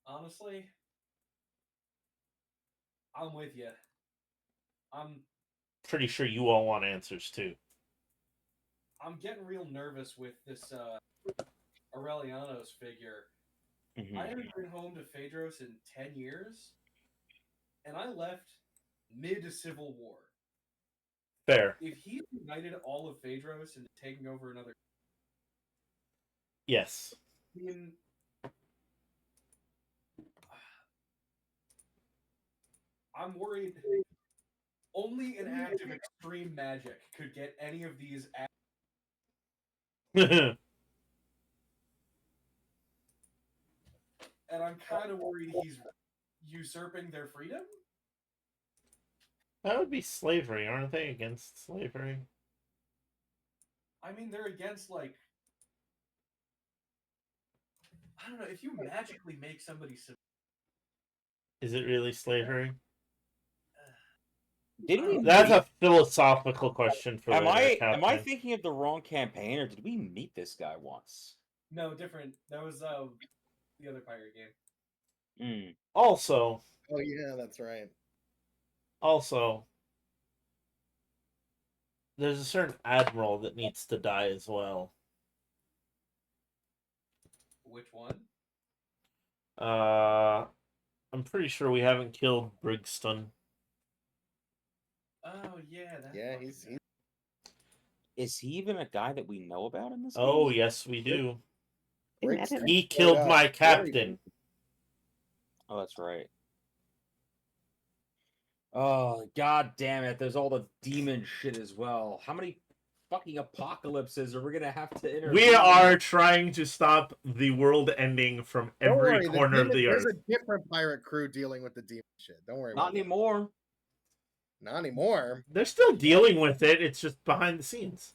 Honestly, I'm with you. I'm pretty sure you all want answers too. I'm getting real nervous with this Aurelianos figure. Mm-hmm. I haven't been home to Phaedros in 10 years, and I left mid-Civil War. Fair. If he united all of Phaedros into taking over another... Yes. I mean, I'm worried only an act of extreme magic could get any of these... And I'm kind of worried he's usurping their freedom? That would be slavery. Aren't they against slavery? I mean, they're against, like... I don't know, if you magically make somebody... Is it really slavery? Did we? That's a philosophical question for Am later, I Captain. thinking of the wrong campaign, or did we meet this guy once? No, different. That was the other pirate game. Also. Oh yeah, that's right. Also, there's a certain admiral that needs to die as well. Which one? I'm pretty sure we haven't killed Brigston. Oh yeah, that. Yeah, he's. Is he even a guy that we know about in this Oh, game? yes, we do. He Showed killed up my very- captain. Oh, that's right. Oh, god damn it. There's all the demon shit as well. How many fucking apocalypses are we gonna have to intervene? We are trying to stop the world ending from Don't every worry, corner of the there's earth. a different pirate crew dealing with the demon shit. Don't worry Not about that. anymore. Not anymore. They're still dealing with it. It's just behind the scenes.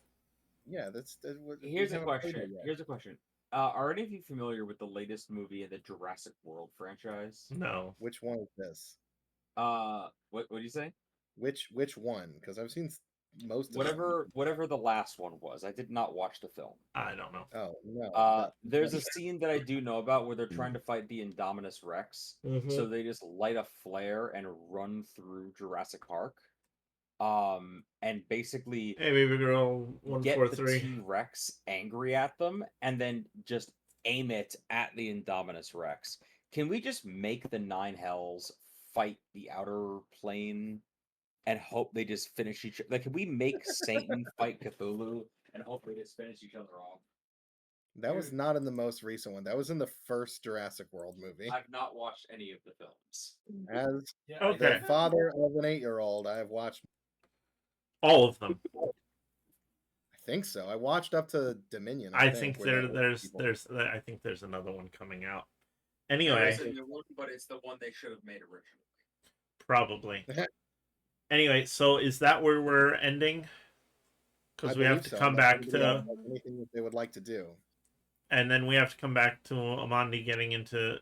Yeah, that's what. Here's a question. Here's a question. Are any of you familiar with the latest movie in the Jurassic World franchise? No. Which one is this? What do you say? Which one? Because I've seen most of whatever the last one was. I did not watch the film. I don't know. Oh no. There's a scene that I do know about where they're trying to fight the Indominus Rex. Mhm. So they just light a flare and run through Jurassic Park. And basically Hey, baby girl, get 143. the T-Rex angry at them and then just aim it at the Indominus Rex. Can we just make the Nine Hells fight the outer plane and hope they just finish each other? Like, can we make Satan fight Cthulhu and hope they just finish each other off? That was not in the most recent one. That was in the first Jurassic World movie. I've not watched any of the films. As Okay. the father of an 8-year-old, I have watched all of them. I think so. I watched up to Dominion. I think think where there's I think there's another one coming out. There Anyway, is a new one, but it's the one they should have made originally. probably. Anyway, so is that where we're ending? Because I we have believe to so, come unless back anybody to, else has anything that they would like to do. and then we have to come back to Amandi getting into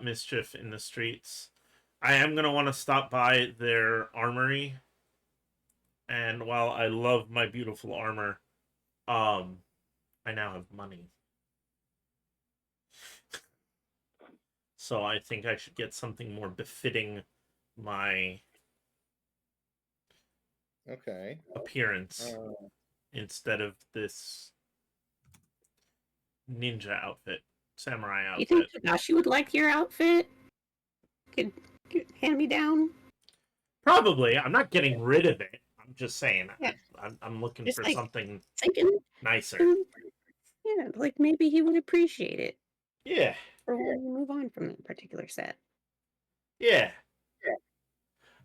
mischief in the streets. I am gonna want to stop by their armory, and while I love my beautiful armor, I now have money. So I think I should get something more befitting my appearance instead of this ninja outfit. samurai You think outfit. Tadashi would like your outfit? Could hand me down? Probably. I'm not getting rid of it. I'm just saying. Yeah. I'm looking Just for like something thinking, nicer. yeah, like maybe he would appreciate it. Yeah. Or when you move on from that particular set. Yeah.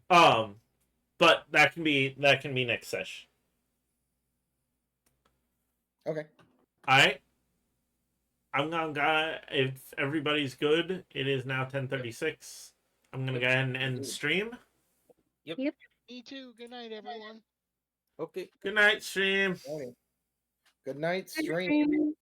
But that can be next sesh. Okay. Alright. I'm gonna if everybody's good, it is now 10:36. I'm gonna go ahead and end the stream. Yep. Me too. Good night, everyone. Okay. Good night, stream. Good night, stream. Stream.